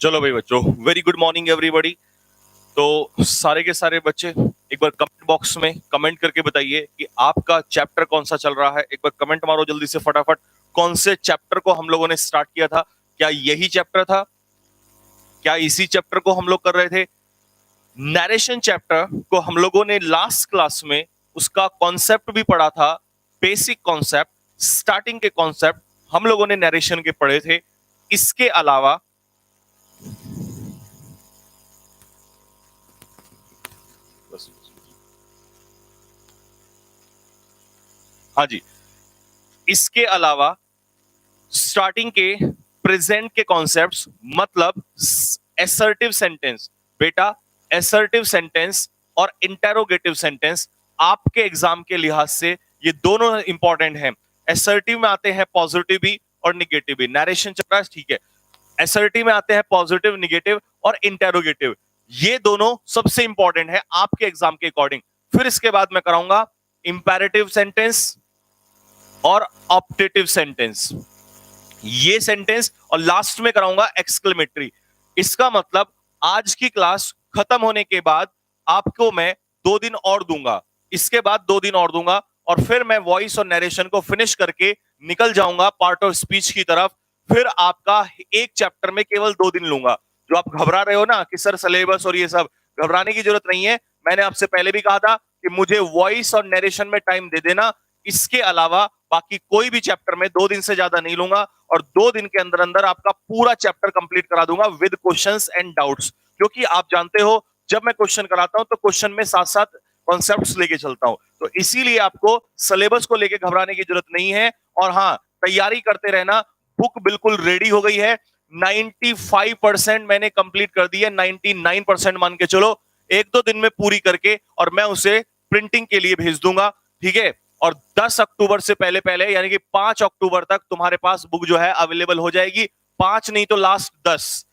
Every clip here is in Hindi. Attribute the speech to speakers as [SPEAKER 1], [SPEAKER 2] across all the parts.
[SPEAKER 1] चलो भाई बच्चों, वेरी गुड मॉर्निंग एवरीबॉडी। तो सारे के सारे बच्चे एक बार कमेंट बॉक्स में कमेंट करके बताइए कि आपका चैप्टर कौन सा चल रहा है। एक बार कमेंट मारो जल्दी से फटाफट। कौन से चैप्टर को हम लोगों ने स्टार्ट किया था? क्या यही चैप्टर था? क्या इसी चैप्टर को हम लोग कर रहे थे? नरेशन चैप्टर को हम लोगों ने लास्ट क्लास में उसका कॉन्सेप्ट भी पढ़ा था। बेसिक कॉन्सेप्ट, स्टार्टिंग के कॉन्सेप्ट हम लोगों ने नरेशन के पढ़े थे। इसके अलावा हाँ जी, इसके अलावा स्टार्टिंग के प्रेजेंट के कॉन्सेप्ट्स, मतलब एसर्टिव सेंटेंस। बेटा, एसर्टिव सेंटेंस और इंटेरोगेटिव सेंटेंस आपके एग्जाम के लिहाज से ये दोनों इंपॉर्टेंट हैं। एसर्टिव में आते हैं पॉजिटिव भी और निगेटिव भी। नरेशन चल रहा है, ठीक है। एसर्टिव में आते हैं पॉजिटिव, निगेटिव और इंटेरोगेटिव। ये दोनों सबसे इंपॉर्टेंट है आपके एग्जाम के अकॉर्डिंग। फिर इसके बाद मैं कराऊंगा इंपेरेटिव सेंटेंस और ऑप्टेटिव सेंटेंस, ये सेंटेंस, और लास्ट में कराऊंगा एक्सक्लेमेटरी। इसका मतलब आज की क्लास खत्म होने के बाद आपको मैं 2 दिन और दूंगा, इसके बाद 2 दिन और दूंगा, और फिर मैं वॉइस और नरेशन को फिनिश करके निकल जाऊंगा पार्ट ऑफ स्पीच की तरफ। फिर आपका एक चैप्टर में केवल 2 दिन लूंगा। जो आप घबरा रहे हो ना कि सर सिलेबस और ये सब, घबराने की जरूरत नहीं है। मैंने आपसे पहले भी कहा था कि मुझे वॉइस और नरेशन में टाइम दे देना। इसके अलावा बाकी कोई भी चैप्टर में 2 दिन से ज्यादा नहीं लूंगा, और 2 दिन के अंदर अंदर आपका पूरा चैप्टर कंप्लीट करा दूंगा विद क्वेश्चंस एंड डाउट्स। क्योंकि आप जानते हो जब मैं क्वेश्चन कराता हूं तो क्वेश्चन में साथ साथ कॉन्सेप्ट्स लेके चलता हूं, तो इसीलिए आपको सिलेबस को लेके घबराने की जरूरत नहीं है। और हाँ, तैयारी करते रहना। बुक बिल्कुल रेडी हो गई है। 95% मैंने कंप्लीट कर दी है, 99% मान के चलो। 1-2 दिन में पूरी करके और मैं उसे प्रिंटिंग के लिए भेज दूंगा, ठीक है। और 10 अक्टूबर से पहले पहले, यानी कि 5 अक्टूबर तक तुम्हारे पास बुक जो है अवेलेबल हो जाएगी। 5 नहीं तो लास्ट 10।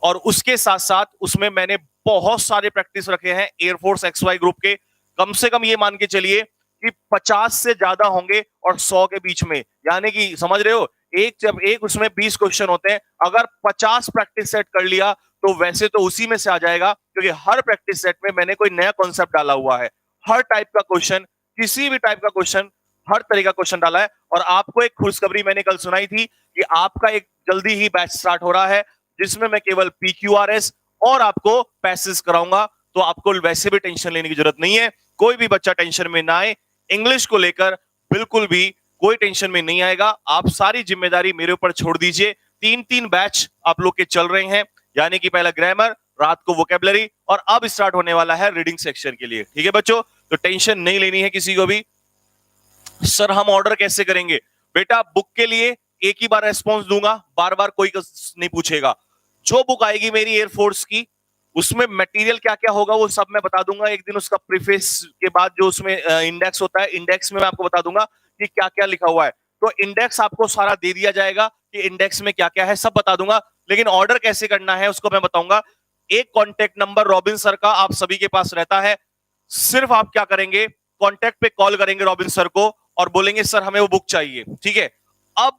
[SPEAKER 1] और उसके साथ साथ उसमें मैंने बहुत सारे प्रैक्टिस रखे हैं एयरफोर्स XY ग्रुप के। कम से कम ये मान के चलिए कि 50 से ज्यादा होंगे और 100 के बीच में, यानी कि समझ रहे हो, जब एक उसमें 20 क्वेश्चन होते हैं, अगर 50 प्रैक्टिस सेट कर लिया तो वैसे तो उसी में से आ जाएगा, क्योंकि हर प्रैक्टिस सेट में मैंने कोई नया कॉन्सेप्ट डाला हुआ है। हर टाइप का क्वेश्चन, किसी भी टाइप का क्वेश्चन, हर तरह का क्वेश्चन डाला है। और आपको एक खुशखबरी मैंने कल सुनाई थी कि आपका एक जल्दी ही बैच स्टार्ट हो रहा है, जिसमें मैं केवल PQRS और आपको पैसेज कराऊंगा। तो आपको वैसे भी टेंशन लेने की जरूरत नहीं है। कोई भी बच्चा टेंशन में ना आए, इंग्लिश को लेकर बिल्कुल भी कोई टेंशन में नहीं आएगा। आप सारी जिम्मेदारी मेरे ऊपर छोड़ दीजिए। 3-3 बैच आप लोग के चल रहे हैं, यानी कि पहला ग्रामर, रात को वोकेबलरी, और अब स्टार्ट होने वाला है रीडिंग सेक्शन के लिए, ठीक है बच्चों। तो टेंशन नहीं लेनी है किसी को भी। सर हम ऑर्डर कैसे करेंगे? बेटा, बुक के लिए एक ही बार रेस्पॉन्स दूंगा, बार बार कोई नहीं पूछेगा। जो बुक आएगी मेरी एयरफोर्स की, उसमें मटेरियल क्या क्या होगा वो सब मैं बता दूंगा। एक दिन उसका प्रीफेस के बाद जो उसमें इंडेक्स होता है, इंडेक्स में मैं आपको बता दूंगा कि क्या क्या लिखा हुआ है। तो इंडेक्स आपको सारा दे दिया जाएगा कि इंडेक्स में क्या क्या है, सब बता दूंगा। लेकिन ऑर्डर कैसे करना है उसको मैं बताऊंगा। एक कॉन्टेक्ट नंबर रॉबिन सर का आप सभी के पास रहता है। सिर्फ आप क्या करेंगे, कॉन्टेक्ट पे कॉल करेंगे रॉबिन सर को और बोलेंगे सर हमें वो बुक चाहिए, ठीक है। अब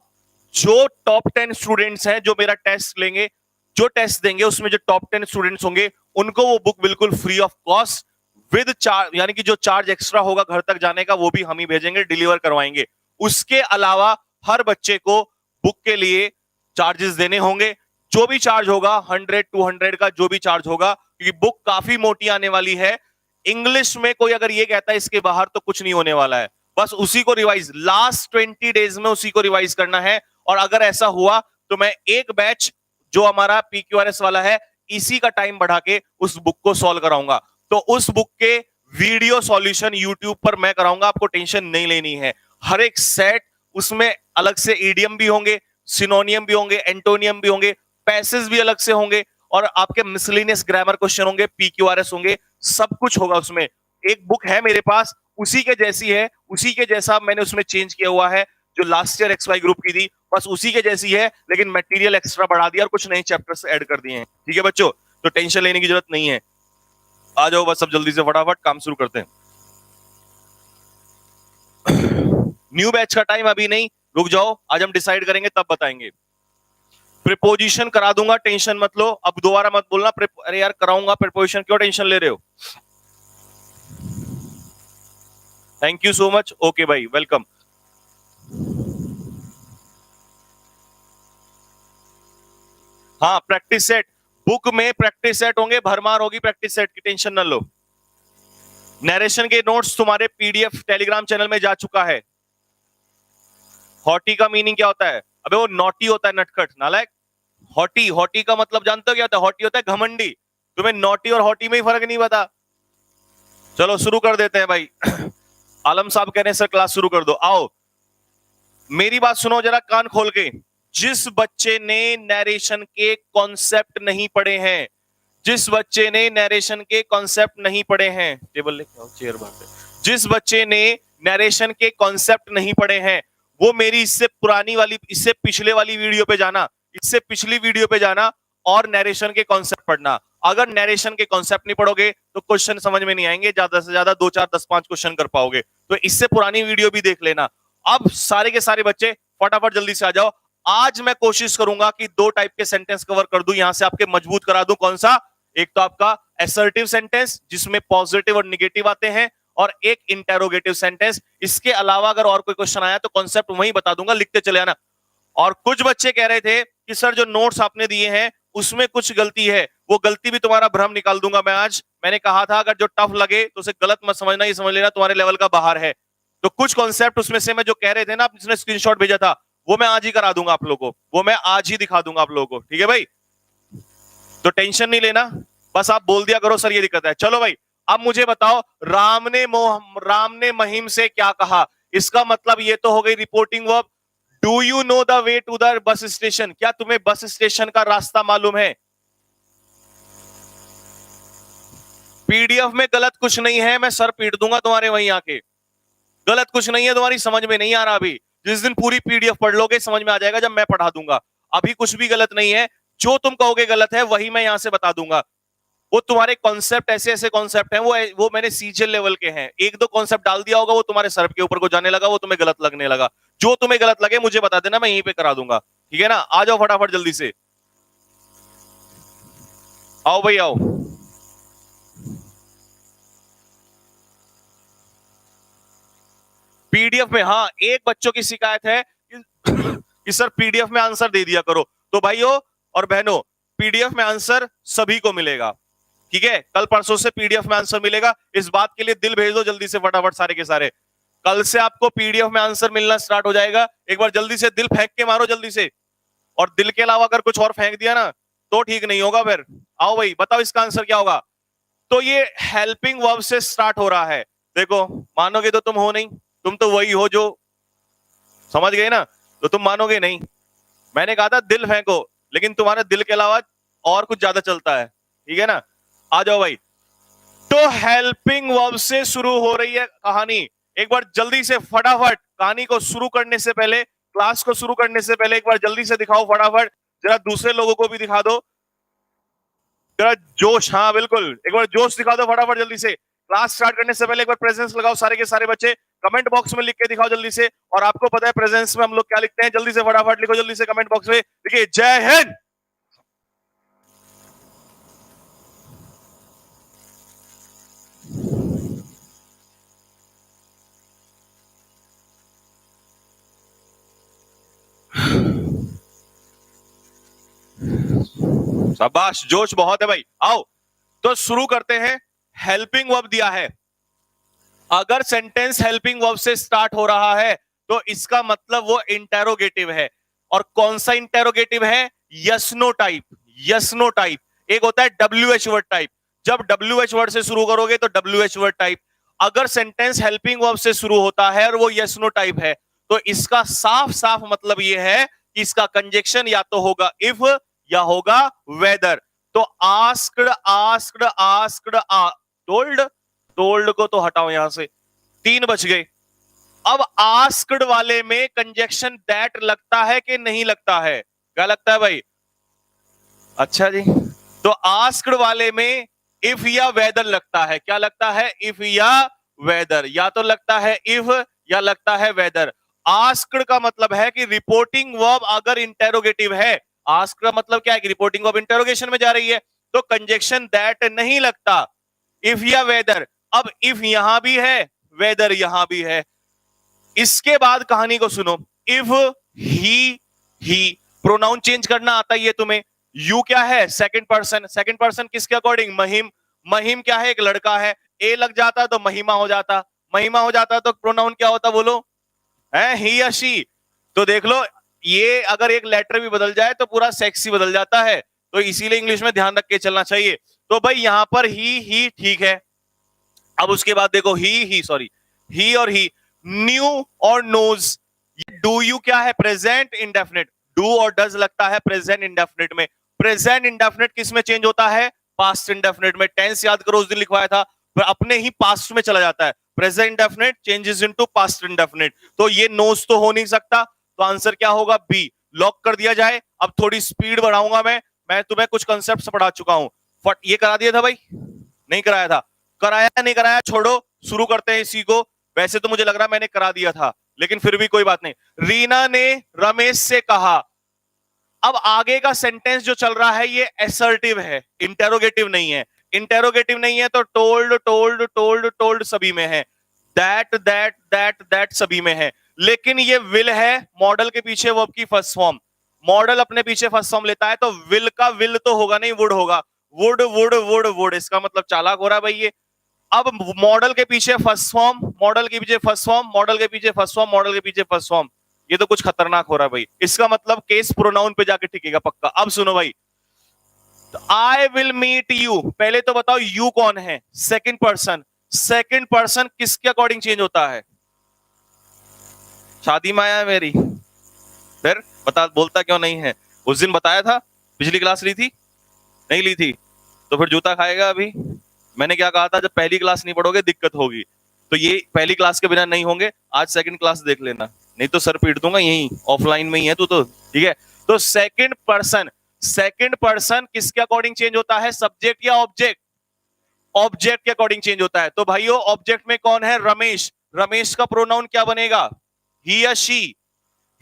[SPEAKER 1] जो टॉप 10 स्टूडेंट्स हैं जो मेरा टेस्ट लेंगे, जो टेस्ट देंगे, उसमें जो टॉप 10 स्टूडेंट्स होंगे उनको वो बुक बिल्कुल free of cost with charge, यानी कि जो चार्ज एक्स्ट्रा होगा घर तक जाने का वो भी हम ही भेजेंगे, डिलीवर करवाएंगे। उसके अलावा हर बच्चे को बुक के लिए चार्जेस देने होंगे। जो भी चार्ज होगा 100-200 का जो भी चार्ज होगा, क्योंकि बुक काफी मोटी आने वाली है। इंग्लिश में कोई अगर ये कहता है इसके बाहर तो कुछ नहीं होने वाला है, बस उसी को रिवाइज लास्ट 20 डेज में उसी को रिवाइज करना है। और अगर ऐसा हुआ तो मैं एक बैच जो हमारा PQRS वाला है, इसी का टाइम बढ़ा के उस बुक को सॉल्व कराऊंगा। तो उस बुक के वीडियो सॉल्यूशन यूट्यूब पर मैं कराऊंगा, आपको टेंशन नहीं लेनी है। हर एक सेट, उसमें अलग से ईडियम भी होंगे, सिनोनियम भी होंगे, एंटोनियम भी होंगे, पैसेज भी अलग से होंगे, और आपके मिसलेनियस ग्रामर क्वेश्चन होंगे, PQRS होंगे, सब कुछ होगा उसमें। एक बुक है मेरे पास, उसी के जैसी है, उसी के जैसा मैंने उसमें चेंज किया हुआ है। जो लास्ट ईयर XY ग्रुप की थी, बस उसी के जैसी है, लेकिन मटेरियल एक्स्ट्रा बढ़ा दिया और कुछ नए चैप्टर्स ऐड कर दिए हैं। ठीक है बच्चों, तो टेंशन लेने की जरूरत नहीं है। आ जाओ बस, सब जल्दी से फटाफट काम शुरू करते हैं। न्यू बैच का टाइम अभी नहीं, रुक जाओ, आज हम डिसाइड करेंगे तब बताएंगे। प्रीपोजिशन करा दूंगा, टेंशन मत लो। अब दोबारा मत बोलना अरे यार कराऊंगा प्रीपोजिशन, क्यों टेंशन ले रहे हो। Thank you so much, okay भाई, वेलकम। हाँ प्रैक्टिस सेट, बुक में प्रैक्टिस सेट होंगे, भरमार होगी प्रैक्टिस सेट की, टेंशन न लो। नरेशन के नोट्स तुम्हारे PDF टेलीग्राम चैनल में जा चुका है। हॉटी का मीनिंग क्या होता है? अबे वो नॉटी होता है, नटखट नालायक। हॉटी, हॉटी का मतलब जानते हो क्या होता है? हॉटी होता है घमंडी। तुम्हें नॉटी और हॉटी में ही फर्क नहीं पता। चलो शुरू कर देते हैं भाई। आलम साहब कह रहे हैं सर क्लास शुरू कर दो। आओ मेरी बात सुनो जरा कान खोल के। जिस बच्चे ने नरेशन के कॉन्सेप्ट नहीं पढ़े हैं, जिस बच्चे ने नरेशन के कॉन्सेप्ट नहीं पढ़े हैं, टेबल लेके आओ, चेयर बांध। जिस बच्चे ने नरेशन के कॉन्सेप्ट नहीं पढ़े हैं, वो मेरी इससे पुरानी वाली, इससे पिछले वाली वीडियो पे जाना, इससे पिछली वीडियो पे जाना और नरेशन के कॉन्सेप्ट पढ़ना। अगर नरेशन के कॉन्सेप्ट नहीं पढ़ोगे तो क्वेश्चन समझ में नहीं आएंगे, ज्यादा से ज्यादा 2 4 10 5 क्वेश्चन कर पाओगे। तो इससे पुरानी वीडियो भी देख लेना। अब सारे के सारे बच्चे फटाफट जल्दी से आ जाओ। आज मैं कोशिश करूंगा कि 2 टाइप के सेंटेंस कवर कर दूं, यहां से आपके मजबूत करा दूं। कौन सा? एक तो आपका असर्टिव सेंटेंस जिसमें पॉजिटिव और निगेटिव आते हैं, और एक इंटेरोगेटिव सेंटेंस। इसके अलावा अगर और कोई क्वेश्चन आया तो कॉन्सेप्ट वहीं बता दूंगा, लिखते चले आना। और कुछ बच्चे कह रहे थे कि सर जो नोट्स आपने दिए हैं उसमें कुछ गलती है, वो गलती भी तुम्हारा भ्रम निकाल दूंगा मैं आज। मैंने कहा था अगर जो टफ लगे तो उसे गलत मत समझना, ये समझ लेना तुम्हारे लेवल का बाहर है। तो कुछ कॉन्सेप्ट उसमें से मैं जो कह रहे थे ना, आप जिसने स्क्रीनशॉट भेजा था, वो मैं आज ही करा दूंगा आप लोगों को, वो मैं आज ही दिखा दूंगा आप लोगों को। ठीक है भाई, तो टेंशन नहीं लेना, बस आप बोल दिया करो सर ये दिक्कत है। चलो भाई, अब मुझे बताओ राम ने महिम से क्या कहा? इसका मतलब ये तो हो गई reporting verb. Do you know the way to the bus station? क्या तुम्हें बस स्टेशन का रास्ता मालूम है? PDF में गलत कुछ नहीं है, मैं सर पीट दूंगा तुम्हारे वहीं आके। गलत कुछ नहीं है, तुम्हारी समझ में नहीं आ रहा अभी। जिस दिन पूरी PDF पढ़ लोगे समझ में आ जाएगा, जब मैं पढ़ा दूंगा। अभी कुछ भी गलत नहीं है, जो तुम कहोगे गलत है वही मैं यहां से बता दूंगा। वो तुम्हारे कॉन्सेप्ट ऐसे ऐसे कॉन्सेप्ट हैं, वो मैंने सीजल लेवल के हैं। 1 2 कॉन्सेप्ट डाल दिया होगा, वो तुम्हारे सर के ऊपर को जाने लगा, वो तुम्हें गलत लगने लगा। जो तुम्हें गलत लगे मुझे बता देना, मैं यहीं पे करा दूंगा। ठीक है ना? आ जाओ फटाफट जल्दी से, आओ भाई आओ। PDF में, हाँ एक बच्चों की शिकायत है कि सर PDF में आंसर दे दिया करो। तो भाइयों और बहनों, PDF में आंसर सभी को मिलेगा। ठीक है, कल परसों से PDF में आंसर मिलेगा। इस बात के लिए दिल भेज दो जल्दी से फटाफट सारे के सारे। कल से आपको PDF में आंसर मिलना स्टार्ट हो जाएगा। एक बार जल्दी से दिल फेंक के मारो जल्दी से। और दिल के अलावा अगर कुछ और फेंक दिया ना तो ठीक नहीं होगा फिर। आओ भाई बताओ इसका आंसर क्या होगा? तो ये हेल्पिंग वर्ब से स्टार्ट हो रहा है। देखो, मानोगे तो तुम हो नहीं, तुम तो वही हो जो, समझ गए ना? तो तुम मानोगे नहीं। मैंने कहा था दिल फेंको, लेकिन तुम्हारे दिल के अलावा और कुछ ज्यादा चलता है। ठीक है ना? आ जाओ भाई। तो हेल्पिंग वर्ब से शुरू हो रही है कहानी। एक बार जल्दी से फटाफट कहानी को शुरू करने से पहले, क्लास को शुरू करने से पहले एक बार जल्दी से दिखाओ फटाफट, जरा दूसरे लोगों को भी दिखा दो जरा जोश। हाँ बिल्कुल, एक बार जोश दिखा दो फटाफट जल्दी से। क्लास स्टार्ट करने से पहले एक बार प्रेजेंस लगाओ सारे के सारे बच्चे। कमेंट बॉक्स में लिख के दिखाओ जल्दी से। और आपको पता है प्रेजेंस में हम लोग क्या लिखते हैं? जल्दी से फटाफट लिखो जल्दी से कमेंट बॉक्स में, लिखिए जय हिंद। शाबाश, जोश बहुत है भाई। आओ तो शुरू करते हैं। हेल्पिंग वर्ब दिया है, अगर सेंटेंस हेल्पिंग वर्ब से स्टार्ट हो रहा है तो इसका मतलब वो इंटेरोगेटिव है। और कौन सा इंटेरोगेटिव है? Yes no type. Yes no type. एक होता है WH वर्ड टाइप। जब WH वर्ड से शुरू करोगे तो WH वर्ड टाइप। अगर सेंटेंस हेल्पिंग वर्ब से शुरू होता है और वो यस नो टाइप है तो इसका साफ साफ मतलब ये है कि इसका कंजक्शन या तो होगा इफ या होगा वेदर। तो asked, asked, asked, told, told को तो हटाओ यहां से, 3 बच गए। अब आस्क्ड वाले में कंजक्शन दैट लगता है कि नहीं लगता है? क्या लगता है भाई? अच्छा जी, तो आस्क्ड वाले में इफ या वेदर लगता है। क्या लगता है? इफ या वेदर। या तो लगता है इफ या लगता है वेदर। आस्क्ड का मतलब है कि रिपोर्टिंग वर्ब अगर इंटेरोगेटिव है, आस्क का मतलब क्या है कि रिपोर्टिंग वर्ब इंटेरोगेशन में जा रही है, तो कंजक्शन दैट नहीं लगता, इफ या वेदर। अब इफ यहां भी है, वेदर यहां भी है। इसके बाद कहानी को सुनो। इफ ही प्रोनाउन चेंज करना आता ही है तुम्हें। यू क्या है? Second person. सेकंड पर्सन किसके अकॉर्डिंग? महिम। महिम क्या है? एक लड़का है। ए लग जाता तो महिमा हो जाता। महिमा हो जाता तो प्रोनाउन क्या होता बोलो? है ही या शी। तो देख लो, ये अगर एक लेटर भी बदल जाए तो पूरा सेक्सी बदल जाता है, तो इसीलिए इंग्लिश में ध्यान रख के चलना चाहिए। तो भाई यहां पर ही ठीक है। अब उसके बाद देखो ही और ही, न्यू और नोज। डू यू क्या है? Present indefinite. डू और डज लगता है प्रेजेंट इंडेफिनिट में। प्रेजेंट इंडेफिनिट किस में चेंज होता है? पास्ट इंडेफिनिट में। टेंस याद करो, उस दिन लिखवाया था, पर अपने ही पास्ट में चला जाता है। Present indefinite changes into past indefinite. तो ये नोज तो हो नहीं सकता, तो आंसर क्या होगा? बी। लॉक कर दिया जाए। अब थोड़ी स्पीड बढ़ाऊंगा मैं तुम्हें कुछ कंसेप्ट पढ़ा चुका हूं। फट ये करा दिया था भाई? नहीं कराया था? कराया नहीं कराया छोड़ो, शुरू करते हैं इसी को। वैसे तो मुझे लग रहा मैंने करा दिया था, लेकिन फिर भी कोई बात नहीं। रीना ने रमेश से कहा। अब आगे का सेंटेंस जो चल रहा है ये असर्टिव है, इंटेरोगेटिव नहीं है। इंटेरोगेटिव नहीं है तो टोल्ड टोल्ड टोल्ड टोल्ड सभी में है। दैट दैट दैट दैट सभी में है। लेकिन ये विल है, मॉडल के पीछे वर्ब की फर्स्ट फॉर्म। मॉडल अपने पीछे फर्स्ट फॉर्म लेता है तो विल का विल तो होगा नहीं, वुड होगा। वुड वुड वुड वुड, इसका मतलब चालाक हो रहा है भाई ये। अब मॉडल के पीछे फर्स्ट फॉर्म, मॉडल के पीछे फर्स्ट फॉर्म, मॉडल के पीछे फर्स्ट फॉर्म, मॉडल के पीछे फर्स्ट फॉर्म। ये तो कुछ खतरनाक हो रहा है भाई। इसका मतलब केस प्रोनाउन पे जाके टिकेगा पक्का। अब सुनो भाई, आई विल मीट यू। पहले तो बताओ यू कौन है? Second person. सेकंड पर्सन किसके अकॉर्डिंग चेंज होता है? शादी में आया है मेरी, फिर बता, बोलता क्यों नहीं है? उस दिन बताया था, पिछली क्लास ली थी? नहीं ली थी तो फिर जूता खाएगा अभी। मैंने क्या कहा था? जब पहली क्लास नहीं पढ़ोगे दिक्कत होगी। तो ये पहली क्लास के बिना नहीं होंगे। आज सेकंड क्लास देख लेना, नहीं तो सर पीट दूंगा यहीं, ऑफलाइन में ही है तू तो, ठीक है? तो सेकंड पर्सन, सेकंड पर्सन किसके अकॉर्डिंग चेंज होता है? सब्जेक्ट या ऑब्जेक्ट? ऑब्जेक्ट के अकॉर्डिंग चेंज होता है। तो भाइयों ऑब्जेक्ट में कौन है? रमेश। रमेश का प्रोनाउन क्या बनेगा? ही या शी?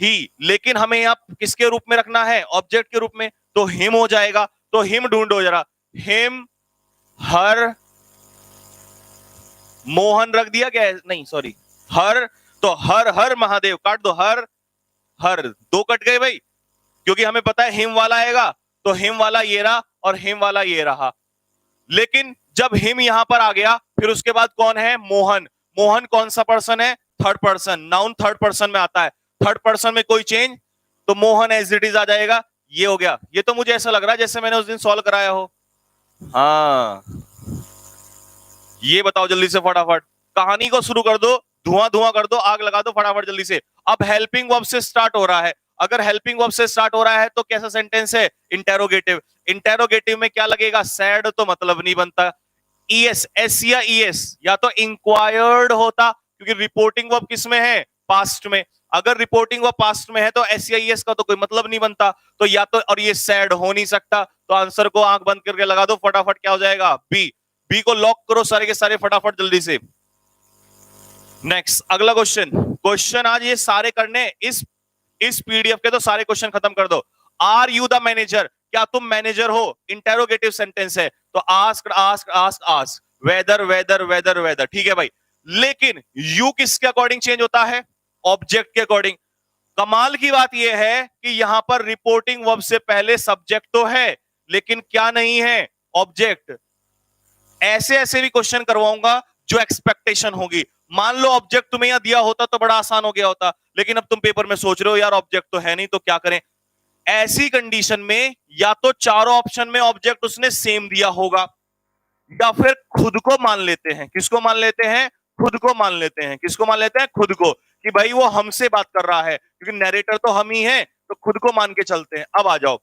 [SPEAKER 1] ही। लेकिन हमें यहां किसके रूप में रखना है? ऑब्जेक्ट के रूप में, तो हिम हो जाएगा। तो हिम ढूंढो जरा। हिम, हर, मोहन रख दिया क्या? नहीं सॉरी, हर। तो हर हर महादेव काट दो। हर हर दो कट गए भाई, क्योंकि हमें पता है हिम वाला आएगा, तो हिम वाला ये रहा और हिम वाला ये रहा। लेकिन जब हिम यहां पर आ गया, फिर उसके बाद कौन है? मोहन। मोहन कौन सा पर्सन है? Third person. Noun third person में आता है। थर्ड पर्सन में कोई चेंज, तो मोहन एज इट इज आ जाएगा। ये हो गया। ये तो मुझे ऐसा लग रहा है जैसे मैंने उस दिन सॉल्व कराया हो। हाँ, ये बताओ जल्दी से फटाफट, कहानी को शुरू कर दो, धुआं धुआं कर दो, आग लगा दो फटाफट जल्दी से। अब हेल्पिंग वर्ब से स्टार्ट हो रहा है। अगर हेल्पिंग वर्ब से स्टार्ट हो रहा है तो कैसा सेंटेंस है? इंटेरोगेटिव। इंटेरोगेटिव में क्या लगेगा? सैड तो मतलब नहीं बनता। ईएस, एस या ईएस, या तो इंक्वायर्ड होता, क्योंकि रिपोर्टिंग वर्ब किस में है? पास्ट में। अगर रिपोर्टिंग वर्ब पास्ट में है तो एस या ईएस का तो कोई मतलब नहीं बनता। तो या तो, और ये सैड हो नहीं सकता, तो आंसर को आंख बंद करके लगा दो फटाफट। क्या हो जाएगा? बी। बी को लॉक करो सारे के सारे फटाफट जल्दी से। नेक्स्ट अगला क्वेश्चन। क्वेश्चन आज ये सारे करने, इस पीडीएफ के तो सारे क्वेश्चन खत्म कर दो। Are you the manager? क्या तुम मैनेजर हो? इंटेरोगेटिव सेंटेंस है, तो ask ask ask ask, whether whether whether whether, ठीक है भाई। लेकिन यू किसके अकॉर्डिंग चेंज होता है? ऑब्जेक्ट के अकॉर्डिंग। कमाल की बात यह है कि यहां पर रिपोर्टिंग वर्ब से पहले सब्जेक्ट तो है, लेकिन क्या नहीं है? ऑब्जेक्ट। ऐसे ऐसे भी क्वेश्चन करवाऊंगा जो एक्सपेक्टेशन होगी। मान लो ऑब्जेक्ट तुम्हें यहां दिया होता तो बड़ा आसान हो गया होता, लेकिन अब तुम पेपर में सोच रहे हो यार ऑब्जेक्ट तो है नहीं, तो क्या करें? ऐसी कंडीशन में या तो चारों ऑप्शन में ऑब्जेक्ट उसने सेम दिया होगा, या फिर खुद को मान लेते हैं। किसको मान लेते हैं? खुद को मान लेते हैं। किसको मान लेते हैं? खुद को, कि भाई वो हमसे बात कर रहा है, क्योंकि नरेटर तो हम ही हैं, तो खुद को मान के चलते हैं। अब आ जाओ,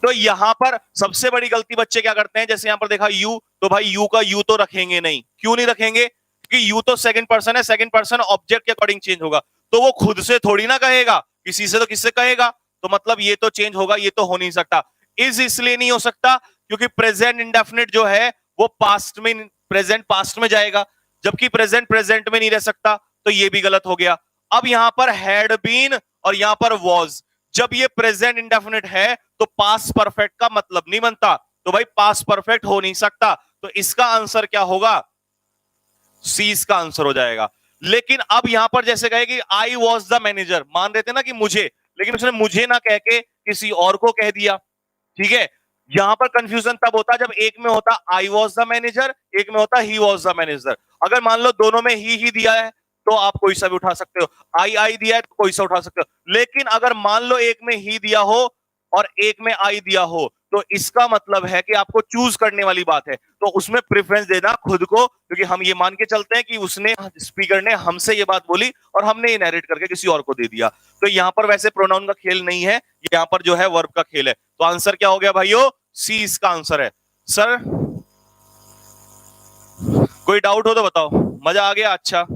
[SPEAKER 1] तो यहां पर सबसे बड़ी गलती बच्चे क्या करते हैं? जैसे यहां पर देखा यू, तो भाई यू का यू तो रखेंगे नहीं। क्यों नहीं रखेंगे? क्योंकि यू तो सेकंड पर्सन है, सेकंड पर्सन ऑब्जेक्ट के अकॉर्डिंग चेंज होगा, तो वो खुद से थोड़ी ना कहेगा, किसी से तो किससे कहेगा, तो मतलब ये तो चेंज होगा, ये तो हो नहीं सकता। इज इसलिए नहीं हो सकता क्योंकि प्रेजेंट इंडेफिनिट जो है वो पास्ट में, प्रेजेंट पास्ट में जाएगा, जबकि प्रेजेंट प्रेजेंट में नहीं रह सकता, तो ये भी गलत हो गया। अब यहां पर हैड बीन और यहां पर वॉज, जब ये प्रेजेंट इंडेफिनिट है तो पास्ट परफेक्ट का मतलब नहीं बनता, तो भाई पास्ट परफेक्ट हो नहीं सकता, तो इसका आंसर क्या होगा, सी इसका आंसर हो जाएगा। लेकिन अब यहां पर जैसे कहे कि आई वॉज द मैनेजर, मान रहे थे ना कि मुझे, लेकिन उसने मुझे ना कह के किसी और को कह दिया, ठीक है। यहां पर कंफ्यूजन तब होता जब एक में होता आई वॉज द मैनेजर, एक में होता ही वॉज द मैनेजर। अगर मान लो दोनों में ही दिया है तो आप कोई सा भी उठा सकते हो, आई दिया है तो कोई सा उठा सकते हो, लेकिन अगर मान लो एक में ही दिया हो और एक में आई दिया हो, तो इसका मतलब है कि आपको चूज करने वाली बात है, तो उसमें प्रेफरेंस देना खुद को, क्योंकि हम ये मान के चलते हैं कि उसने, स्पीकर ने हमसे ये बात बोली और हमने ये नैरेट करके किसी और को दे दिया। तो यहां पर वैसे प्रोनाउन का खेल नहीं है, यहां पर जो है वर्ब का खेल है। तो आंसर क्या हो गया भाइयों, सी इसका आंसर है। सर कोई डाउट हो तो बताओ, मजा आ गया, अच्छा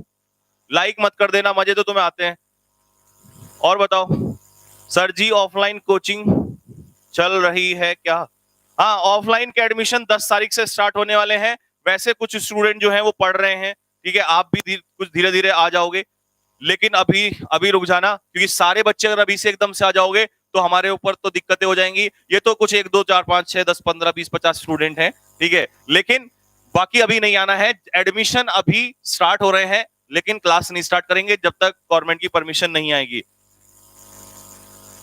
[SPEAKER 1] लाइक मत कर देना, मजे तो तुम्हें आते हैं। और बताओ सर जी ऑफलाइन कोचिंग चल रही है क्या? हाँ, ऑफलाइन के एडमिशन 10 तारीख से स्टार्ट होने वाले हैं। वैसे कुछ स्टूडेंट जो हैं वो पढ़ रहे हैं, ठीक है, आप भी कुछ धीरे धीरे आ जाओगे, लेकिन अभी अभी रुक जाना, क्योंकि सारे बच्चे अगर अभी से एकदम से आ जाओगे तो हमारे ऊपर तो दिक्कतें हो जाएंगी। ये तो कुछ 1 2 4 5 6 10 15 20 50 स्टूडेंट हैं, ठीक है, लेकिन बाकी अभी नहीं आना है। एडमिशन अभी स्टार्ट हो रहे हैं, लेकिन क्लास नहीं स्टार्ट करेंगे जब तक गवर्नमेंट की परमिशन नहीं आएगी।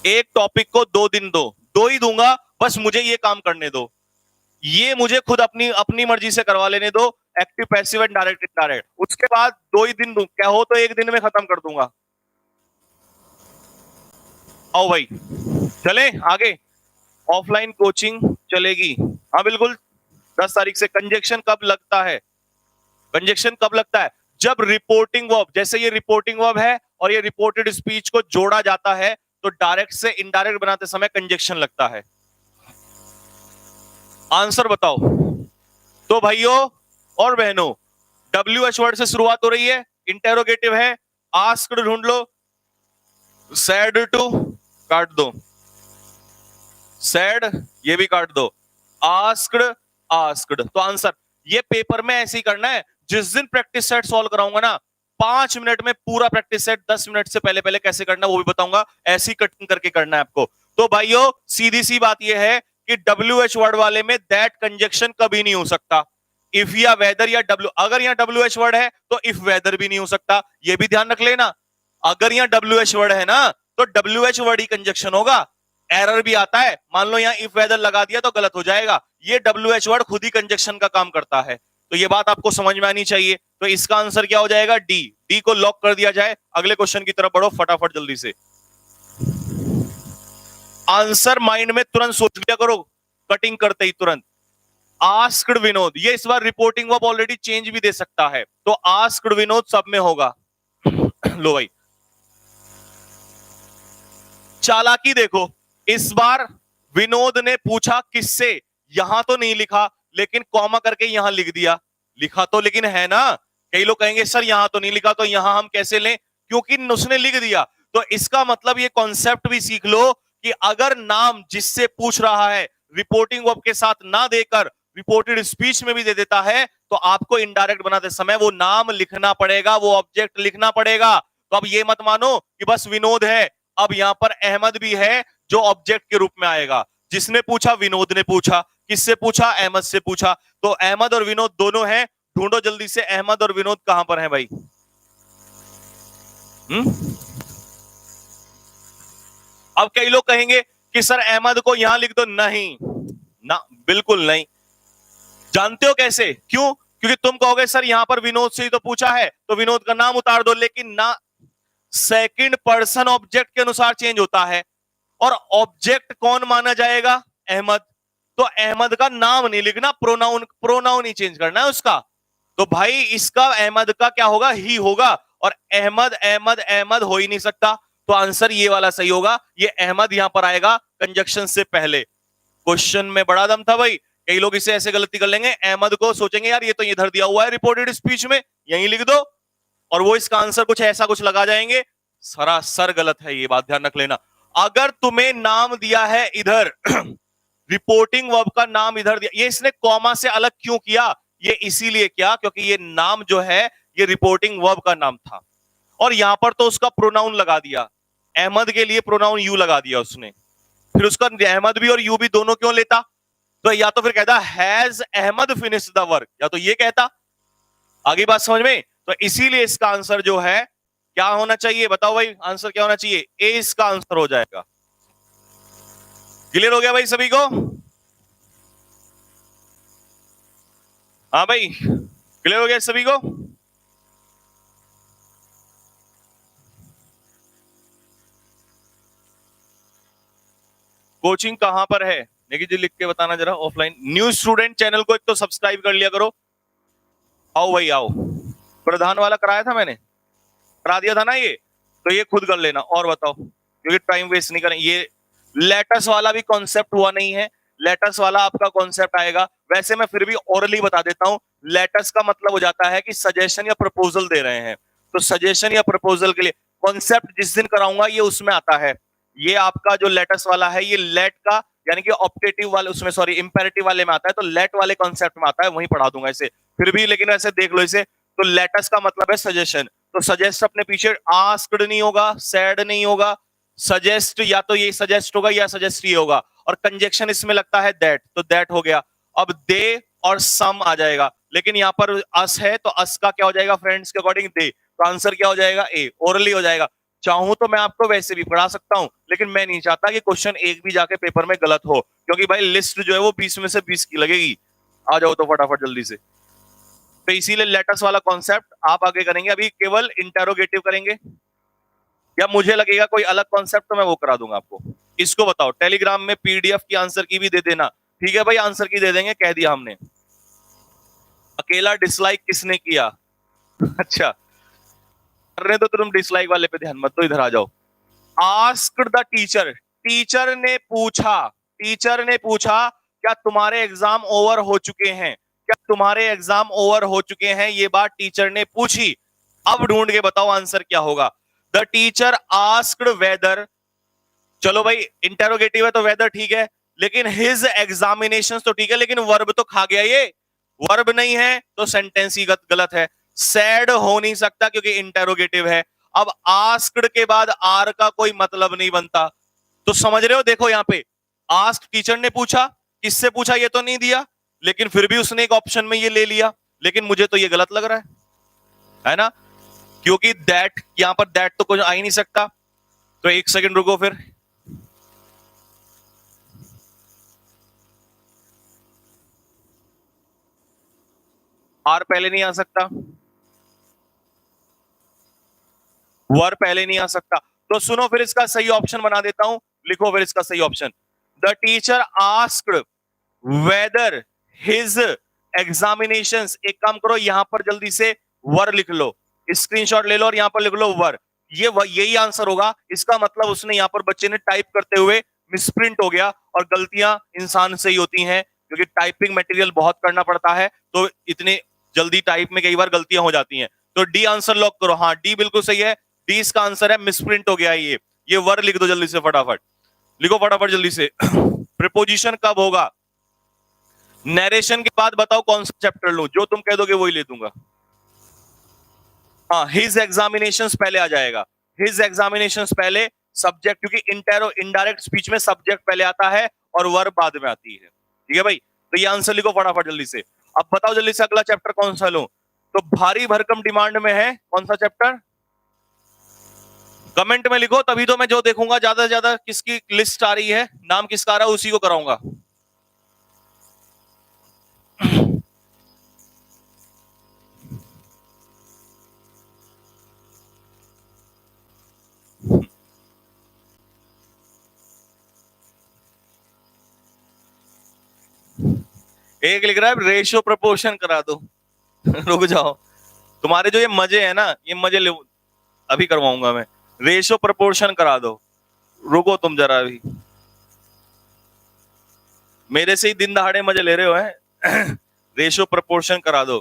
[SPEAKER 1] एक टॉपिक को 2 दिन दो ही दूंगा, बस मुझे ये काम करने दो, ये मुझे खुद अपनी अपनी मर्जी से करवा लेने दो, active passive and direct indirect. उसके बाद 2 ही दिन दूं, क्या हो तो 1 दिन में खत्म कर दूंगा। आओ भाई चले आगे, ऑफलाइन कोचिंग चलेगी, हाँ बिल्कुल। 10 तारीख से। कंजक्शन कब लगता है? कंजक्शन कब लगता है? जब रिपोर्टिंग वर्ब, जैसे ये रिपोर्टिंग वर्ब है और ये रिपोर्टेड स्पीच को जोड़ा जाता है, तो डायरेक्ट से इनडायरेक्ट बनाते समय कंजक्शन लगता है। आंसर बताओ। तो भाइयों और बहनों, WH वर्ड से शुरुआत हो रही है, इंटेरोगेटिव है, आस्क्ड ढूंढ लो, सैड टू काट दो, सैड ये भी काट दो, आस्क्ड आस्क्ड। तो आंसर ये पेपर में ऐसे ही करना है। जिस दिन प्रैक्टिस सेट सॉल्व कराऊंगा ना, 5 मिनट में पूरा प्रैक्टिस सेट, 10 मिनट से पहले पहले कैसे करना वो भी बताऊंगा, ऐसी कटिंग करके करना है आपको। तो भाइयों सीधी सी बात यह है कि WH वर्ड वाले में दैट कंजक्शन कभी नहीं हो सकता। इफ या वेदर या W, अगर यहां WH वर्ड है तो इफ वेदर भी नहीं हो सकता, यह भी ध्यान रख लेना। अगर यहां WH वर्ड है ना तो WH वर्ड ही कंजक्शन होगा। एरर भी आता है, मान लो यहां इफ वेदर लगा दिया तो गलत हो जाएगा, ये WH वर्ड खुद ही कंजक्शन का काम करता है। तो ये बात आपको समझ में आनी चाहिए। तो इसका आंसर क्या हो जाएगा, डी को लॉक कर दिया जाए। अगले क्वेश्चन की तरफ बढ़ो फटाफट जल्दी से। आंसर माइंड में तुरंत सोच लिया करो, कटिंग करते ही तुरंत। आस्क्ड विनोद, ये इस बार रिपोर्टिंग वर्ब ऑलरेडी चेंज भी दे सकता है, तो आस्क्ड विनोद सब में होगा। लो भाई चालाकी देखो, इस बार विनोद ने पूछा किससे, यहां तो नहीं लिखा, लेकिन कॉमा करके यहां लिख दिया। लिखा तो लेकिन है ना। कई लोग कहेंगे सर यहां तो नहीं लिखा, तो यहां हम कैसे लें, क्योंकि उसने लिख दिया। तो इसका मतलब ये कॉन्सेप्ट भी सीख लो कि अगर नाम जिससे पूछ रहा है रिपोर्टिंग वर्ब के साथ ना देकर रिपोर्टेड स्पीच में भी दे देता है, तो आपको इनडायरेक्ट बनाते समय वो नाम लिखना पड़ेगा, वो ऑब्जेक्ट लिखना पड़ेगा। तो अब ये मत मानो कि बस विनोद है, अब यहां पर अहमद भी है जो ऑब्जेक्ट के रूप में आएगा। जिसने पूछा विनोद ने पूछा, किससे पूछा, अहमद से पूछा, तो अहमद और विनोद दोनों हैं। ढूंढो जल्दी से अहमद और विनोद कहां पर हैं भाई। अब कई लोग कहेंगे कि सर अहमद को यहां लिख दो, नहीं ना, बिल्कुल नहीं। जानते हो कैसे, क्यों? क्योंकि तुम कहोगे सर यहां पर विनोद से ही तो पूछा है, तो विनोद का नाम उतार दो, लेकिन ना, सेकंड पर्सन ऑब्जेक्ट के अनुसार चेंज होता है, और ऑब्जेक्ट कौन माना जाएगा, अहमद। तो अहमद का नाम नहीं लिखना, प्रोनाउन ही चेंज करना है उसका। तो भाई इसका अहमद का क्या होगा, ही होगा, और अहमद अहमद अहमद हो ही नहीं सकता। तो आंसर ये वाला सही होगा, ये अहमद यहां पर आएगा कंजक्शन से पहले। क्वेश्चन में बड़ा दम था भाई। कई लोग इसे ऐसे गलती कर लेंगे, अहमद को सोचेंगे यार ये तो इधर दिया हुआ है रिपोर्टेड स्पीच में, यहीं लिख दो, और वो इसका आंसर कुछ ऐसा कुछ लगा जाएंगे। सरासर गलत है, ये बात ध्यान रख लेना। अगर तुम्हें नाम दिया है इधर रिपोर्टिंग वर्ब का नाम इधर दिया, ये इसने कॉमा से अलग क्यों किया? ये इसीलिए किया क्योंकि ये नाम जो है ये रिपोर्टिंग वर्ब का नाम था, और यहां पर तो उसका प्रोनाउन लगा दिया, अहमद के लिए प्रोनाउन यू लगा दिया उसने। फिर उसका अहमद भी और यू भी दोनों क्यों लेता? तो या तो फिर कहता has Ahmed finish the work, या तो ये कहता। आगे बात समझ में? तो इसीलिए इसका आंसर जो है क्या होना चाहिए? बताओ भाई, आंसर क्या होना चाहिए? ए इसका आंसर हो जाएगा। क्लियर हो गया भाई सभी को? हाँ भाई, क्लियर हो गया सभी को? कोचिंग कहां पर है नेगी जी? लिख के बताना जरा। ऑफलाइन न्यू स्टूडेंट चैनल को एक तो सब्सक्राइब कर लिया करो। आओ भाई आओ, प्रधान वाला कराया था मैंने, करा दिया था ना ये, तो ये खुद कर लेना। और बताओ, क्योंकि टाइम वेस्ट नहीं करें। ये लेटस वाला भी कॉन्सेप्ट हुआ नहीं है, लेटस वाला आपका कॉन्सेप्ट आएगा। वैसे मैं फिर भी ओरली बता देता हूं, लेटस का मतलब हो जाता है कि सजेशन या प्रपोजल दे रहे हैं, तो सजेशन या प्रपोजल के लिए कॉन्सेप्ट जिस दिन कराऊंगा ये उसमें आता है। ये आपका जो लेटस वाला है ये लेट का यानी कि ऑप्टेटिव वाले उसमें, सॉरी इंपेरेटिव वाले में आता है, तो लेट वाले कॉन्सेप्ट में आता है, वहीं पढ़ा दूंगा इसे फिर भी। लेकिन ऐसे देख लो इसे, तो लेटस का मतलब है सजेशन, तो सजेस्ट अपने पीछे आस्क्ड नहीं होगा, सैड नहीं होगा, सजेस्ट या तो ये सजेस्ट होगा या सजेस्ट ये होगा, और कंजक्शन इसमें लगता है दैट, तो दैट हो गया। अब दे और सम आ जाएगा, लेकिन यहां पर अस है तो अस का क्या हो जाएगा फ्रेंड्स के अकॉर्डिंग? दे, तो आंसर क्या हो जाएगा? ए, ओरली हो जाएगा। चाहूं तो मैं आपको वैसे भी पढ़ा सकता हूं, लेकिन मैं नहीं चाहता कि क्वेश्चन एक भी जाके पेपर में गलत हो, क्योंकि भाई लिस्ट जो है वो 20 में से 20 की लगेगी। आ जाओ तो फटाफट जल्दी से। तो इसीलिए लेटस वाला कॉन्सेप्ट आप आगे करेंगे, अभी केवल इंटेरोगेटिव करेंगे, या मुझे लगेगा कोई अलग कॉन्सेप्ट तो मैं वो करा दूंगा आपको। इसको बताओ, टेलीग्राम में पीडीएफ की आंसर की भी दे देना। ठीक है भाई, आंसर की दे देंगे, कह दिया हमने। अकेला डिसलाइक किसने किया? अच्छा, कर रहे तो तुम डिसलाइक वाले पे ध्यान मत दो, इधर आ जाओ। आस्क्ड द टीचर, टीचर ने पूछा, टीचर ने पूछा क्या तुम्हारे एग्जाम ओवर हो चुके हैं? क्या तुम्हारे एग्जाम ओवर हो चुके हैं? ये बात टीचर ने पूछी। अब ढूंढ के बताओ आंसर क्या होगा? द टीचर आस्क्ड वेदर, चलो भाई इंटेरोगेटिव है तो वेदर ठीक है, लेकिन हिज एग्जामिनेशन तो ठीक है, लेकिन वर्ब तो खा गया ये, वर्ब नहीं है तो सेंटेंस ही गलत है। सैड हो नहीं सकता क्योंकि इंटेरोगेटिव है। अब आस्क्ड के बाद आर का कोई मतलब नहीं बनता, तो समझ रहे हो? देखो यहां पे आस्क टीचर ने पूछा, किससे पूछा ये तो नहीं दिया, लेकिन फिर भी उसने एक ऑप्शन में ये ले लिया, लेकिन मुझे तो ये गलत लग रहा है ना? क्योंकि दैट, यहां पर दैट तो कुछ आ ही नहीं सकता। तो एक सेकंड रुको, फिर आर पहले नहीं आ सकता, वर पहले नहीं आ सकता। तो सुनो, फिर इसका सही ऑप्शन बना देता हूं, लिखो फिर इसका सही option. The teacher asked weather his examinations, एक काम करो यहां पर जल्दी से वर लिख लो, स्क्रीनशॉट ले लो और यहां पर लिख लो वर। ये यही आंसर होगा। इसका मतलब उसने यहां पर बच्चे ने टाइप करते हुए मिसप्रिंट हो गया, और गलतियां इंसान से ही होती हैं क्योंकि टाइपिंग मटेरियल बहुत करना पड़ता है, तो इतने जल्दी टाइप में कई बार गलतियां हो जाती हैं। तो डी आंसर लॉक करो। हाँ, डी बिल्कुल सही है, डी इसका आंसर है, मिसप्रिंट हो गया है ये वर लिख दो जल्दी से, फटाफट लिखो फटाफट जल्दी से। प्रीपोजिशन कब होगा? नरेशन के बाद बताओ कौन सा चैप्टर लूं, जो तुम कह दोगे वही ले दूंगा। हाँ, हिज एग्जामिनेशन पहले आ जाएगा, हिज एग्जामिनेशन पहले, सब्जेक्ट, क्योंकि इंटेरो इनडायरेक्ट स्पीच में सब्जेक्ट पहले आता है और वर्ब बाद में आती है। ठीक है भाई, तो ये आंसर लिखो फटाफट जल्दी से। अब बताओ जल्दी से अगला चैप्टर कौन सा लूं? तो भारी भरकम डिमांड में है कौन सा चैप्टर? कमेंट में लिखो, तभी तो मैं जो देखूंगा ज्यादा से ज्यादा किसकी लिस्ट आ रही है, नाम किसका आ रहा है, उसी को कराऊंगा। एक लिख रहा है रेशियो प्रपोर्शन करा दो। रुक जाओ, तुम्हारे जो ये मजे है ना, ये मजे ले, अभी करवाऊंगा मैं। रेशियो प्रपोर्शन करा दो, रुको तुम जरा अभी, मेरे से ही दिन दहाड़े मजे ले रहे हो हैं। रेशियो प्रपोर्शन करा दो।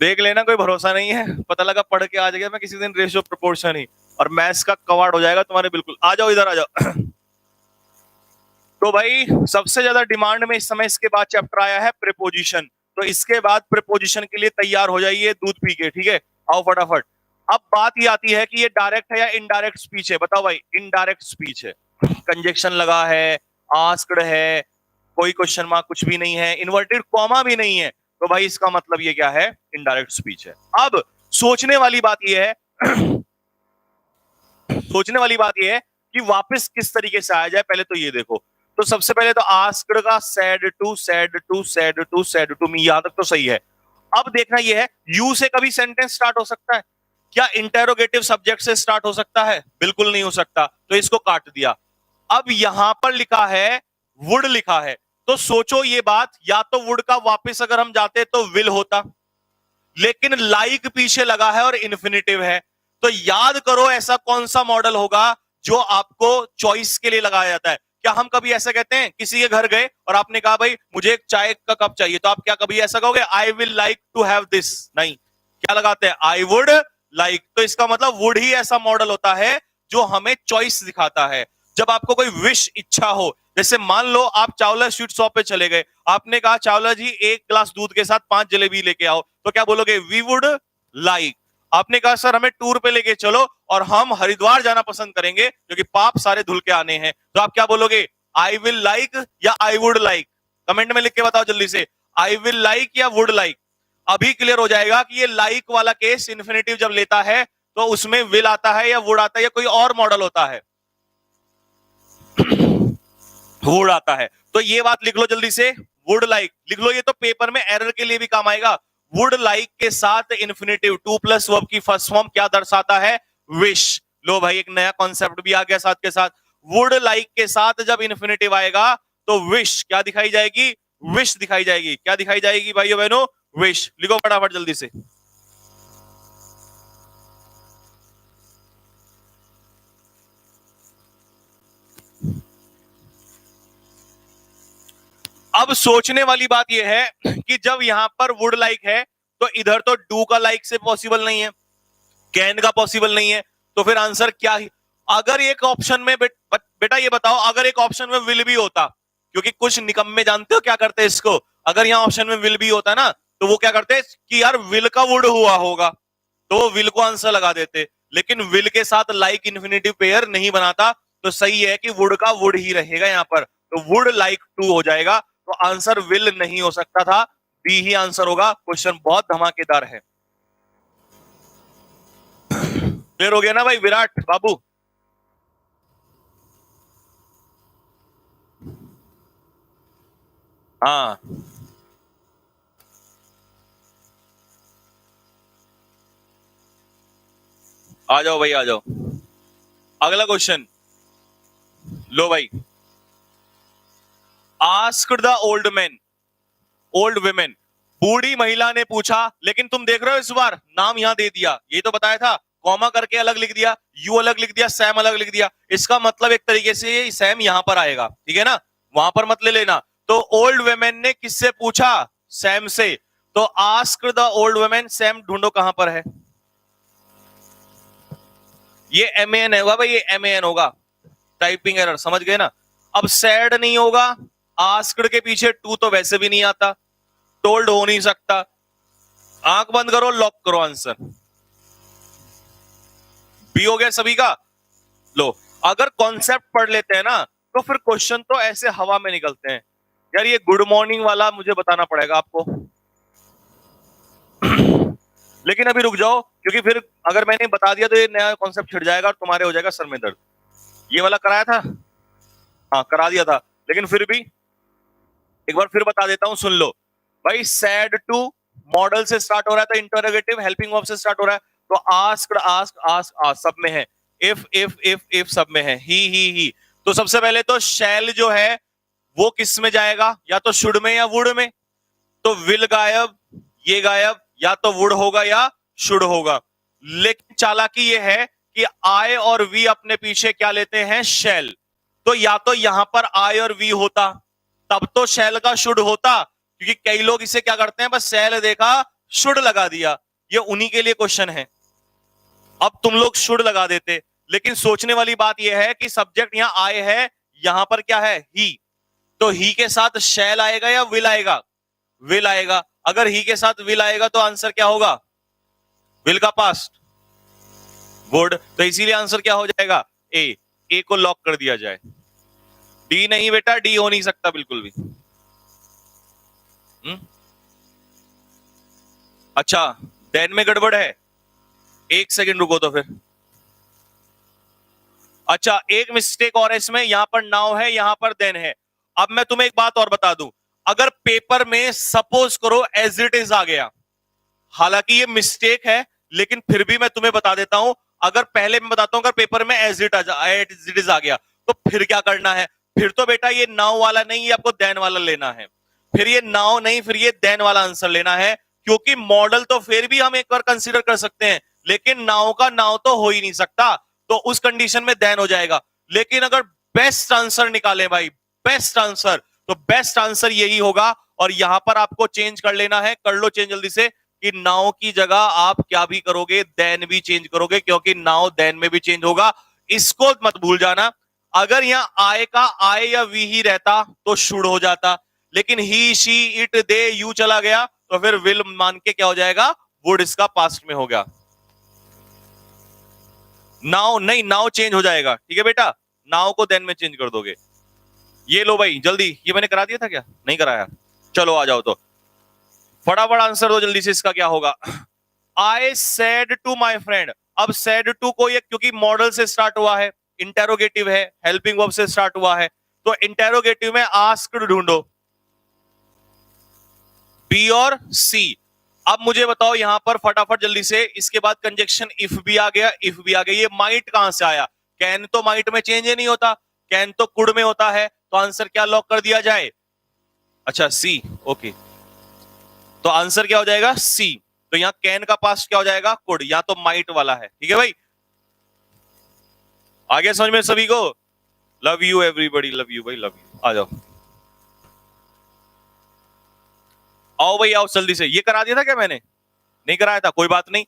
[SPEAKER 1] देख लेना, कोई भरोसा नहीं है, पता लगा पढ़ के आ जाएगा मैं किसी दिन रेशियो प्रोपोर्शन ही, और मैथ्स का कवाड़ हो जाएगा तुम्हारे। बिल्कुल आ जाओ, इधर आ जाओ। तो भाई सबसे ज्यादा डिमांड में इस समय इसके बाद चैप्टर आया है प्रीपोजिशन। तो इसके बाद प्रीपोजिशन के लिए तैयार हो जाइए दूध पी के, ठीक है? आओ फटाफट। अब बात ये आती है कि ये डायरेक्ट है या इनडायरेक्ट स्पीच है? बताओ भाई, इनडायरेक्ट स्पीच है। कंजक्शन लगा है, आस्क्ड है, कोई क्वेश्चन मार्क कुछ भी नहीं है, इन्वर्टेड कॉमा भी नहीं है, तो भाई इसका मतलब ये क्या है? इनडायरेक्ट स्पीच है। अब सोचने वाली बात ये है सोचने वाली बात ये है कि वापस किस तरीके से आया जाए। पहले तो ये देखो, तो सबसे पहले तो आस्क्ड का said to said to said to said to me, यहां तक तो सही है। अब देखना ये है, यू से कभी सेंटेंस स्टार्ट हो सकता है क्या? इंटेरोगेटिव सब्जेक्ट से स्टार्ट हो सकता है? बिल्कुल नहीं हो सकता, तो इसको काट दिया। अब यहां पर लिखा है वुड लिखा है, तो सोचो ये बात, या तो वुड का वापस अगर हम जाते तो विल होता, लेकिन लाइक पीछे लगा है और इन्फिनिटिव है। तो याद करो ऐसा कौन सा मॉडल होगा जो आपको चॉइस के लिए लगाया जाता है। क्या हम कभी ऐसा कहते हैं, किसी के घर गए और आपने कहा भाई मुझे एक चाय का कप चाहिए, तो आप क्या कभी ऐसा कहोगे I will like to have this? नहीं, क्या लगाते हैं? I would like. तो इसका मतलब वुड ही ऐसा मॉडल होता है जो हमें चॉइस दिखाता है। जब आपको कोई विश इच्छा हो, जैसे मान लो आप चावला स्वीट शॉप पे चले गए, आपने कहा चावला जी एक ग्लास दूध के साथ 5 जलेबी लेके आओ, तो क्या बोलोगे? We would like. आपने कहा सर हमें टूर पे लेके चलो और हम हरिद्वार जाना पसंद करेंगे क्योंकि पाप सारे धुल के आने हैं, तो आप क्या बोलोगे? आई विल लाइक या आई वुड लाइक? कमेंट में लिख के बताओ जल्दी से, आई विल लाइक या वुड लाइक। अभी क्लियर हो जाएगा कि ये लाइक वाला केस इन्फिनेटिव जब लेता है तो उसमें विल आता है या वुड आता है या कोई और मॉडल होता है? वुड आता है। तो ये बात लिख लो जल्दी से, वुड लाइक लिख लो, ये तो पेपर में एरर के लिए भी काम आएगा। वुड लाइक के साथ इन्फिनेटिव टू प्लस वर्ब की फर्स्ट फॉर्म क्या दर्शाता है? विश। लो भाई, एक नया कॉन्सेप्ट भी आ गया साथ के साथ। वुड लाइक के साथ जब इन्फिनेटिव आएगा तो विश क्या दिखाई जाएगी? विश दिखाई जाएगी। क्या दिखाई जाएगी भाइयों बहनों? विश। लिखो फटाफट जल्दी से। अब सोचने वाली बात यह है कि जब यहां पर वुड लाइक है तो इधर तो डू का लाइक से पॉसिबल नहीं है, कैन का पॉसिबल नहीं है, तो फिर आंसर क्या ही? अगर एक ऑप्शन में बेटा ये बताओ, अगर एक ऑप्शन में विल भी होता, क्योंकि कुछ निकम्मे जानते हो क्या करते हैं इसको, अगर यहां ऑप्शन में विल भी होता ना तो वो क्या करते कि यार विल का वुड हुआ होगा, तो वो विल को आंसर लगा देते, लेकिन विल के साथ लाइक इन्फिनिटिव पेयर नहीं बनाता, तो सही है कि वुड का वुड ही रहेगा यहां पर, तो वुड लाइक टू हो जाएगा। तो आंसर विल नहीं हो सकता था, बी ही आंसर होगा। क्वेश्चन बहुत धमाकेदार है। क्लियर हो गया ना भाई विराट बाबू? हाँ, आ जाओ भाई आ जाओ। अगला क्वेश्चन लो भाई। Asked the old man, old women, बूढ़ी महिला ने पूछा, लेकिन तुम देख रहे हो इस बार नाम यहां दे दिया, ये तो बताया था, कॉमा करके अलग लिख दिया, यू अलग लिख दिया, सैम अलग लिख दिया। इसका मतलब एक तरीके से सैम यहां पर आएगा, ठीक है ना, वहां पर मत ले लेना। तो ओल्ड वुमेन ने किससे पूछा? सैम से। तो asked the old women, Sam ढूंढो कहां पर है। ये एम होगा भाई, ये एम होगा, टाइपिंग एरर, समझ गए ना? अब सैड नहीं होगा, आस्क्ड के पीछे टू तो वैसे भी नहीं आता, टोल्ड हो नहीं सकता। आंख बंद करो, लॉक करो आंसर। बी हो गया सभी का। लो, अगर कॉन्सेप्ट पढ़ लेते हैं ना तो फिर क्वेश्चन तो ऐसे हवा में निकलते हैं। यार ये गुड मॉर्निंग वाला मुझे बताना पड़ेगा आपको। लेकिन अभी रुक जाओ, क्योंकि फिर अगर मैंने बता दिया तो ये नया कॉन्सेप्ट छिड़ जाएगा और तुम्हारे हो जाएगा सर में दर्द। ये वाला कराया था, हाँ करा दिया था, लेकिन फिर भी एक बार फिर बता देता हूं, सुन लो भाई। सैड टू मॉडल से स्टार्ट हो रहा है, तो इंटरोगेटिव हेल्पिंग वर्ब से स्टार्ट हो रहा है, तो आस्क्ड आस्क आस्क आस्क सब में है, इफ सब में है, ही। तो सबसे पहले तो शैल जो है वो किस में जाएगा? या तो शुड में या वुड में। तो विल गायब, ये गायब, या तो वुड होगा या शुड होगा। लेकिन चालाकी ये है कि आई और वी अपने पीछे क्या लेते हैं? शैल। तो या तो यहां पर आई और वी होता, तब तो शैल का शुड होता, क्योंकि कई लोग इसे क्या करते हैं, बस शैल देखा शुड लगा दिया, ये उन्हीं के लिए क्वेश्चन है। अब तुम लोग शुड लगा देते, लेकिन सोचने वाली बात यह है कि सब्जेक्ट यहां आए है, यहां पर क्या है, ही। तो ही के साथ शैल आएगा या विल आएगा? विल आएगा। अगर ही के साथ विल आएगा तो आंसर क्या होगा? विल का पास्ट वुड। तो इसीलिए आंसर क्या हो जाएगा? ए को लॉक कर दिया जाए। डी नहीं बेटा, डी हो नहीं सकता बिल्कुल भी। अच्छा, देन में गड़बड़ है, एक सेकंड रुको तो फिर। अच्छा, एक मिस्टेक और है इसमें, यहां पर नाउ है, यहां पर देन है। अब मैं तुम्हें एक बात और बता दूं, अगर पेपर में सपोज करो एज इट इज आ गया, हालांकि ये मिस्टेक है लेकिन फिर भी मैं तुम्हें बता देता हूं, अगर पहले मैं बताता हूं अगर पेपर में एज इट इज आ गया तो फिर क्या करना है? फिर तो बेटा ये नाउ वाला नहीं, ये आपको देन वाला लेना है। फिर ये नाउ नहीं, फिर ये देन वाला आंसर लेना है, क्योंकि मॉडल तो फिर भी हम एक बार कंसीडर कर सकते हैं, लेकिन नाउ का नाउ तो हो ही नहीं सकता, तो उस कंडीशन में देन हो जाएगा। लेकिन अगर बेस्ट आंसर निकाले भाई, बेस्ट आंसर, तो बेस्ट आंसर यही होगा। और यहां पर आपको चेंज कर लेना है, कर लो चेंज जल्दी से, कि नाउ की जगह आप क्या भी करोगे, देन भी चेंज करोगे, क्योंकि नाउ देन में भी चेंज होगा, इसको मत भूल जाना। अगर यहां आए का आए या वी ही रहता तो शुड हो जाता, लेकिन ही शी इट दे यू चला गया तो फिर विल मान के क्या हो जाएगा? वुड इसका पास्ट में हो गया। नाउ नहीं, नाउ चेंज हो जाएगा, ठीक है बेटा, नाउ को देन में चेंज कर दोगे। ये लो भाई जल्दी, ये मैंने करा दिया था क्या? नहीं कराया? चलो आ जाओ, तो फटाफट आंसर दो जल्दी से, इसका क्या होगा? I said to my friend. अब सेड टू को ये क्योंकि मॉडल से स्टार्ट हुआ है, इंटेरोगेटिव है, हेल्पिंग वर्ब से स्टार्ट हुआ है, तो इंटेरोगेटिव में आस्क्ड ढूंढो, बी और सी। अब मुझे बताओ यहां पर फटाफट जल्दी से, इसके बाद कंजक्शन इफ भी आ गया, इफ भी आ गया, ये माइट कहां से आया? कैन तो माइट में चेंज ही नहीं होता, कैन तो कुड में होता है, तो आंसर क्या लॉक कर दिया जाए? अच्छा सी, ओके, तो आंसर क्या हो जाएगा? सी। तो यहां कैन का पास्ट क्या हो जाएगा? कुड, या तो माइट वाला है, ठीक है भाई। आगे समझ में सभी को? Love you everybody, love you भाई, लव यू। आ जाओ, आओ भाई आओ जल्दी से। ये करा दिया था क्या मैंने? नहीं कराया था, कोई बात नहीं,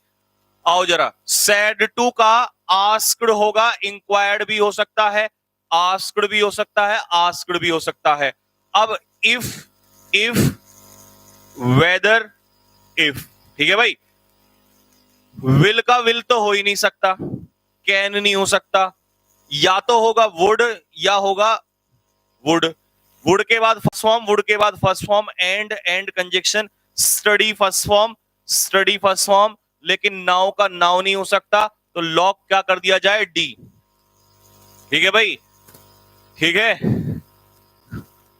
[SPEAKER 1] आओ जरा। सैड टू का आस्क्ड होगा, इंक्वायर्ड भी हो सकता है, आस्क्ड भी हो सकता है, आस्क्ड भी हो सकता है। अब इफ वेदर इफ, ठीक है भाई। विल का विल तो हो ही नहीं सकता, कैन नहीं हो सकता, या तो होगा वुड या होगा वुड। वुड के बाद फर्स्ट फॉर्म, वुड के बाद first form, and conjunction, study first form, study first form, लेकिन नाउ का नाउ नहीं हो सकता, तो लॉक क्या कर दिया जाए? डी, ठीक है भाई, ठीक है।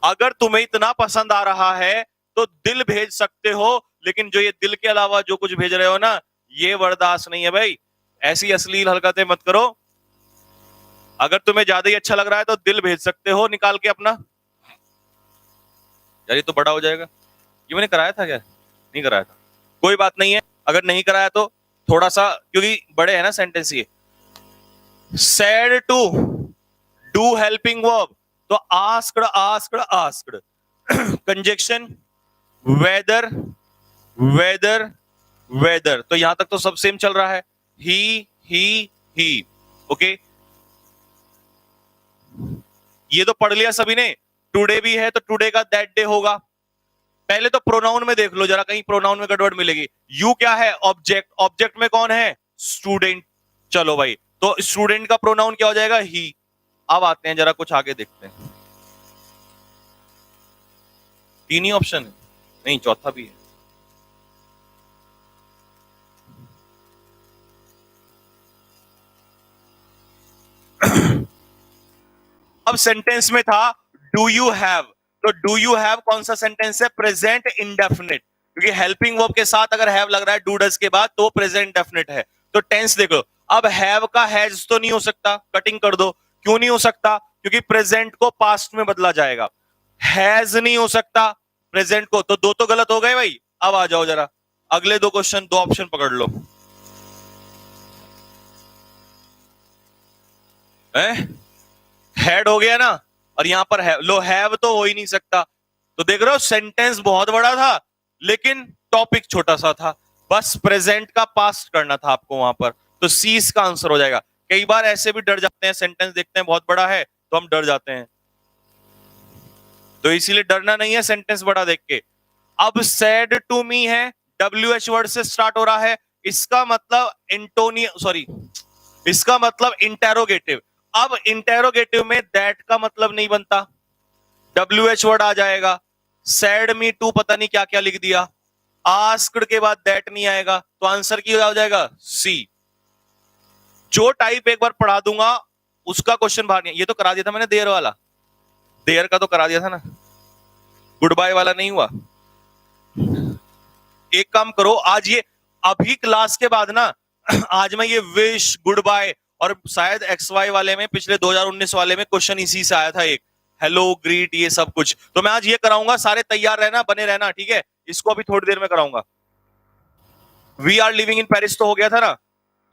[SPEAKER 1] अगर तुम्हें इतना पसंद आ रहा है तो दिल भेज सकते हो, लेकिन जो ये दिल के अलावा जो कुछ भेज रहे हो ना, ये बर्दाश्त नहीं है भाई, ऐसी अश्लील हरकतें मत करो। अगर तुम्हें ज्यादा ही अच्छा लग रहा है तो दिल भेज सकते हो निकाल के अपना। यार ये तो बड़ा हो जाएगा, ये मैंने कराया था क्या? नहीं कराया था, कोई बात नहीं है, अगर नहीं कराया तो थोड़ा सा, क्योंकि बड़े है ना सेंटेंस ये। Said to, do helping verb, तो asked asked asked, conjunction whether whether whether, तो यहां तक तो सब सेम चल रहा है, ही ओके। ये तो पढ़ लिया सभी ने, टुडे भी है तो टुडे का दैट डे होगा। पहले तो प्रोनाउन में देख लो जरा, कहीं प्रोनाउन में गड़बड़ मिलेगी। यू क्या है? ऑब्जेक्ट, ऑब्जेक्ट में कौन है? स्टूडेंट। चलो भाई, तो स्टूडेंट का प्रोनाउन क्या हो जाएगा? ही। अब आते हैं जरा कुछ आगे देखते हैं, तीन ही ऑप्शन है, नहीं चौथा भी है। अब सेंटेंस में था डू यू हैव, तो डू यू हैव कौन सा सेंटेंस है? प्रेजेंट इंडेफिनिट, क्योंकि हेल्पिंग वर्ब के साथ अगर हैव लग रहा है डू डज के बाद तो प्रेजेंट इंडेफिनिट है। तो टेंस देखो, अब हैव का हैज तो नहीं हो सकता, कटिंग कर दो। क्यों नहीं हो सकता? क्योंकि प्रेजेंट को पास्ट में बदला जाएगा। हैज नहीं हो सकता प्रेजेंट को, तो दो तो गलत हो गए भाई। अब आ जाओ जरा अगले दो क्वेश्चन, दो ऑप्शन पकड़ लो। हेड हो गया ना, और यहां पर लो हैव तो हो ही नहीं सकता। तो देख रहे हो सेंटेंस बहुत बड़ा था, लेकिन टॉपिक छोटा सा था, बस प्रेजेंट का पास्ट करना था आपको वहां पर, तो सी इसका आंसर हो जाएगा। कई बार ऐसे भी डर जाते हैं, सेंटेंस देखते हैं बहुत बड़ा है तो हम डर जाते हैं, तो इसीलिए डरना नहीं है सेंटेंस बड़ा देख के। अब सैड टू मी है, WH वर्ड से स्टार्ट हो रहा है, इसका मतलब इसका मतलब इंटेरोगेटिव। अब इंटेरोगेटिव में दैट का मतलब नहीं बनता, WH वर्ड आ जाएगा। सैड मी टू पता नहीं क्या क्या लिख दिया, आस्क्ड के बाद दैट नहीं आएगा, तो आंसर क्या हो जाएगा? सी। जो टाइप एक बार पढ़ा दूंगा उसका क्वेश्चन बाहर नहीं। ये तो करा दिया था मैंने देयर वाला, देयर का तो करा दिया था ना, गुड बाय वाला नहीं हुआ। एक काम करो, आज ये अभी क्लास के बाद ना आज मैं ये विश, गुड बाय, और शायद XY वाले में, पिछले 2019 वाले में क्वेश्चन इसी से आया था एक, हेलो ग्रीट, ये सब कुछ, तो मैं आज ये कराऊंगा। सारे तैयार रहना, बने रहना, ठीक है? इसको अभी थोड़ी देर में कराऊंगा। We are living in Paris तो हो गया था ना,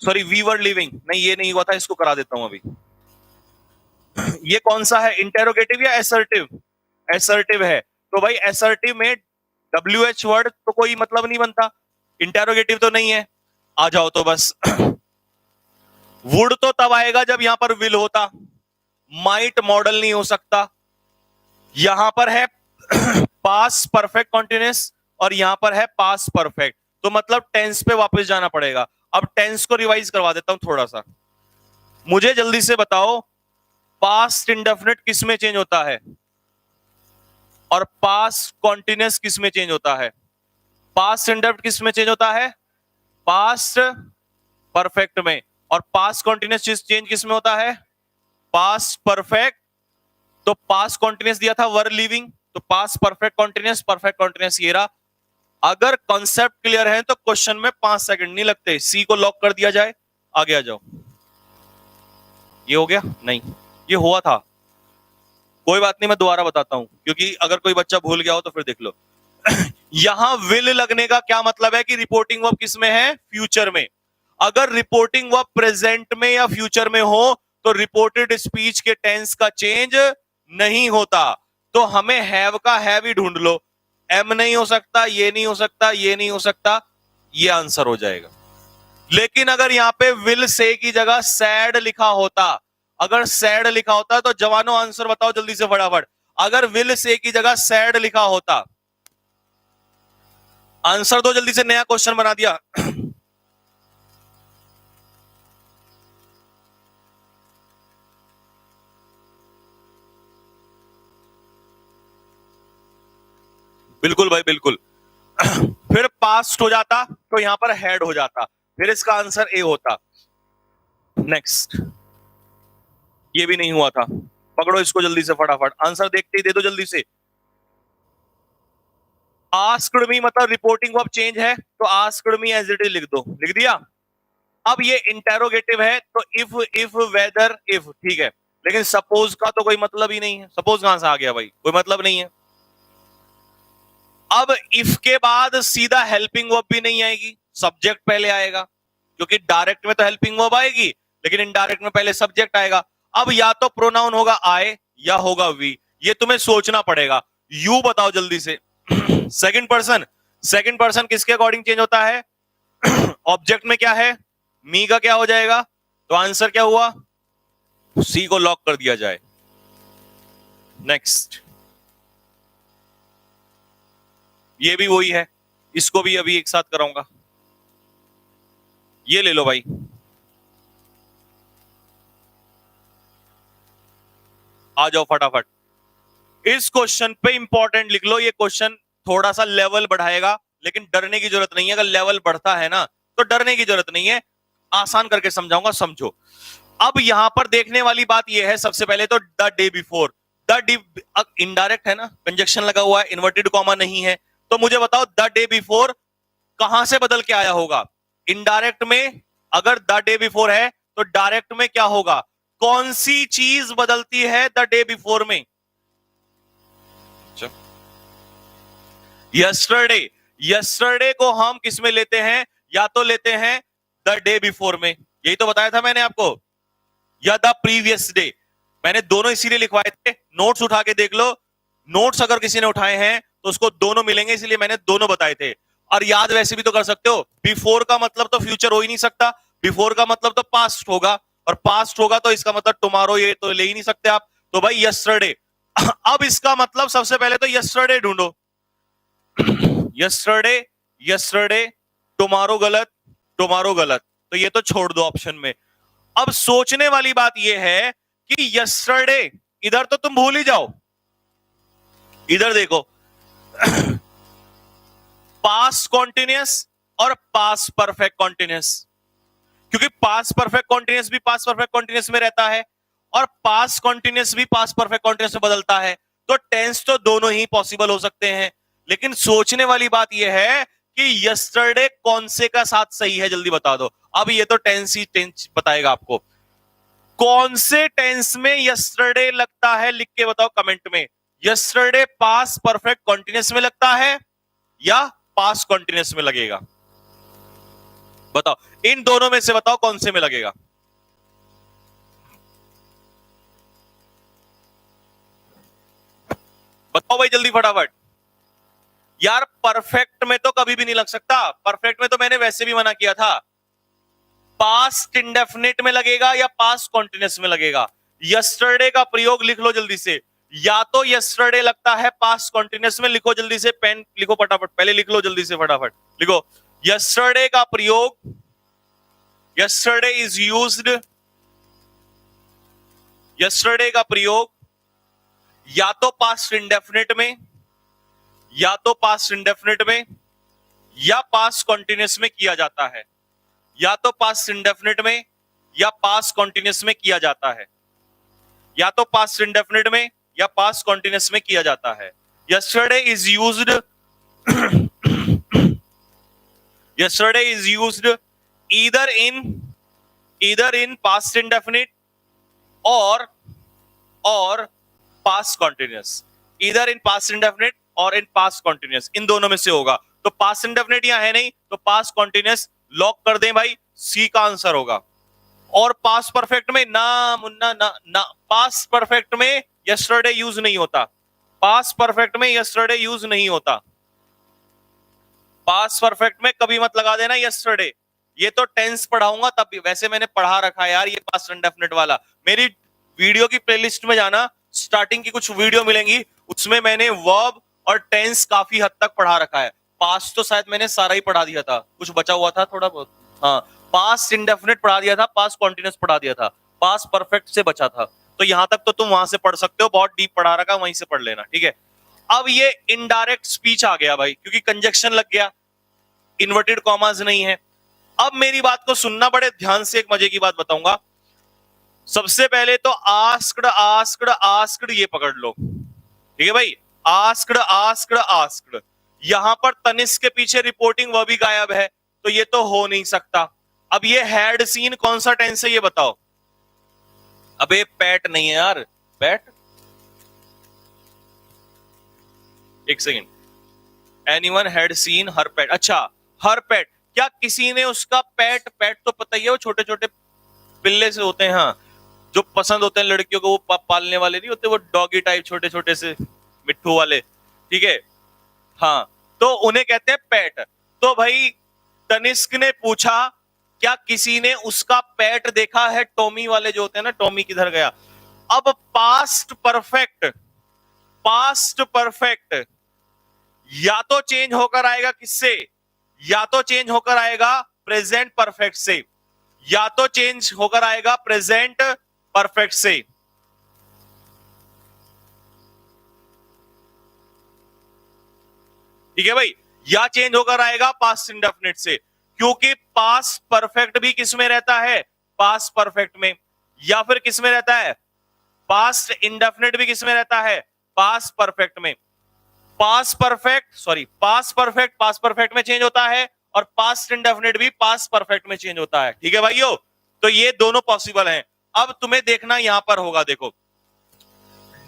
[SPEAKER 1] सॉरी वी वर लिविंग, नहीं ये नहीं हुआ था, इसको करा देता हूं अभी। ये कौन सा है, इंटेरोगेटिव या एसर्टिव? एसर्टिव है, तो भाई एसर्टिव में WH वर्ड तो कोई मतलब नहीं बनता, इंटेरोगेटिव तो नहीं है। आ जाओ तो बस वुड तो तब आएगा जब यहां पर विल होता, माइट मॉडल नहीं हो सकता। यहां पर है पास परफेक्ट कॉन्टिन्यूअस और यहां पर है पास परफेक्ट, तो मतलब टेंस पे वापस जाना पड़ेगा। अब टेंस को रिवाइज करवा देता हूं थोड़ा सा, मुझे जल्दी से बताओ पास्ट इंडेफिनिट किस में चेंज होता है और पास्ट कॉन्टिन्यूअस किस में चेंज होता है? पास्ट इंडेफिनिट किस में चेंज होता है? पास्ट परफेक्ट में। और पास्ट कॉन्टिन्यूअस चेंज किस में होता है? Past perfect. तो पास्ट कॉन्टिन्यूअस दिया था वर लिविंग, तो पास्ट परफेक्ट कॉन्टिन्यूअस ये रहा। अगर कॉन्सेप्ट क्लियर है तो क्वेश्चन में 5 सेकंड नहीं लगते, सी को लॉक कर दिया जाए, आगे आ जाओ। ये हो गया? नहीं, ये हुआ था, कोई बात नहीं, मैं दोबारा बताता हूं, क्योंकि अगर कोई बच्चा भूल गया हो तो फिर देख लो। यहां विल लगने का क्या मतलब है कि रिपोर्टिंग वर्ब किस में है? फ्यूचर में। अगर रिपोर्टिंग वर्ब प्रेजेंट में या फ्यूचर में हो तो रिपोर्टेड स्पीच के टेंस का चेंज नहीं होता, तो हमें हैव का हैव ही ढूंढ लो। एम नहीं हो सकता, ये नहीं हो सकता, ये नहीं हो सकता, ये आंसर हो जाएगा। लेकिन अगर यहां पे विल से की जगह सैड लिखा होता, अगर सैड लिखा होता तो जवानों आंसर बताओ जल्दी से फटाफट। अगर विल से की जगह सैड लिखा होता, आंसर दो जल्दी से, नया क्वेश्चन बना दिया। बिल्कुल भाई बिल्कुल। फिर पास्ट हो जाता तो यहां पर हेड हो जाता, फिर इसका आंसर ए होता। नेक्स्ट, ये भी नहीं हुआ था, पकड़ो इसको जल्दी से फटाफट, आंसर देखते ही दे दो जल्दी से। आस्क्ड मी मतलब रिपोर्टिंग वर्ब चेंज है, तो asked me as it is लिख दो, लिख दिया। अब ये इंटेरोगेटिव है तो इफ वेदर इफ, ठीक है, लेकिन सपोज का तो कोई मतलब ही नहीं है, सपोज कहां से आ गया भाई, कोई मतलब नहीं है। अब इफ के बाद सीधा हेल्पिंग वर्ब भी नहीं आएगी, सब्जेक्ट पहले आएगा, क्योंकि डायरेक्ट में तो हेल्पिंग वर्ब आएगी लेकिन इनडायरेक्ट में पहले सब्जेक्ट आएगा। अब या तो प्रोनाउन होगा आई या होगा वी, ये तुम्हें सोचना पड़ेगा। यू बताओ जल्दी से। सेकंड पर्सन, सेकंड पर्सन किसके अकॉर्डिंग चेंज होता है? ऑब्जेक्ट में क्या है? मी का क्या हो जाएगा? तो आंसर क्या हुआ? सी को लॉक कर दिया जाए। नेक्स्ट, ये भी वही है, इसको भी अभी एक साथ कराऊंगा। ये ले लो भाई, आ जाओ फटाफट। इस क्वेश्चन पे इंपॉर्टेंट लिख लो, ये क्वेश्चन थोड़ा सा लेवल बढ़ाएगा, लेकिन डरने की जरूरत नहीं है। अगर लेवल बढ़ता है ना तो डरने की जरूरत नहीं है, आसान करके समझाऊंगा, समझो। अब यहां पर देखने वाली बात यह है, सबसे पहले तो द डे बिफोर, इनडायरेक्ट है ना, कंजक्शन लगा हुआ है, इन्वर्टेड कॉमा नहीं है, तो मुझे बताओ द डे बिफोर कहां से बदल के आया होगा? इनडायरेक्ट में अगर द डे बिफोर है तो डायरेक्ट में क्या होगा? कौन सी चीज बदलती है द डे बिफोर में? यस्टरडे, यस्टरडे को हम किस में लेते हैं? या तो लेते हैं द डे बिफोर में, यही तो बताया था मैंने आपको, या द प्रीवियस डे। मैंने दोनों इसीलिए लिखवाए थे, नोट्स उठा के देख लो, नोट्स अगर किसी ने उठाए हैं तो उसको दोनों मिलेंगे, इसलिए मैंने दोनों बताए थे। और याद वैसे भी तो कर सकते हो, बिफोर का मतलब तो फ्यूचर हो ही नहीं सकता, बिफोर का मतलब तो पास्ट होगा, और पास्ट होगा तो इसका मतलब टुमारो, ये तो ले ही नहीं सकते आप, तो भाई यस्टरडे। अब इसका मतलब सबसे पहले तो यस्टरडे ढूंढो। यस्टरडे, यस्टरडे, टुमारो गलत, टुमारो गलत, तो ये तो छोड़ दो ऑप्शन में। अब सोचने वाली बात यह है कि यस्टरडे, इधर तो तुम भूल ही जाओ, इधर देखो, पास्ट कॉन्टिन्यूअस और पास्ट परफेक्ट कॉन्टिन्यूअस, क्योंकि पास्ट परफेक्ट कॉन्टिन्यूअस भी पास्ट परफेक्ट कॉन्टिन्यूअस में रहता है, और पास्ट कॉन्टिन्यूअस भी पास्ट परफेक्ट कॉन्टिन्यूअस में बदलता है, तो टेंस तो दोनों ही पॉसिबल हो सकते हैं। लेकिन सोचने वाली बात यह है कि यस्टरडे कौन से का साथ सही है, जल्दी बता दो। अब ये तो टेंस ही टेंस बताएगा आपको, कौन से टेंस में यस्टरडे लगता है, लिख के बताओ कमेंट में। यस्टरडे पास्ट परफेक्ट कॉन्टिन्यूअस में लगता है या पास्ट कॉन्टिन्यूअस में लगेगा, बताओ, इन दोनों में से बताओ कौन से में लगेगा। बताओ भाई जल्दी फटाफट। यार परफेक्ट में तो कभी भी नहीं लग सकता, परफेक्ट में तो मैंने वैसे भी मना किया था। पास्ट इंडेफिनिट में लगेगा या पास्ट कॉन्टिन्यूअस में लगेगा। यस्टरडे का प्रयोग लिख लो जल्दी से, या तो यस्टरडे लगता है पास्ट कॉन्टिन्यूअस में, लिखो जल्दी से, पेन लिखो फटाफट, पहले लिख लो जल्दी से फटाफट, लिखो यस्टरडे का प्रयोग, यस्टरडे इज यूज्ड, यस्टरडे का प्रयोग या तो पास्ट इंडेफिनिट में, या तो पास्ट इंडेफिनिट में, या पास्ट कॉन्टिन्यूअस में किया जाता है, या तो पास्ट इंडेफिनिट में या पास्ट कॉन्टिन्यूअस में किया जाता है, या तो पास्ट इंडेफिनिट में या पास्ट कॉन्टिन्यूअस में किया जाता है। Yesterday is used, yesterday is used either in past indefinite और past continuous, either in past indefinite और इन पास्ट कॉन्टिन्यूअस, इन दोनों में से होगा। तो पास्ट इंडेफिनिट यहां है नहीं, तो पास्ट कॉन्टिन्यूअस लॉक कर दें भाई, सी का आंसर होगा। और पास्ट परफेक्ट में ना मुन्ना ना ना, पास्ट परफेक्ट में यस्टरडे यूज नहीं होता, पास्ट परफेक्ट में यस्टरडे यूज नहीं होता, पास्ट परफेक्ट में कभी मत लगा देना यस्टरडे। ये तो टेंस पढ़ाऊंगा तब, वैसे मैंने पढ़ा रखा है यार ये पास्ट इंडेफिनिट वाला, मेरी वीडियो की प्लेलिस्ट में जाना, स्टार्टिंग की कुछ वीडियो मिलेंगी, उसमें मैंने वर्ब और टेंस काफी हद तक पढ़ा रखा है। पास्ट तो शायद मैंने सारा ही पढ़ा दिया था, कुछ बचा हुआ था थोड़ा बहुत, हाँ पास्ट इंडेफिनिट पढ़ा दिया था, पास्ट कॉन्टिन्यूअस पढ़ा दिया था, पास्ट परफेक्ट से बचा था, तो यहां तक तो तुम वहां से पढ़ सकते हो, बहुत डीप पढ़ा रखा, वहीं से पढ़ लेना, ठीक है। अब ये इनडायरेक्ट स्पीच आ गया भाई, क्योंकि कंजक्शन लग गया, इन्वर्टेड कॉमास नहीं है। अब मेरी बात को सुनना बड़े ध्यान से, एक मजे की बात बताऊंगा। सबसे पहले तो आस्क्ड आस्क्ड आस्क्ड ये पकड़ लो, ठीक है भाई, आस्क्ड आस्क्ड आस्क्ड, यहां पर तनिष्क के पीछे रिपोर्टिंग वर्ब भी गायब है, तो ये तो हो नहीं सकता। अब ये हैड सीन कौन सा टेंस है ये बताओ। अबे पैट नहीं है यार, पैट, एक second, anyone had seen her PAT, अच्छा हर पैट, क्या किसी ने उसका पैट, पैट तो पता ही है वो छोटे छोटे पिल्ले से होते हैं, हाँ जो पसंद होते हैं लड़कियों को, वो पालने वाले नहीं होते, वो डॉगी टाइप छोटे छोटे से मिट्टू वाले, ठीक है, हाँ तो उन्हें कहते हैं पैट। तो भाई तनिष्क ने पूछा क्या किसी ने उसका पैट देखा है, टॉमी वाले जो होते हैं ना, टॉमी किधर गया। अब पास्ट परफेक्ट, पास्ट परफेक्ट या तो चेंज होकर आएगा किससे, या तो चेंज होकर आएगा प्रेजेंट परफेक्ट से, या तो चेंज होकर आएगा प्रेजेंट परफेक्ट से। ठीक है भाई, या चेंज होकर आएगा पास्ट इंडेफिनिट से, क्योंकि पास्ट परफेक्ट भी किस में रहता है, पास्ट परफेक्ट में, या फिर किस में रहता है, पास्ट इंडेफिनिट भी किस में रहता है, पास्ट परफेक्ट में। Past perfect, sorry past perfect past perfect में चेंज होता है, और पास्ट इंडेफिनिट भी पास्ट परफेक्ट में चेंज होता है, ठीक है भाइयों। तो ये दोनों पॉसिबल हैं। अब तुम्हें देखना यहां पर होगा, देखो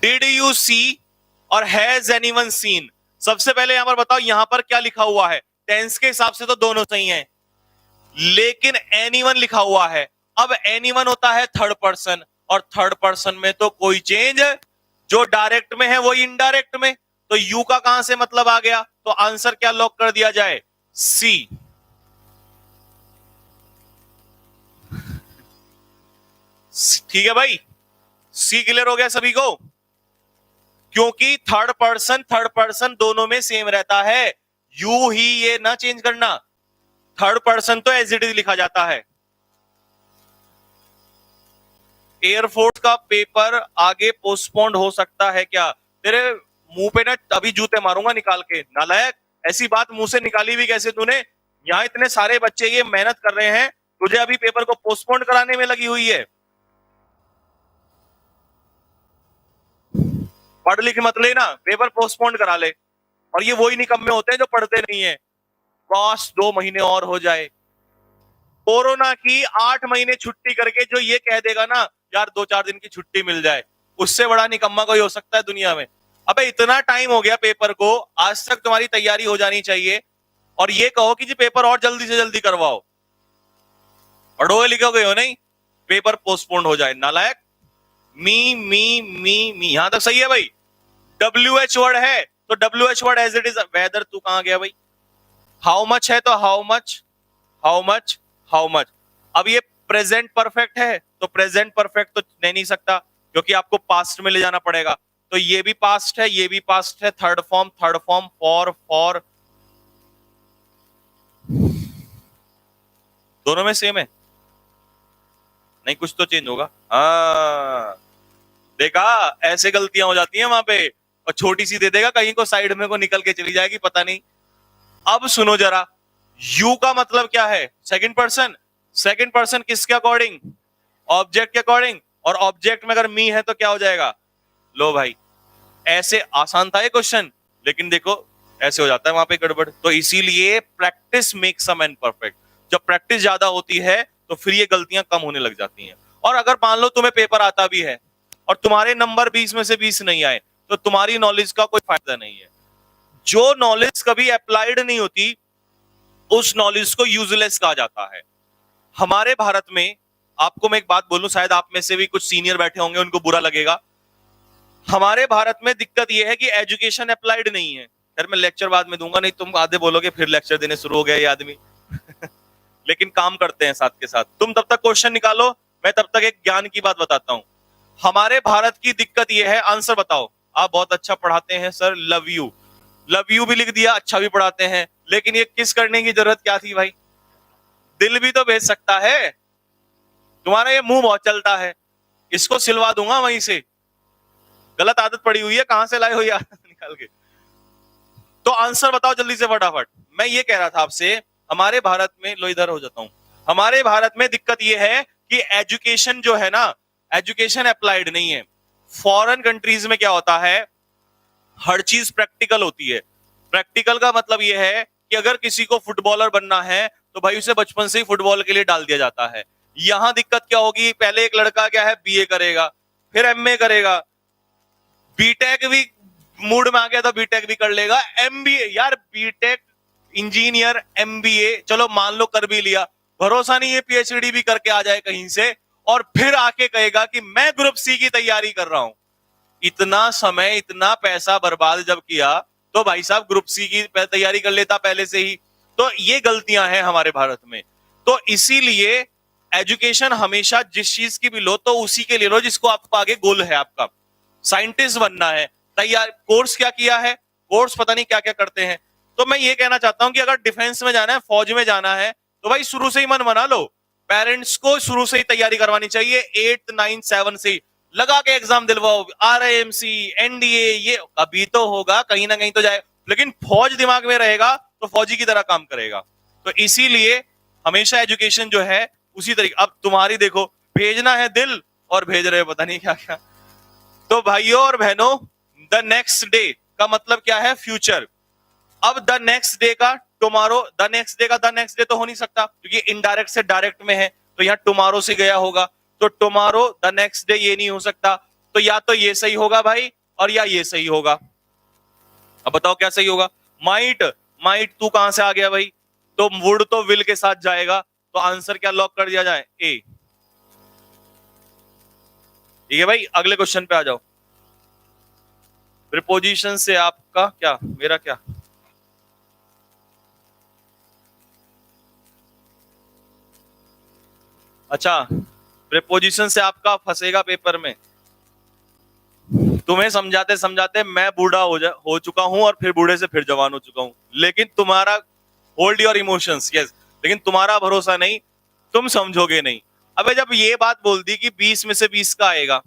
[SPEAKER 1] डिड यू सी और हैज एनीवन सीन। सबसे पहले यहां पर बताओ यहां पर क्या लिखा हुआ है, टेंस के हिसाब से तो दोनों सही हैं, लेकिन एनीवन लिखा हुआ है। अब एनीवन होता है थर्ड पर्सन, और थर्ड पर्सन में तो कोई चेंज, जो डायरेक्ट में है वही इनडायरेक्ट में, तो यू का कहां से मतलब आ गया, तो आंसर क्या लॉक कर दिया जाए, सी। ठीक है भाई, सी क्लियर हो गया सभी को? क्योंकि थर्ड पर्सन दोनों में सेम रहता है, यू ही ये ना चेंज करना, थर्ड पर्सन तो एज इट इज लिखा जाता है। एयरफोर्स का पेपर आगे पोस्टपोन्ड हो सकता है क्या? तेरे मुंह पे ना अभी जूते मारूंगा निकाल के, नालायक, ऐसी बात मुंह से निकाली भी कैसे तूने? यहां इतने सारे बच्चे ये मेहनत कर रहे हैं, तुझे अभी पेपर को पोस्टपोन्ड कराने में लगी हुई है। पढ़ लिख मत लेना, पेपर पोस्टपोन्ड करा ले। और ये वही निकम्मे होते हैं जो पढ़ते नहीं है। काश 2 महीने और हो जाए। कोरोना की 8 महीने छुट्टी करके जो ये कह देगा ना यार 2-4 दिन की छुट्टी मिल जाए, उससे बड़ा निकम्मा कोई हो सकता है दुनिया में? अबे इतना टाइम हो गया पेपर को, आज तक तुम्हारी तैयारी हो जानी चाहिए, और ये कहो कि जी पेपर और जल्दी से जल्दी करवाओ। पढ़ोगे लिखोगे हो नहीं, पेपर पोस्टपोन्ड हो जाए, नालायक। मी मी मी मी, यहां तक सही है भाई? WH वर्ड है तो WH word as it is. Whether तू कहां गया भाई? हाउ मच है तो how much, how much, how much. अब ये प्रेजेंट परफेक्ट है तो प्रेजेंट परफेक्ट तो नहीं सकता, क्योंकि आपको पास्ट में ले जाना पड़ेगा। तो ये भी पास्ट है, ये भी पास्ट है, थर्ड फॉर्म, फॉर दोनों में सेम है। नहीं, कुछ तो चेंज होगा। हाँ देखा, ऐसे गलतियां हो जाती हैं वहां पे, और छोटी सी दे देगा कहीं को, साइड में को निकल के चली जाएगी, पता नहीं। अब सुनो जरा, यू का मतलब क्या है? Second person. सेकंड पर्सन किसके अकॉर्डिंग? ऑब्जेक्ट के अकॉर्डिंग। और ऑब्जेक्ट में अगर मी है तो क्या हो जाएगा? लो भाई, ऐसे आसान था ये क्वेश्चन, लेकिन देखो ऐसे हो जाता है वहां पे गड़बड़। तो इसीलिए practice makes a man perfect. जब प्रैक्टिस ज्यादा होती है तो फिर ये गलतियां कम होने लग जाती हैं। और अगर मान लो तुम्हें पेपर आता भी है और तुम्हारे नंबर 20 में से 20 नहीं आए, तो तुम्हारी नॉलेज का कोई फायदा नहीं है। जो नॉलेज कभी अप्लाइड नहीं होती, उस नॉलेज को यूजलेस कहा जाता है। हमारे भारत में, आपको मैं एक बात बोलूं, शायद आप में से भी कुछ सीनियर बैठे होंगे, उनको बुरा लगेगा। हमारे भारत में दिक्कत यह है कि एजुकेशन अप्लाइड नहीं है। फिर मैं लेक्चर बाद में दूंगा, नहीं तुम आधे बोलोगे फिर लेक्चर देने शुरू हो गया ये आदमी। लेकिन काम करते हैं साथ के साथ। तुम तब तक क्वेश्चन निकालो, मैं तब तक एक ज्ञान की बात बताता हूं। हमारे भारत की दिक्कत यह है, आंसर बताओ। आप बहुत अच्छा पढ़ाते हैं sir, love you. Love you भी लिख दिया, अच्छा भी पढ़ाते हैं, लेकिन ये किस करने की जरूरत क्या थी भाई? दिल भी तो भेज सकता है। तुम्हारा ये मुंह बहुत चलता है, इसको सिलवा दूंगा वहीं से। गलत आदत पड़ी हुई है, कहां से लाए हो यार निकाल के। तो आंसर बताओ जल्दी से फटाफट। मैं ये कह रहा था आपसे, हमारे भारत में, लो इधर हो जाता हूं, हमारे भारत में दिक्कत ये है कि एजुकेशन जो है ना, एजुकेशन अप्लाइड नहीं है। फॉरेन कंट्रीज में क्या होता है, हर चीज प्रैक्टिकल होती है। प्रैक्टिकल का मतलब यह है कि अगर किसी को फुटबॉलर बनना है तो भाई उसे बचपन से ही फुटबॉल के लिए डाल दिया जाता है। यहां दिक्कत क्या होगी, पहले एक लड़का क्या है, बीए करेगा, फिर एमए करेगा, बीटेक भी मूड में आ गया तो बीटेक भी कर लेगा, एमबीए, यार बीटेक, इंजीनियर, एमबीए, चलो मान लो कर भी लिया, भरोसा नहीं है पीएचडी भी करके आ जाए कहीं से, और फिर आके कहेगा कि मैं ग्रुप सी की तैयारी कर रहा हूं। इतना समय, इतना पैसा बर्बाद जब किया, तो भाई साहब ग्रुप सी की तैयारी कर लेता पहले से ही। तो ये गलतियां हैं हमारे भारत में। तो इसीलिए एजुकेशन हमेशा जिस चीज की भी लो तो उसी के लिए लो जिसको आपको आगे गोल है आपका। साइंटिस्ट बनना है, तैयार, कोर्स क्या किया है, कोर्स पता नहीं क्या क्या करते हैं। तो मैं ये कहना चाहता हूं कि अगर डिफेंस में जाना है, फौज में जाना है, तो भाई शुरू से ही मन बना लो। पेरेंट्स को शुरू से ही तैयारी करवानी चाहिए, 8, 9, 7 से ही लगा के एग्जाम दिलवाओ, आरआईएमसी, एनडीए, ये अभी तो होगा, कहीं ना कहीं तो जाए, लेकिन फौज दिमाग में रहेगा तो फौजी की तरह काम करेगा। तो इसीलिए हमेशा एजुकेशन जो है उसी तरीके। अब तुम्हारी देखो, भेजना है दिल और भेज रहे हो पता नहीं क्या क्या। तो भाइयों और बहनों, द नेक्स्ट डे का मतलब क्या है, फ्यूचर। अब द नेक्स्ट डे का टुमारो, द नेक्स्ट डे का द नेक्स्ट डे तो हो नहीं सकता, क्योंकि इनडायरेक्ट से डायरेक्ट में है, तो यहां टुमारो से गया होगा, तो टुमारो द नेक्स्ट डे ये नहीं हो सकता। तो या तो ये सही होगा भाई, और या ये सही होगा। अब बताओ क्या सही होगा? माइट, माइट तू कहां से आ गया भाई? तो वुड तो विल के साथ जाएगा, तो आंसर क्या लॉक कर दिया जाए, ए। ठीक है भाई, अगले क्वेश्चन पे आ जाओ। प्रीपोजिशन से आपका क्या, मेरा क्या? अच्छा, प्रेपोजिशन से आपका फंसेगा पेपर में। तुम्हें समझाते समझाते मैं बूढ़ा हो चुका हूं और फिर बूढ़े से फिर जवान हो चुका हूं, लेकिन तुम्हारा होल्ड योर इमोशंस, यस, लेकिन तुम्हारा भरोसा नहीं, तुम समझोगे नहीं। अबे जब ये बात बोल दी कि 20 में से 20 का आएगा,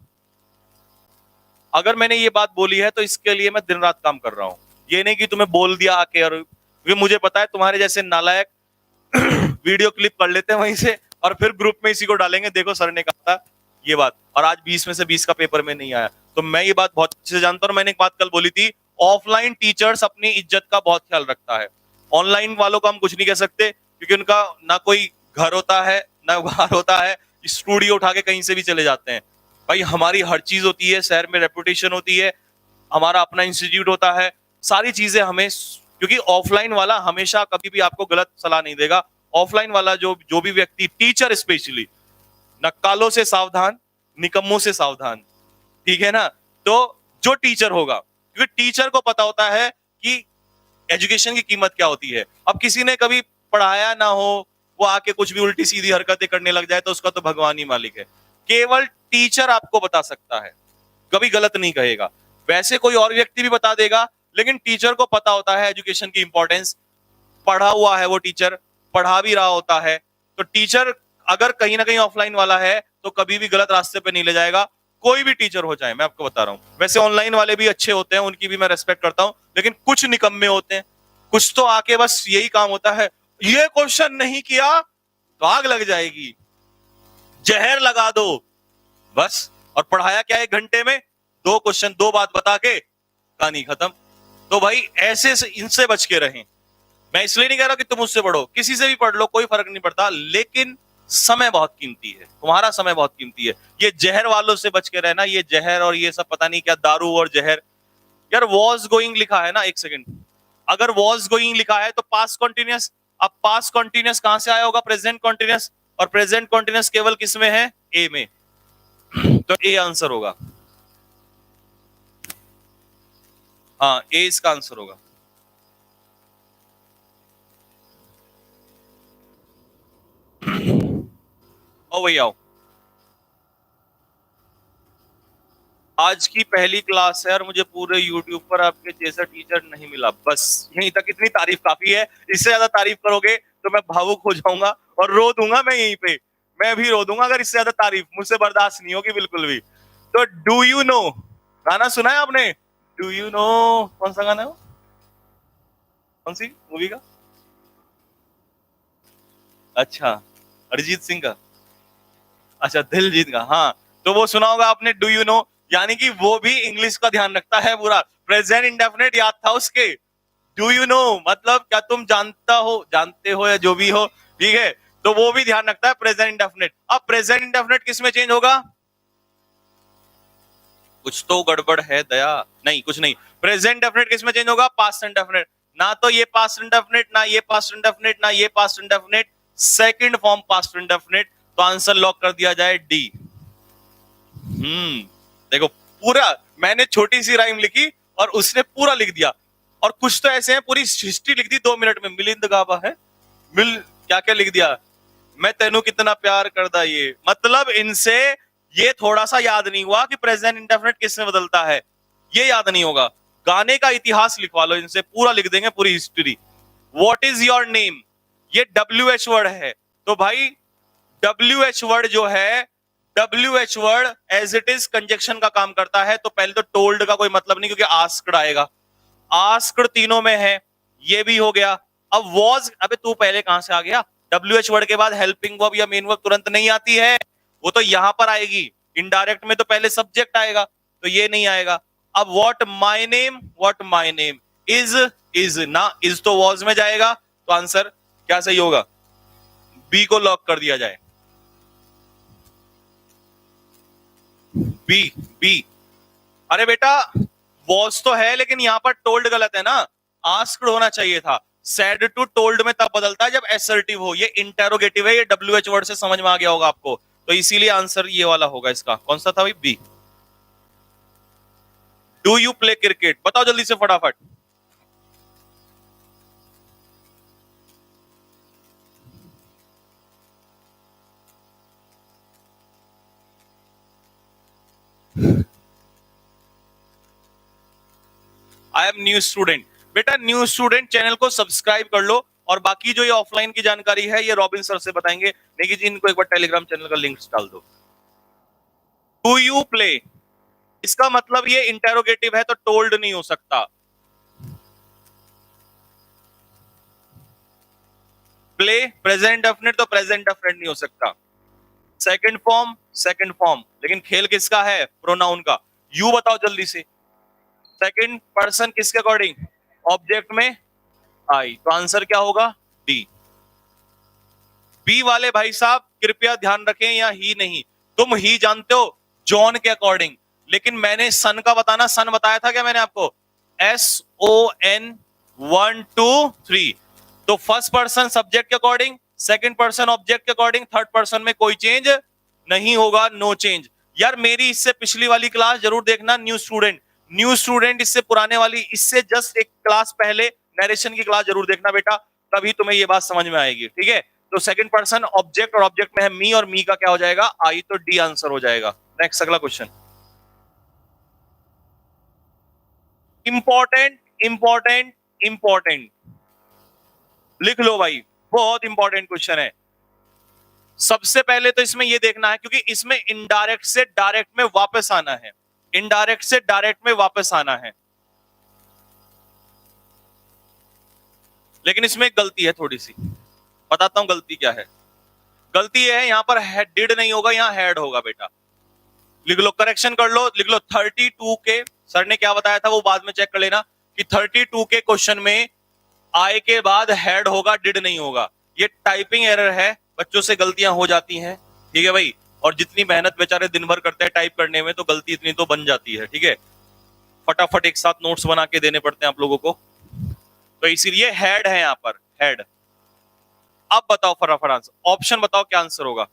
[SPEAKER 1] अगर मैंने ये बात बोली है तो इसके लिए मैं दिन रात काम कर रहा हूं। ये नहीं कि तुम्हें बोल दिया आके, और क्योंकि मुझे पता है तुम्हारे जैसे नालायक वीडियो क्लिप कर लेते हैं वहीं से और फिर ग्रुप में इसी को डालेंगे, देखो सर ने कहा था ये बात, और आज 20 में से 20 का पेपर में नहीं आया। तो मैं ये बात बहुत अच्छे से जानता हूं, और मैंने एक बात कल बोली थी, ऑफलाइन टीचर्स अपनी इज्जत का बहुत ख्याल रखता है। ऑनलाइन वालों को हम कुछ नहीं कह सकते क्योंकि उनका ना कोई घर होता है ना बाहर होता है, स्टूडियो उठा के कहीं से भी चले जाते हैं। भाई हमारी हर चीज होती है, शहर में रेपुटेशन होती है, हमारा अपना इंस्टीट्यूट होता है, सारी चीजें हमें, क्योंकि ऑफलाइन वाला हमेशा कभी भी आपको गलत सलाह नहीं देगा। ऑफलाइन वाला जो जो भी व्यक्ति, टीचर स्पेशली, नक्कालों से सावधान, निकम्मों से सावधान, ठीक है ना। तो जो टीचर होगा, क्योंकि टीचर को पता होता है कि एजुकेशन की कीमत क्या होती है। अब किसी ने कभी पढ़ाया ना हो, वो आके कुछ भी उल्टी सीधी हरकतें करने लग जाए तो उसका तो भगवान ही मालिक है। केवल टीचर आपको बता सकता है, कभी गलत नहीं कहेगा। वैसे कोई और व्यक्ति भी बता देगा, लेकिन टीचर को पता होता है एजुकेशन की इंपॉर्टेंस, पढ़ा हुआ है वो टीचर, पढ़ा भी रहा होता है। तो टीचर अगर कहीं ना कहीं ऑफलाइन वाला है तो कभी भी गलत रास्ते पे नहीं ले जाएगा, कोई भी टीचर हो जाए, मैं आपको बता रहा हूं। वैसे ऑनलाइन वाले भी अच्छे होते हैं, उनकी भी मैं रेस्पेक्ट करता हूं, लेकिन कुछ निकम्मे होते हैं, कुछ तो आके बस यही काम होता है, ये क्वेश्चन नहीं किया तो आग लग जाएगी, जहर लगा दो बस। और पढ़ाया क्या 1 घंटे में, 2 क्वेश्चन, 2 बात बता के कहानी खत्म। तो भाई ऐसे से इनसे बच के रहें। मैं इसलिए नहीं कह रहा कि तुम उससे पढ़ो, किसी से भी पढ़ लो, कोई फर्क नहीं पड़ता, लेकिन समय बहुत कीमती है, तुम्हारा समय बहुत कीमती है। ये जहर वालों से बच के रहना, ये जहर और ये सब पता नहीं क्या दारू और जहर। यार वॉज गोइंग लिखा है ना, एक सेकंड, अगर वॉज गोइंग लिखा है तो पास्ट कॉन्टिन्यूस, अब पास्ट कॉन्टिन्यूस कहां से आया होगा, प्रेजेंट कॉन्टिन्यूस, और प्रेजेंट कॉन्टिन्यूस केवल किस में है, ए में, तो ए आंसर होगा। हाँ, ए इसका आंसर होगा। ओ भैया आओ, आज की पहली क्लास है और मुझे पूरे YouTube पर आपके जैसा टीचर नहीं मिला, बस यहीं तक, इतनी तारीफ काफी है। इससे ज्यादा तारीफ करोगे तो मैं भावुक हो जाऊंगा और रो दूंगा मैं यहीं पे, मैं भी रो दूंगा अगर इससे ज्यादा तारीफ मुझसे बर्दाश्त नहीं होगी बिल्कुल भी। तो डू यू नो, गाना सुना है आपने, डू यू नो, कौन सा गाना है वो, कौन सी मूवी का? अच्छा, अरिजीत सिंह का, अच्छा दिलजीत का, हाँ। तो वो सुना होगा आपने, डू यू नो, यानी कि वो भी इंग्लिश का ध्यान रखता है पूरा, प्रेजेंट इंडेफिनिट याद था उसके। डू यू नो मतलब क्या तुम जानता हो, जानते हो या जो भी हो, ठीक है। तो वो भी ध्यान रखता है प्रेजेंट इंडेफिनिट। अब प्रेजेंट इंडेफिनिट किस में चेंज होगा, कुछ तो गड़बड़ है दया, नहीं कुछ नहीं। प्रेजेंट इंडेफिनिट किस में चेंज होगा, पास्ट इंडेफिनिट। ना तो ये पास्ट इंडेफिनिट, ना ये पास्ट इंडेफिनिट, ना ये past indefinite, second form past indefinite. तो आंसर लॉक कर दिया जाए डी। देखो पूरा, मैंने छोटी सी राइम लिखी और उसने पूरा लिख दिया। और कुछ तो ऐसे हैं पूरी हिस्ट्री लिख दी 2 मिनट में, मिलिंद गाबा है, मिल क्या क्या लिख दिया, मैं तेनू कितना प्यार करदा, ये मतलब इनसे ये थोड़ा सा याद नहीं हुआ कि प्रेजेंट इंडेफिनिट किसमें बदलता है, ये याद नहीं होगा। गाने का इतिहास लिखवा लो इनसे, पूरा लिख देंगे पूरी history. What is your name, ये WH वर्ड है। तो भाई WH वर्ड जो है, WH word as it is conjunction का काम करता है। तो पहले तो टोल्ड का कोई मतलब नहीं, क्योंकि आस्क्ड आएगा, आस्क्ड तीनों में है, ये भी हो गया। अब वॉज, अबे तू पहले कहां से आ गया, WH वर्ड के बाद हेल्पिंग वर्ब या मेन वर्ब तुरंत नहीं आती है, वो तो यहां पर आएगी, इनडायरेक्ट में तो पहले सब्जेक्ट आएगा, तो ये नहीं आएगा। अब व्हाट माई नेम इज ना, इज तो वॉज में जाएगा, तो आंसर क्या सही होगा, बी को लॉक कर दिया जाए, बी, बी। अरे बेटा वॉज तो है लेकिन यहां पर टोल्ड गलत है ना, आस्क्ड होना चाहिए था। सेड टू टोल्ड में तब बदलता है जब एसर्टिव हो, ये इंटेरोगेटिव है, ये WH वर्ड से समझ में आ गया होगा आपको, तो इसीलिए आंसर ये वाला होगा इसका। कौन सा था भाई, B. Do you play cricket, बताओ जल्दी से फटाफट। I am new student. बेटा न्यू स्टूडेंट चैनल को सब्सक्राइब कर लो, और बाकी जो ये ऑफलाइन की जानकारी है ये रॉबिन सर से बताएंगे। लेकिन जी इनको एक बार टेलीग्राम चैनल का लिंक डाल दो। डू यू प्ले, इसका मतलब ये इंटेरोगेटिव है तो टोल्ड नहीं हो सकता। प्ले प्रेजेंट डेफिनेट तो प्रेजेंट डेफिनेट नहीं हो सकता। सेकंड फॉर्म, लेकिन खेल किसका है? प्रोनाउन का। यू बताओ जल्दी से। सेकंड पर्सन किसके अकॉर्डिंग? ऑब्जेक्ट में आई, तो आंसर क्या होगा? डी। बी वाले भाई साहब कृपया ध्यान रखें, या ही नहीं, तुम ही जानते हो जॉन के अकॉर्डिंग, लेकिन मैंने सन का बताना, सन बताया था क्या मैंने आपको? SON 1 2 3। तो फर्स्ट पर्सन सब्जेक्ट के अकॉर्डिंग, सेकंड पर्सन ऑब्जेक्ट के अकॉर्डिंग, थर्ड पर्सन में कोई चेंज नहीं होगा, नो चेंज। यार मेरी इससे पिछली वाली क्लास जरूर देखना, न्यू स्टूडेंट। न्यू स्टूडेंट इससे पुराने वाली, इससे जस्ट एक क्लास पहले नरेशन की क्लास जरूर देखना बेटा, तभी तुम्हें ये बात समझ में आएगी, ठीक है? तो सेकंड पर्सन ऑब्जेक्ट, और ऑब्जेक्ट में है मी, और मी का क्या हो जाएगा? आई, तो डी आंसर हो जाएगा। नेक्स्ट अगला क्वेश्चन। इंपॉर्टेंट इंपॉर्टेंट इंपॉर्टेंट, लिख लो भाई, बहुत इंपॉर्टेंट क्वेश्चन है। सबसे पहले तो इसमें यह देखना है, क्योंकि इसमें इनडायरेक्ट से डायरेक्ट में वापस आना है, इनडायरेक्ट से डायरेक्ट में वापस आना है। लेकिन इसमें एक गलती है थोड़ी सी, बताता हूं गलती क्या है। गलती है यहां पर डिड नहीं होगा, यहां हैड होगा बेटा। लिख लो, करेक्शन कर लो, लिख लो 32 के, सर ने क्या बताया था वो बाद में चेक कर लेना, कि 32 के क्वेश्चन में आई के बाद हैड होगा, डिड नहीं होगा। ये टाइपिंग एरर है, बच्चों से गलतियां हो जाती हैं, ठीक है भाई। और जितनी मेहनत बेचारे दिन भर करते हैं टाइप करने में, तो गलती इतनी तो बन जाती है, ठीक है। फटाफट एक साथ नोट्स बना के देने पड़ते हैं आप लोगों को, तो इसीलिए हेड है यहां पर, हेड। अब बताओ फटाफट आंसर, ऑप्शन बताओ क्या आंसर होगा।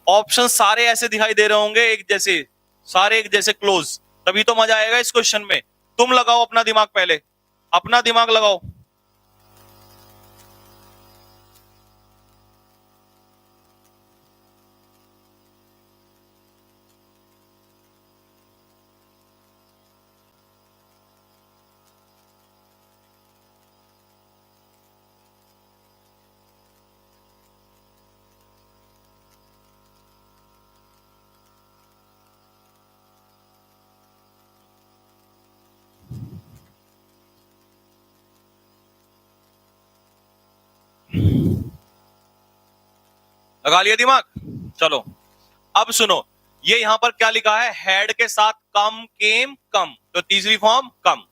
[SPEAKER 1] ऑप्शन सारे ऐसे दिखाई दे रहे होंगे एक जैसे, सारे एक जैसे क्लोज, तभी तो मजा आएगा इस क्वेश्चन में। तुम लगाओ अपना दिमाग, पहले अपना दिमाग लगाओ। लगा लिया दिमाग? चलो अब सुनो, ये यहां पर क्या लिखा है? हेड के साथ कम, केम, कम, तो तीसरी फॉर्म कम।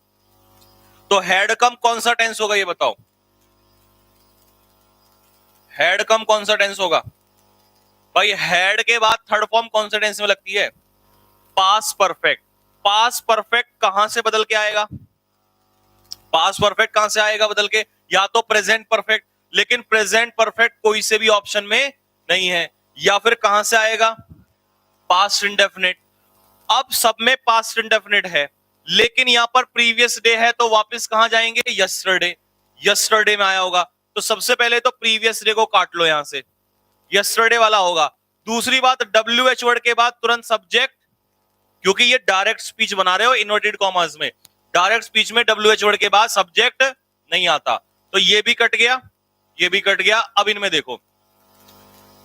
[SPEAKER 1] तो हेड कम कौन सा टेंस होगा ये बताओ? हेड कम कौन सा टेंस होगा भाई? हेड के बाद थर्ड फॉर्म कौन सा टेंस में लगती है? पास परफेक्ट। पास परफेक्ट कहां से बदल के आएगा? पास परफेक्ट कहां से आएगा बदल के? या तो प्रेजेंट परफेक्ट, लेकिन प्रेजेंट परफेक्ट कोई से भी ऑप्शन में नहीं है। या फिर कहां से आएगा? Past indefinite. अब सब में पास्ट इंडेफिनिट है, लेकिन यहां पर प्रीवियस डे है, तो वापस कहां जाएंगे? यस्टरडे। यस्टरडे में आया होगा, तो सबसे पहले तो प्रीवियस डे को काट लो यहां से, यस्टरडे वाला होगा। दूसरी बात, WH वर्ड के बाद तुरंत सब्जेक्ट, क्योंकि ये डायरेक्ट स्पीच बना रहे हो इन्वर्टेड कॉमर्स में, डायरेक्ट स्पीच में WH वर्ड के बाद सब्जेक्ट नहीं आता, तो ये भी कट गया, ये भी कट गया। अब इनमें देखो,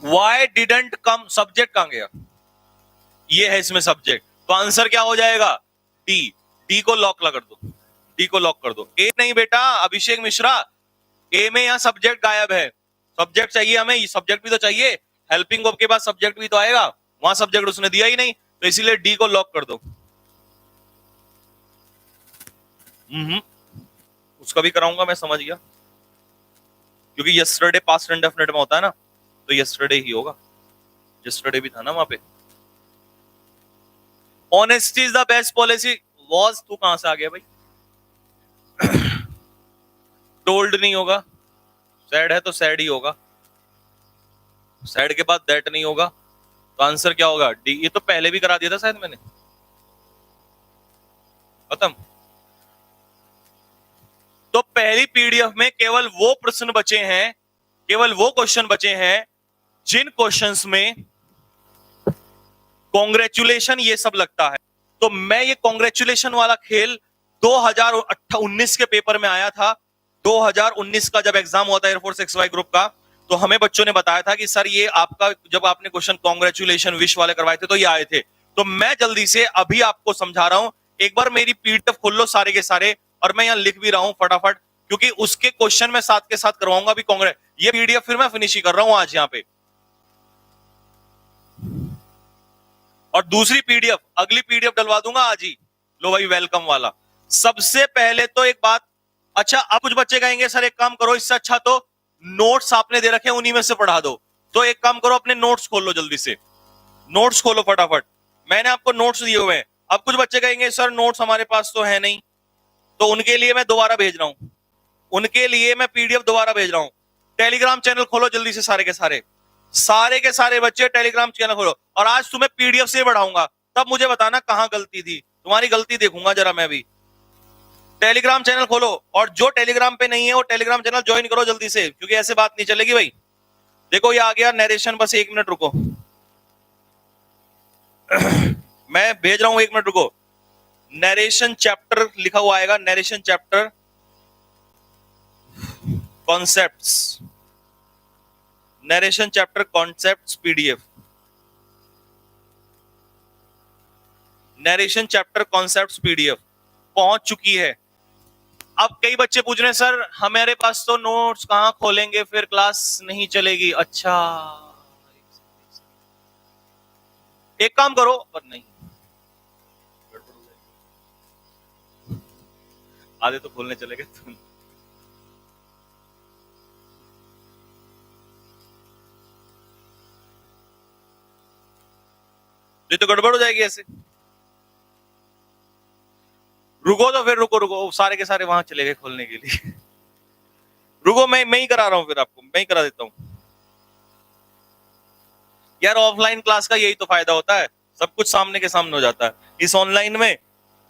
[SPEAKER 1] Why didn't come, सब्जेक्ट कहां गया? ये है इसमें सब्जेक्ट, तो आंसर क्या हो जाएगा? डी। डी को लॉक कर दो, डी को लॉक कर दो। ए नहीं बेटा अभिषेक मिश्रा, ए में यहां सब्जेक्ट गायब है। सब्जेक्ट चाहिए हमें, सब्जेक्ट भी तो चाहिए, हेल्पिंग वर्ब के बाद सब्जेक्ट भी तो आएगा, वहां सब्जेक्ट उसने दिया ही नहीं, तो इसीलिए डी को लॉक कर दो। उसका भी कराऊंगा मैं, समझ गया, क्योंकि यस्टरडे पास्ट इंडेफिनिट में होता है ना, तो यस्टरडे ही होगा, यस्टरडे भी था ना वहां पे। Honesty is the best policy, was तू कहां से आ गया भाई? टोल्ड नहीं होगा, सैड है तो सैड ही होगा, सैड के बाद दैट नहीं होगा, तो आंसर क्या होगा? डी। ये तो पहले भी करा दिया था शायद मैंने, खत्म। तो पहली PDF में केवल वो प्रश्न बचे हैं, केवल वो क्वेश्चन बचे हैं जिन क्वेश्चंस में कॉन्ग्रेचुलेशन ये सब लगता है। तो मैं ये कॉन्ग्रेचुलेशन वाला खेल 2019 के पेपर में आया था। 2019 का जब एग्जाम हुआ था एयरफोर्स XY ग्रुप का, तो हमें बच्चों ने बताया था कि सर ये आपका, जब आपने क्वेश्चन कॉन्ग्रेचुलेशन विश वाले करवाए थे तो ये आए थे। तो मैं जल्दी से अभी आपको समझा रहा हूं, एक बार मेरी पीडीएफ खोल लो सारे के सारे, और मैं यहां लिख भी रहा हूं फटाफट, क्योंकि उसके क्वेश्चन मैं साथ के साथ करवाऊंगा अभी कांग्रेस। ये पीडीएफ फिर मैं फिनिश ही कर रहा हूं आज यहां पे। और दूसरी पीडीएफ, अगली पीडीएफ डलवा दूंगा आज ही। लो भाई वेलकम वाला। सबसे पहले तो एक बात, अच्छा अब कुछ बच्चे कहेंगे सर एक काम करो, इससे अच्छा तो नोट्स आपने दे रखे हैं उन्हीं में से पढ़ा दो। तो एक काम करो, अपने नोट्स खोल लो जल्दी से, नोट्स खोलो फटाफट, मैंने आपको नोट्स दिए हुए हैं। अब कुछ बच्चे कहेंगे सर नोट्स हमारे पास तो है नहीं, तो उनके लिए मैं दोबारा भेज रहा हूं, उनके लिए मैं पीडीएफ दोबारा भेज रहा हूं। टेलीग्राम चैनल खोलो जल्दी से सारे के सारे, सारे के सारे बच्चे टेलीग्राम चैनल खोलो, और आज तुम्हें पीडीएफ से बढ़ाऊंगा, तब मुझे बताना कहां गलती थी, तुम्हारी गलती देखूंगा जरा मैं भी। टेलीग्राम चैनल खोलो, और जो टेलीग्राम पे नहीं है वो टेलीग्राम चैनल ज्वाइन करो जल्दी से, क्योंकि ऐसे बात नहीं चलेगी भाई। देखो ये आ गया नरेशन, बस 1 मिनट रुको मैं भेज रहा हूं, 1 मिनट रुको। नरेशन चैप्टर लिखा हुआ आएगा, narration chapter concepts, narration chapter concepts PDF, narration chapter concepts PDF पहुंच चुकी है। अब कई बच्चे पूछ रहे हैं सर हमारे पास तो नोट्स कहां खोलेंगे, फिर क्लास नहीं चलेगी। अच्छा एक काम करो, पर नहीं आधे तो खोलने चले गए तुम। ये तो गड़बड़ हो जाएगी ऐसे। रुको तो फिर, रुको रुको, सारे के सारे वहां चले गए खोलने के लिए रुको, मैं ही करा रहा हूं, फिर आपको मैं ही करा देता हूं यार। ऑफलाइन क्लास का यही तो फायदा होता है, सब कुछ सामने के सामने हो जाता है। इस ऑनलाइन में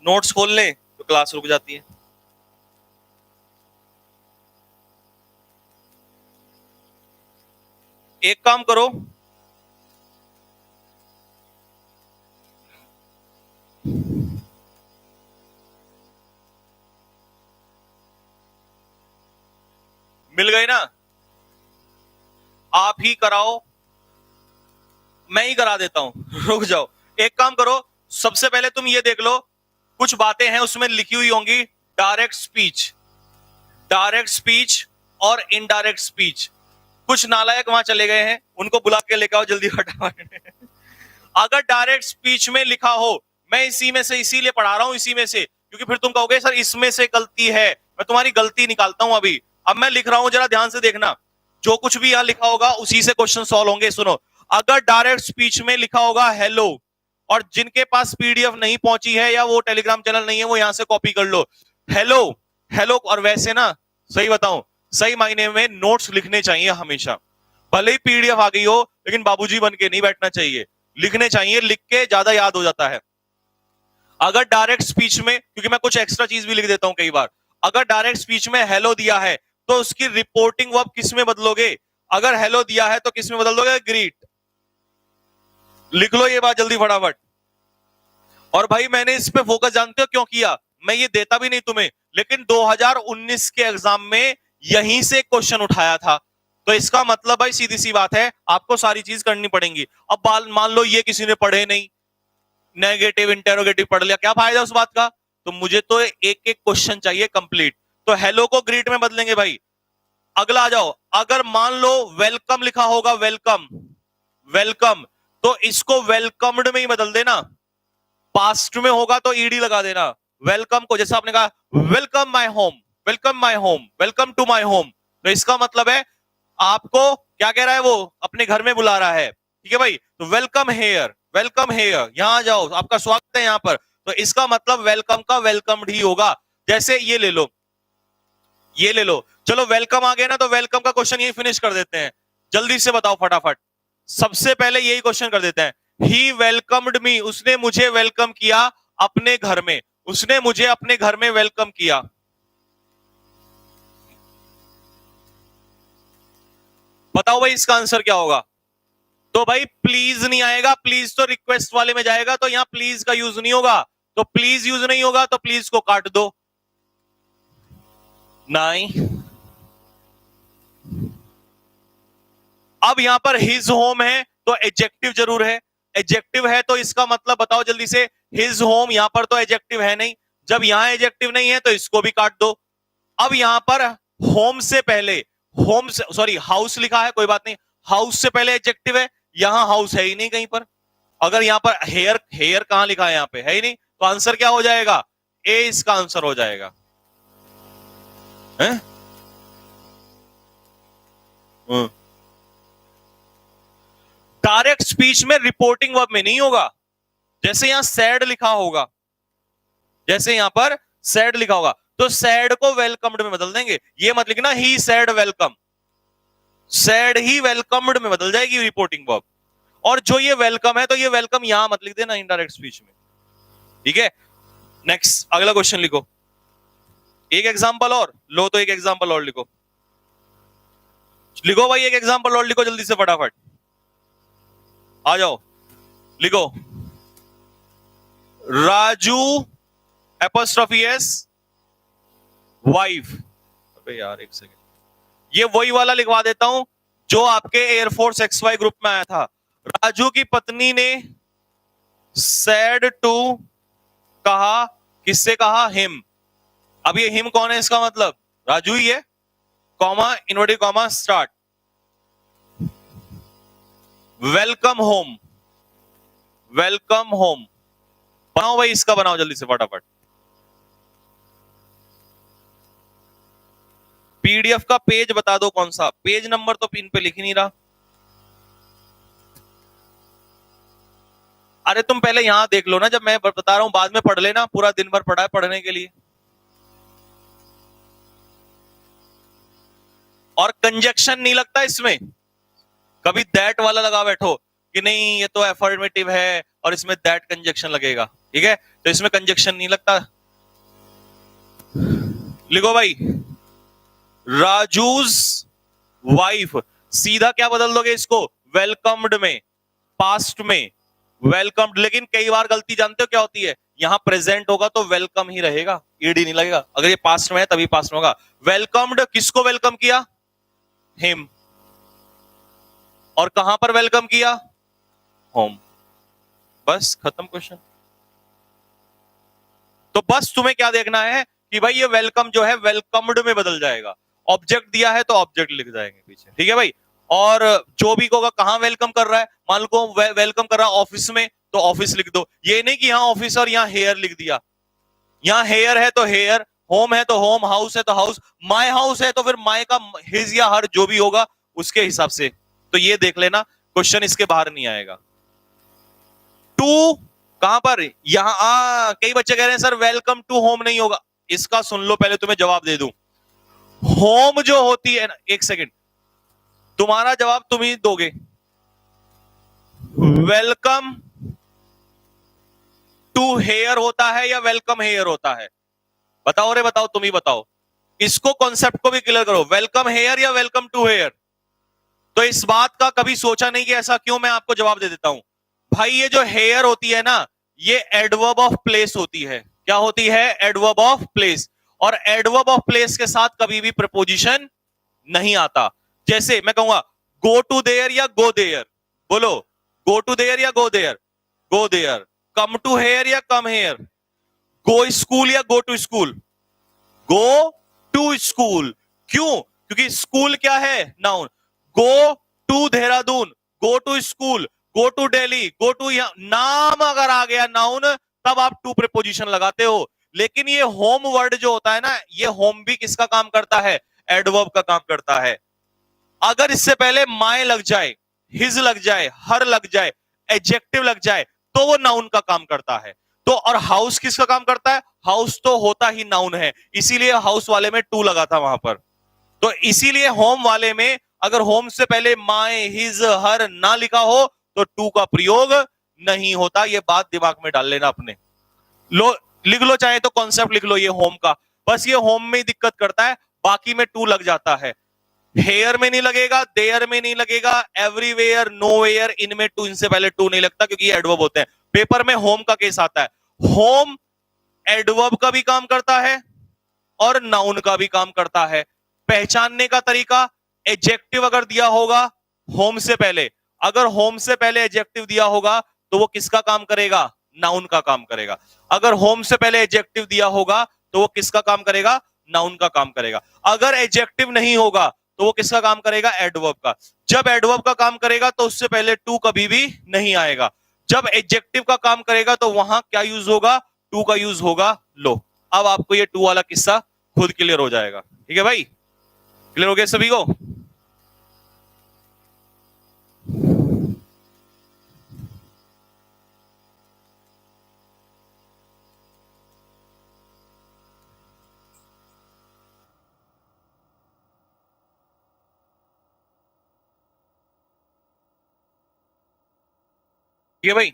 [SPEAKER 1] नोट्स खोल ले तो क्लास रुक जाती है। एक काम करो, मिल गए ना, आप ही कराओ, मैं ही करा देता हूं रुक जाओ। एक काम करो, सबसे पहले तुम ये देख लो, कुछ बातें हैं उसमें लिखी हुई होंगी, डायरेक्ट स्पीच, डायरेक्ट स्पीच और इनडायरेक्ट स्पीच। कुछ नालायक वहां चले गए हैं, उनको बुला के लेकर आओ जल्दी फटाफट अगर डायरेक्ट स्पीच में लिखा हो, मैं इसी में से इसीलिए पढ़ा रहा हूं, इसी में से, क्योंकि फिर तुम कहोगे सर इसमें से गलती है, मैं तुम्हारी गलती निकालता हूं अभी। अब मैं लिख रहा हूं, जरा ध्यान से देखना, जो कुछ भी यहां लिखा होगा उसी से क्वेश्चन सॉल्व होंगे। सुनो, अगर डायरेक्ट स्पीच में लिखा होगा हेलो, और जिनके पास पीडीएफ नहीं पहुंची है या वो टेलीग्राम चैनल नहीं है, वो यहां से कॉपी कर लो, हेलो हेलो। और वैसे ना, सही बताऊं, सही मायने में नोट्स लिखने चाहिए हमेशा, भले ही पीडीएफ आ गई हो, लेकिन बाबूजी बन के नहीं बैठना चाहिए, लिखने चाहिए, लिख के ज्यादा याद हो जाता है। अगर डायरेक्ट स्पीच में, क्योंकि मैं कुछ एक्स्ट्रा चीज भी लिख देता हूं कई बार, अगर डायरेक्ट स्पीच में हेलो दिया है तो उसकी रिपोर्टिंग वर्ब किस में बदलोगे? अगर हेलो दिया है तो किस में बदल दोगे? ग्रीट। लिख लो ये बात जल्दी फटाफट। और भाई मैंने इस पे फोकस जानते हो क्यों किया? मैं ये देता भी नहीं तुम्हें, लेकिन 2019 के एग्जाम में यहीं से क्वेश्चन उठाया था, तो इसका मतलब भाई सीधी सी बात है, आपको सारी चीज करनी पड़ेंगी। अब मान लो ये किसी ने पढ़े नहीं, नेगेटिव इंटेरोगेटिव पढ़ लिया, क्या फायदा उस बात का? तो मुझे तो एक एक क्वेश्चन चाहिए कंप्लीट। तो हेलो को ग्रीट में बदलेंगे भाई। अगला आ जाओ, अगर मान लो वेलकम लिखा होगा, वेलकम, वेलकम, तो इसको वेलकम्ड में ही बदल देना। पास्ट में होगा तो ईडी लगा देना। वेलकम को जैसे आपने कहा welcome my home, welcome my home, welcome to my home, तो इसका मतलब है आपको क्या कह रहा है, वो अपने घर में बुला रहा है। ठीक है भाई, तो वेलकम हेयर, वेलकम हेयर, यहां जाओ, आपका स्वागत है यहां पर, तो इसका मतलब वेलकम का वेलकम्ड ही होगा। जैसे ये ले लो, ये ले लो, चलो वेलकम आ गया ना, तो वेलकम का क्वेश्चन यही फिनिश कर देते हैं। जल्दी से बताओ फटाफट, सबसे पहले यही क्वेश्चन कर देते हैं। ही वेलकम्ड मी, उसने मुझे वेलकम किया अपने घर में, उसने मुझे अपने घर में वेलकम किया। बताओ भाई इसका आंसर क्या होगा? तो भाई प्लीज नहीं आएगा, प्लीज तो रिक्वेस्ट वाले में जाएगा, तो यहां प्लीज का यूज नहीं होगा। तो प्लीज यूज नहीं होगा, तो प्लीज को काट दो। नहीं, अब यहां पर हिज होम है तो एडजेक्टिव जरूर है, एडजेक्टिव है तो इसका मतलब बताओ जल्दी से, हिज होम, यहां पर तो एडजेक्टिव है नहीं, जब यहां एडजेक्टिव नहीं है तो इसको भी काट दो। अब यहां पर होम से पहले, होम से सॉरी हाउस लिखा है, कोई बात नहीं, हाउस से पहले एडजेक्टिव है, यहां हाउस है ही नहीं कहीं पर। अगर यहां पर हेयर, हेयर कहां लिखा है, यहां पे है ही नहीं, तो आंसर क्या हो जाएगा, ए इसका आंसर हो जाएगा है? डायरेक्ट स्पीच में रिपोर्टिंग वर्ब में नहीं होगा, जैसे यहां सैड लिखा होगा, जैसे यहां पर सैड लिखा होगा तो सैड को वेलकम्ड में बदल देंगे, ये मत लिखना ही सैड वेलकम, सैड ही वेलकम्ड में बदल जाएगी रिपोर्टिंग वर्ब। और जो ये वेलकम है तो ये वेलकम यहां मत लिख देना इनडायरेक्ट स्पीच में, ठीक है। नेक्स्ट अगला क्वेश्चन लिखो, एक एग्जांपल और लो, तो एक एग्जांपल और लिखो, लिखो भाई एक एग्जांपल और लिखो जल्दी से फटाफट, आ जाओ लिखो, राजू एपोस्ट्रोफी एस वाइफ, अबे यार एक सेकंड, ये वही वाला लिखवा देता हूं जो आपके एयरफोर्स XY ग्रुप में आया था। राजू की पत्नी ने सैड टू कहा, किससे कहा, हिम। अब ये हिम कौन है, इसका मतलब राजू ही है, comma inverted comma start, welcome home, welcome home, बनाओ भाई इसका, बनाओ जल्दी से फटाफट। पीडीएफ का पेज बता दो कौन सा, पेज नंबर तो पिन पे लिख ही नहीं रहा। अरे तुम पहले यहां देख लो ना, जब मैं बता रहा हूं बाद में पढ़ लेना, पूरा दिन भर पढ़ा है पढ़ने के लिए। और कंजक्शन नहीं लगता इसमें, कभी दैट वाला लगा बैठो कि नहीं ये तो एफर्मेटिव है और इसमें दैट कंजक्शन लगेगा, ठीक है, तो इसमें कंजक्शन नहीं लगता। लिखो भाई, राजूज वाइफ, सीधा क्या बदल दोगे इसको, वेलकम्ड में, पास्ट में वेलकम्ड, लेकिन कई बार गलती जानते हो क्या होती है, यहां प्रेजेंट होगा तो वेलकम ही रहेगा, ईडी नहीं लगेगा, अगर ये पास्ट में है तभी पास्ट में होगा। वेलकम्ड, किसको वेलकम किया, हिम, और कहां पर वेलकम किया, होम, बस खत्म क्वेश्चन। तो बस तुम्हें क्या देखना है कि भाई ये वेलकम जो है वेलकम्ड में बदल जाएगा, ऑब्जेक्ट दिया है तो ऑब्जेक्ट लिख जाएंगे पीछे, ठीक है भाई। और जो भी होगा कहां वेलकम कर रहा है, मान लो वेलकम कर रहा है ऑफिस में तो ऑफिस लिख दो, ये नहीं कि यहां ऑफिस और यहां हेयर लिख दिया, यहां हेयर है तो हेयर, होम है तो होम, हाउस है तो हाउस, माय हाउस है तो फिर माय का हिज या हर जो भी होगा उसके हिसाब से, तो ये देख लेना क्वेश्चन इसके बाहर नहीं आएगा। टू कहां पर, यहां कई बच्चे कह रहे हैं सर वेलकम टू होम नहीं होगा, इसका सुन लो पहले, तुम्हें जवाब दे दूं। होम जो होती है ना, एक सेकंड, तुम्हारा जवाब तुम ही दोगे, वेलकम टू हेयर होता है या वेलकम हेयर होता है, बताओ रे बताओ, तुम ही बताओ, इसको कॉन्सेप्ट को भी क्लियर करो, वेलकम हेयर या वेलकम टू हेयर। तो इस बात का कभी सोचा नहीं कि ऐसा क्यों, मैं आपको जवाब दे देता हूं भाई, ये जो हेयर होती है ना, ये एडवर्ब ऑफ प्लेस होती है, क्या होती है, एडवर्ब ऑफ प्लेस, और एडवर्ब ऑफ प्लेस के साथ कभी भी प्रपोजिशन नहीं आता। जैसे मैं कहूंगा गो टू देयर या गो देयर, बोलो, गो टू देयर या go there, go there, come to here या कम हेयर, गो स्कूल या go to school, go to school, क्यों, क्योंकि स्कूल क्या है, noun, go to Dehradun, go to school, go to Delhi, go to, नाम अगर आ गया नाउन तब आप टू प्रीपोजिशन लगाते हो, लेकिन ये होम वर्ड जो होता है ना, ये होम भी किसका काम करता है, एडवर्ब का काम करता है। अगर इससे पहले माय लग जाए, हिज लग जाए, हर लग जाए, एडजेक्टिव लग जाए, तो वो नाउन का काम करता है। तो और हाउस किसका काम करता है, हाउस तो होता ही नाउन है, इसीलिए हाउस वाले में टू लगा था वहां पर। तो इसीलिए होम वाले में अगर होम से पहले माय, हिज, हर ना लिखा हो तो टू का प्रयोग नहीं होता, ये बात दिमाग में डाल लेना अपने। लो लिख लो, चाहे तो कॉन्सेप्ट लिख लो ये होम का, बस ये होम में ही दिक्कत करता है, बाकी में टू लग जाता है, हेयर में नहीं लगेगा, देयर में नहीं लगेगा, एवरीवेयर, नोवेयर, इनमें टू, इनसे पहले टू नहीं लगता क्योंकि ये एडवर्ब होते हैं। पेपर में होम का केस आता है, होम एडवर्ब का भी काम करता है और नाउन का भी काम करता है। पहचानने का तरीका, एडजेक्टिव अगर दिया होगा होम से पहले, अगर होम से पहले एडजेक्टिव दिया होगा तो वो किसका काम करेगा? नाउन का काम करेगा। अगर होम से पहले एडजेक्टिव दिया होगा तो वो किसका काम करेगा? नाउन का काम करेगा। अगर एडजेक्टिव नहीं होगा तो वो किसका काम करेगा? एडवर्ब का। जब एडवर्ब का काम करेगा तो उससे पहले टू कभी भी नहीं आएगा। जब एडजेक्टिव का काम करेगा तो वहां क्या यूज होगा? टू का यूज होगा। लो, अब आपको ये टू वाला किस्सा खुद क्लियर हो जाएगा। ठीक है भाई, क्लियर हो गया सभी को? ठीक है भाई,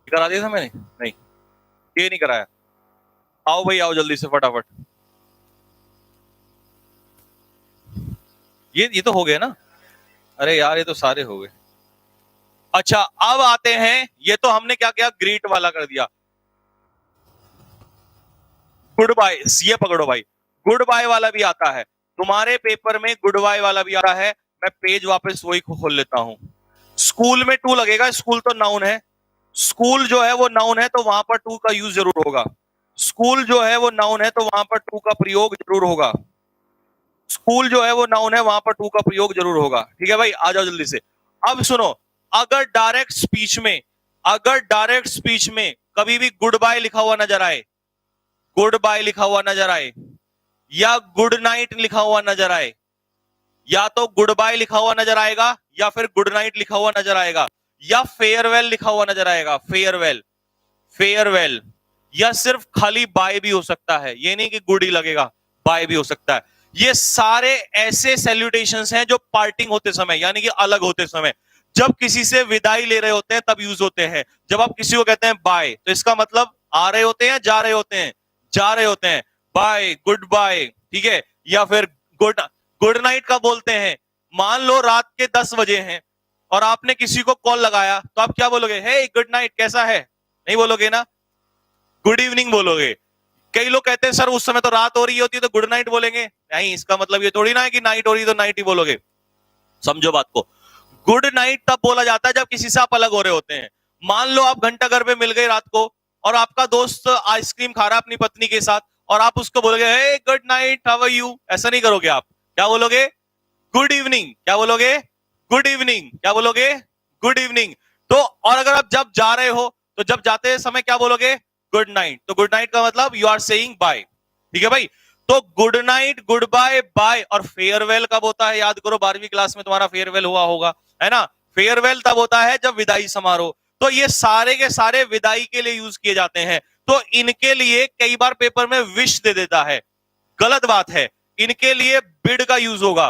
[SPEAKER 1] करा दिया था मैंने? नहीं, ये नहीं कराया। आओ भाई आओ जल्दी से फटाफट। ये तो हो गया ना? अरे यार ये तो सारे हो गए। अच्छा अब आते हैं, ये तो हमने क्या किया? ग्रीट वाला कर दिया। गुड बाय, ये पकड़ो भाई, गुड बाय वाला भी आता है तुम्हारे पेपर में, गुड बाय वाला भी आता है। मैं पेज वापस वही खोल लेता हूं। स्कूल में टू लगेगा, स्कूल तो नाउन है। स्कूल जो है वो नाउन है तो वहां पर टू का यूज जरूर होगा। स्कूल जो है वो नाउन है तो वहां पर टू का प्रयोग जरूर होगा। स्कूल जो है वो नाउन है, वहां पर टू का प्रयोग जरूर होगा। ठीक है भाई, आ जाओ जल्दी से। अब सुनो, अगर डायरेक्ट स्पीच में, अगर डायरेक्ट स्पीच में कभी भी गुड बाय लिखा हुआ नजर आए, गुड बाय लिखा हुआ नजर आए, या गुड नाइट लिखा हुआ नजर आए, या तो गुड बाय लिखा हुआ नजर आएगा, या फिर गुड नाइट लिखा हुआ नजर आएगा, या फेयरवेल लिखा हुआ नजर आएगा, फेयरवेल, फेयरवेल, या सिर्फ खाली बाय भी हो सकता है, ये नहीं कि गुड ही लगेगा, बाय भी हो सकता है। ये सारे ऐसे सैल्यूटेशंस हैं जो पार्टिंग होते समय, यानी कि अलग होते समय, जब किसी से विदाई ले रहे होते हैं तब यूज होते हैं। जब आप किसी को कहते हैं बाय, तो इसका मतलब आ रहे होते हैं, जा रहे होते हैं, जा रहे होते हैं, बाय, गुड बाय। ठीक है, या फिर गुड, गुड नाइट का बोलते हैं। मान लो रात के 10 बजे हैं और आपने किसी को कॉल लगाया, तो आप क्या बोलोगे? हे गुड नाइट, कैसा है? नहीं बोलोगे ना, गुड इवनिंग बोलोगे। कई लोग कहते हैं सर उस समय तो रात हो रही होती है तो गुड नाइट बोलेंगे। नहीं, इसका मतलब ये थोड़ी ना है कि नाइट हो रही है तो नाइट ही बोलोगे। समझो बात को। गुड नाइट तब बोला जाता है जब किसी से आप अलग हो रहे होते हैं। मान लो आप घंटा घर पे मिल गए रात को और आपका दोस्त आइसक्रीम खा रहा है अपनी पत्नी के साथ, और आप उसको बोलोगे hey good night, how are you? ऐसा नहीं करोगे आप। क्या बोलोगे? Good evening. क्या बोलोगे? Good evening. क्या बोलोगे? Good evening. तो और अगर आप जब जा रहे हो तो जब जाते समय क्या बोलोगे? Good night. तो गुड नाइट का मतलब यू आर सेइंग बाय। ठीक है भाई, तो good night, good bye, bye. और फेयरवेल कब होता है? याद करो, 12वीं क्लास में तुम्हारा फेयरवेल हुआ होगा, है ना? फेयरवेल तब होता है जब विदाई समारोह। तो ये सारे के सारे विदाई के लिए यूज किए जाते हैं। तो इनके लिए कई बार पेपर में विश दे देता है, गलत बात है। इनके लिए बिड का यूज होगा।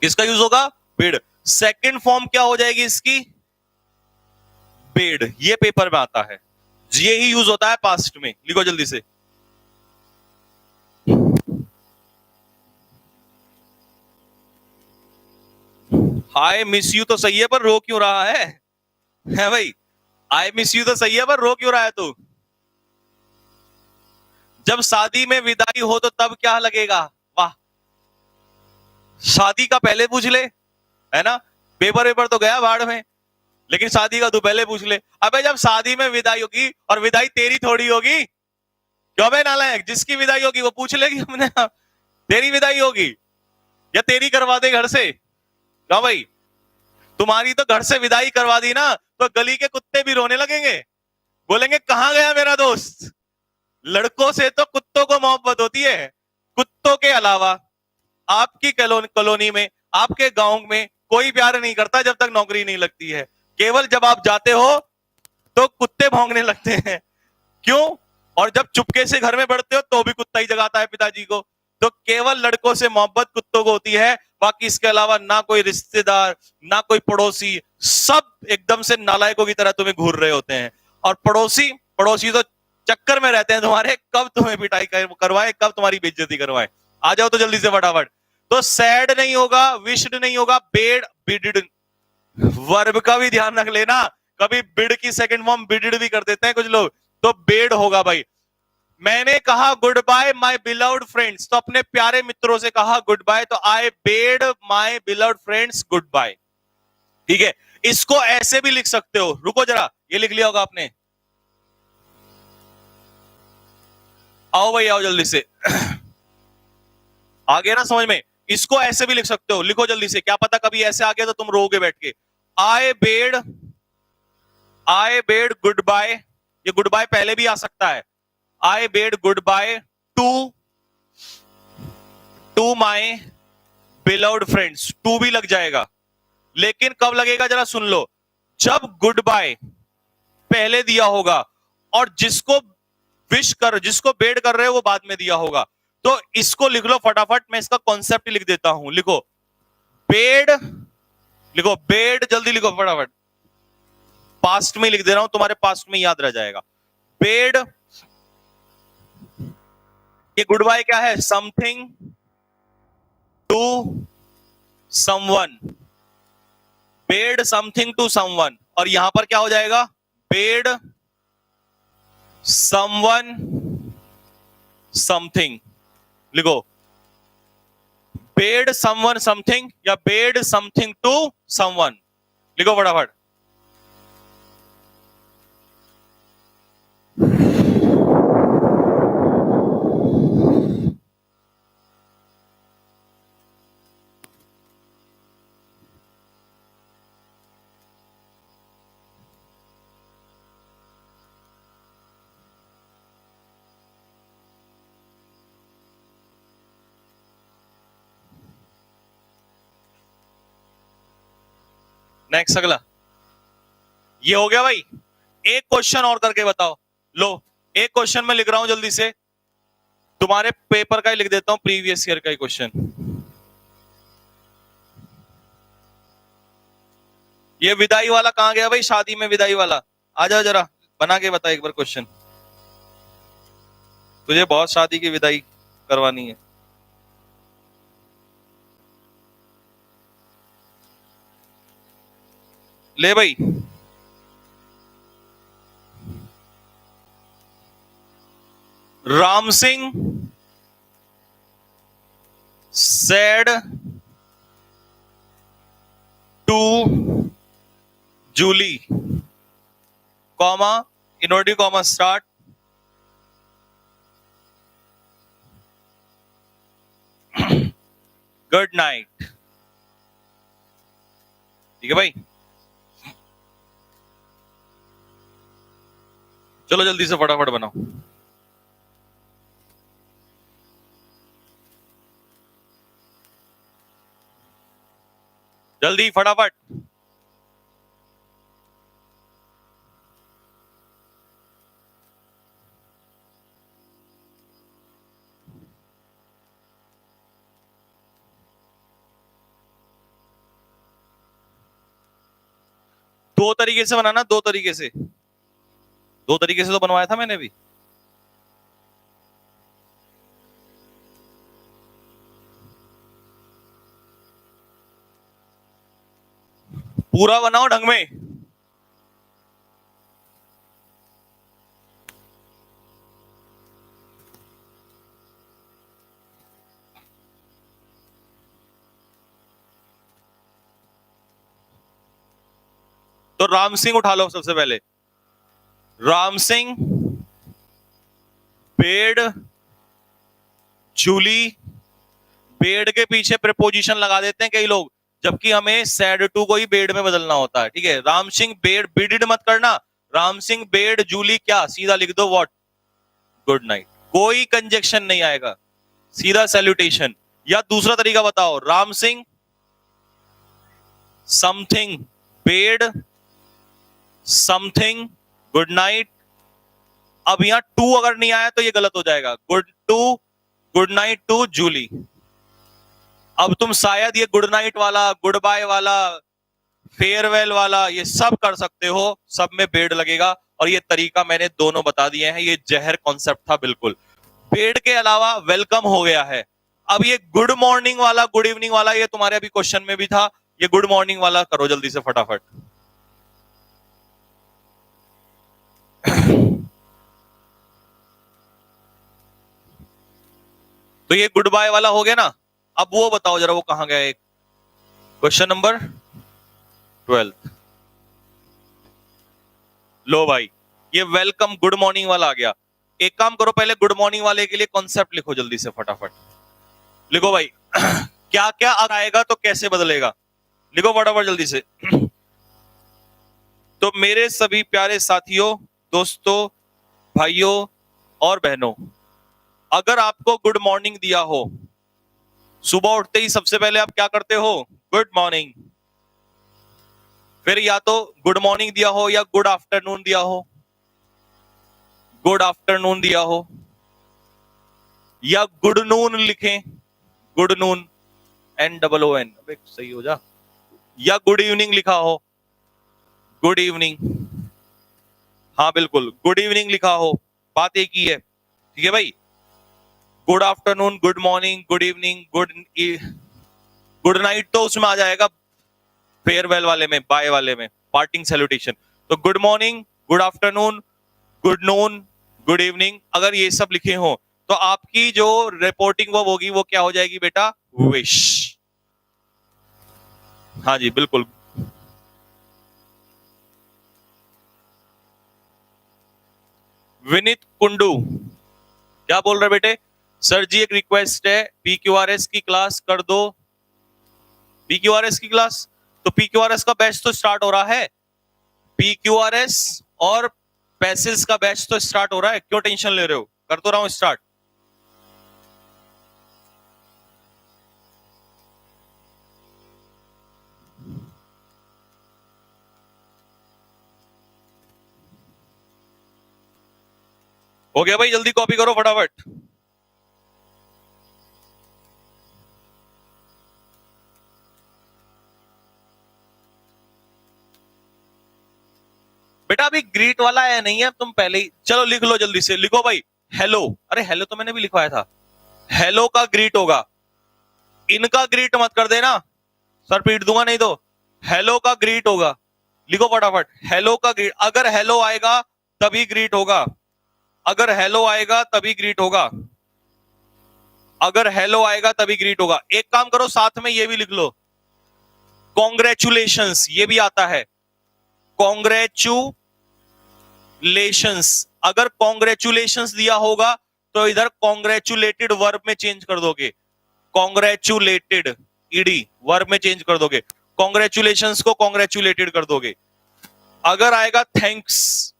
[SPEAKER 1] किसका यूज होगा? बिड। सेकंड फॉर्म क्या हो जाएगी इसकी? बिड। ये पेपर में आता है, ये ही यूज होता है पास्ट में। लिखो जल्दी से। आई मिस यू तो सही है पर रो क्यों रहा है भाई? आई मिस यू तो सही है पर रो क्यों रहा है तू? जब शादी में विदाई हो तो तब क्या लगेगा? वाह, शादी का पहले पूछ ले, है ना? पेपर वेपर तो गया भाड़ में, लेकिन शादी का तू पहले पूछ ले। अबे जब शादी में विदाई होगी, और विदाई तेरी थोड़ी होगी, क्यों बे नालायक? जिसकी विदाई होगी वो पूछ लेगी हमने, तेरी विदाई होगी या तेरी करवा दे घर से? क्यों भाई? तुम्हारी तो घर से विदाई करवा दी ना, तो गली के कुत्ते भी रोने लगेंगे, बोलेंगे कहां गया मेरा दोस्त? लड़कों से तो कुत्तों को मोहब्बत होती है। कुत्तों के अलावा आपकी कॉलोनी में, आपके गांव में कोई प्यार नहीं करता जब तक नौकरी नहीं लगती है। केवल जब आप जाते हो तो कुत्ते भौंकने लगते हैं। क्यों? और जब चुपके से घर में बढ़ते हो तो भी कुत्ता ही जगाता है पिताजी को। तो केवल लड़कों से मोहब्बत कुत्तों को होती है, बाकी इसके अलावा ना कोई रिश्तेदार, ना कोई पड़ोसी, सब एकदम से नालायकों की तरह तुम्हें घूर रहे होते हैं। और पड़ोसी, पड़ोसी तो चक्कर में रहते हैं तुम्हारे, कब तुम्हें पिटाई करवाए, कब तुम्हारी बेइज्जती करवाए। आ जाओ तो जल्दी से फटाफट। तो सैड नहीं होगा, विश्ड नहीं होगा, बेड, बिडिड, वर्ब का भी ध्यान रख लेना, कभी बिड की सेकंड फॉर्म बिडिड भी कर देते हैं कुछ लोग, तो बेड होगा भाई। मैंने कहा गुड बाय माई बिलव्ड फ्रेंड्स, तो अपने प्यारे मित्रों से कहा गुड बाय, तो आई बेड माई बिलव्ड फ्रेंड्स गुड बाय। ठीक है, इसको ऐसे भी लिख सकते हो, रुको जरा, ये लिख लिया होगा आपने, आओ भाई आओ जल्दी से आ गया ना समझ में। इसको ऐसे भी लिख सकते हो, लिखो जल्दी से, क्या पता कभी ऐसे आ गया तो तुम रोगे बैठ के। आई बेड गुड बाय, ये गुड बाय पहले भी आ सकता है। I bade goodbye to to my beloved friends, to भी लग जाएगा, लेकिन कब लगेगा जरा सुन लो, जब गुड बाय पहले दिया होगा और जिसको विश कर, जिसको बेड कर रहे हो वो बाद में दिया होगा। तो इसको लिख लो फटाफट, मैं इसका कॉन्सेप्ट लिख देता हूं, लिखो बेड, लिखो बेड, जल्दी लिखो फटाफट, पास्ट में लिख दे रहा हूं, तुम्हारे पास्ट में याद रह जाएगा। बेड, ये गुड बाय क्या है, something to someone, bade something to someone, और यहां पर क्या हो जाएगा, बेड समवन समथिंग, लिखो बेड समवन समथिंग या बेड समथिंग टू समवन, लिखो फटाफट। नेक्स्ट अगला, ये हो गया भाई। एक क्वेश्चन और करके बताओ, लो एक क्वेश्चन मैं लिख रहा हूं जल्दी से, तुम्हारे पेपर का ही लिख देता हूं, प्रीवियस ईयर का ही क्वेश्चन। ये विदाई वाला कहां गया भाई, शादी में विदाई वाला, आ जाओ जरा बना के बता एक बार क्वेश्चन, तुझे बहुत शादी की विदाई करवानी है। ले भाई, Ram Singh said to Julie, comma, inverted comma start, good night. ठीक है भाई, चलो जल्दी से फटाफट बनाओ। जल्दी फटाफट, दो तरीके से बनाना, दो तरीके से, दो तरीके से तो बनवाया था मैंने भी। पूरा बनाओ ढंग में। तो राम सिंह उठा लो सबसे पहले, राम सिंह पेड़ जूली, पेड़ के पीछे प्रीपोजिशन लगा देते हैं कई लोग, जबकि हमें सैड टू को ही बेड में बदलना होता है। ठीक है, राम सिंह बेड, बिडिड मत करना, राम सिंह बेड जूली क्या, सीधा लिख दो व्हाट, गुड नाइट, कोई कंजक्शन नहीं आएगा, सीधा सैल्यूटेशन। या दूसरा तरीका बताओ, Ram Singh something bed something good night. अब यहां टू अगर नहीं आया तो ये गलत हो जाएगा, गुड नाइट टू जूली। अब तुम शायद ये गुड नाइट वाला, गुड बाय वाला, फेयरवेल वाला, ये सब कर सकते हो, सब में बेड लगेगा। और ये तरीका मैंने दोनों बता दिए हैं, ये जहर कॉन्सेप्ट था बिल्कुल। बेड के अलावा वेलकम हो गया है। अब ये गुड मॉर्निंग वाला, गुड इवनिंग वाला, ये तुम्हारे अभी क्वेश्चन में भी था, ये गुड मॉर्निंग वाला करो जल्दी से फटाफट। तो ये गुड बाय वाला हो गया ना। अब वो बताओ जरा, वो कहां गया? एक क्वेश्चन नंबर 12। लो भाई, ये वेलकम गुड मॉर्निंग वाला आ गया। एक काम करो, पहले गुड मॉर्निंग वाले के लिए कॉन्सेप्ट लिखो जल्दी से फटाफट। लिखो भाई क्या क्या आएगा तो कैसे बदलेगा, लिखो फटाफट जल्दी से। तो मेरे सभी प्यारे साथियों, दोस्तों, भाइयों और बहनों, अगर आपको गुड मॉर्निंग दिया हो, सुबह उठते ही सबसे पहले आप क्या करते हो? Good morning. फिर या तो गुड मॉर्निंग दिया हो या गुड आफ्टरनून दिया हो, गुड आफ्टरनून दिया हो, या गुड नून लिखें, गुड नून, NOON, सही हो जा, या गुड इवनिंग लिखा हो, गुड इवनिंग। हाँ बिल्कुल, गुड इवनिंग लिखा हो, बात एक ही है। ठीक है भाई, good afternoon, good morning, good evening, good night तो उसमें आ जाएगा फेयरवेल वाले में, बाय वाले में, पार्टिंग सैल्यूटेशन। तो good morning, good afternoon, good noon, good evening, अगर ये सब लिखे हो तो आपकी जो रिपोर्टिंग वो होगी वो क्या हो जाएगी बेटा? विश। हाँ जी बिल्कुल। विनीत कुंडू क्या बोल रहे बेटे? सर जी एक रिक्वेस्ट है, PQRS की क्लास कर दो। PQRS की क्लास, तो PQRS का बैच तो स्टार्ट हो रहा है, PQRS और पैसेज का बैच तो स्टार्ट हो रहा है, क्यों टेंशन ले रहे हो? कर तो रहा हूं स्टार्ट। हो गया भाई, जल्दी कॉपी करो फटाफट। बेटा अभी ग्रीट वाला है नहीं है, तुम पहले ही चलो लिख लो जल्दी से, लिखो भाई हेलो। अरे हेलो तो मैंने भी लिखवाया था, हेलो का ग्रीट होगा, इनका ग्रीट मत कर देना, सर पीट दूंगा नहीं तो। हेलो का ग्रीट होगा, लिखो फटाफट, हेलो का ग्रीट। अगर हेलो आएगा तभी ग्रीट होगा, अगर हेलो आएगा तभी ग्रीट होगा, अगर हेलो आएगा तभी ग्रीट होगा। एक काम करो, साथ में ये भी लिख लो, कॉन्ग्रेचुलेशंस, ये भी आता है, कॉन्ग्रेचुलेशंस। अगर कॉन्ग्रेचुलेशंस दिया होगा तो इधर कॉन्ग्रेचुलेटेड वर्ब में चेंज कर दोगे, कॉन्ग्रेचुलेटेड ईडी वर्ब में चेंज कर दोगे, कॉन्ग्रेचुलेशंस को कॉन्ग्रेचुलेटेड कर दोगे। अगर आएगा थैंक्स,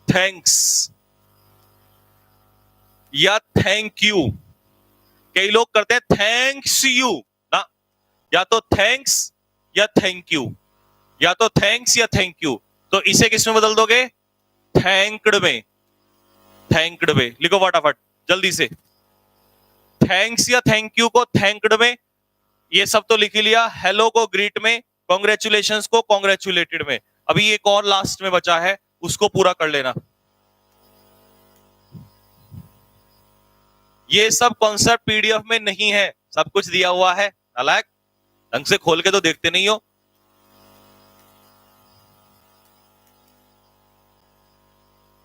[SPEAKER 1] थैंक्स या थैंक यू, कई लोग करते हैं थैंक्स यू ना, या तो थैंक्स या थैंक यू, या तो थैंक्स या थैंक यू, तो इसे किस में बदल दोगे? थैंक्ड में, थैंक्ड में लिखो फटाफट जल्दी से, थैंक्स या थैंक यू को थैंक्ड में, ये सब तो लिख ही लिया, हेलो को ग्रीट में, कॉन्ग्रेचुलेशंस को कॉन्ग्रेचुलेटेड में। अभी एक और लास्ट में बचा है, उसको पूरा कर लेना। ये सब कॉन्सेप्ट PDF में नहीं है, सब कुछ दिया हुआ है, नालायक, ढंग से खोल के तो देखते नहीं हो।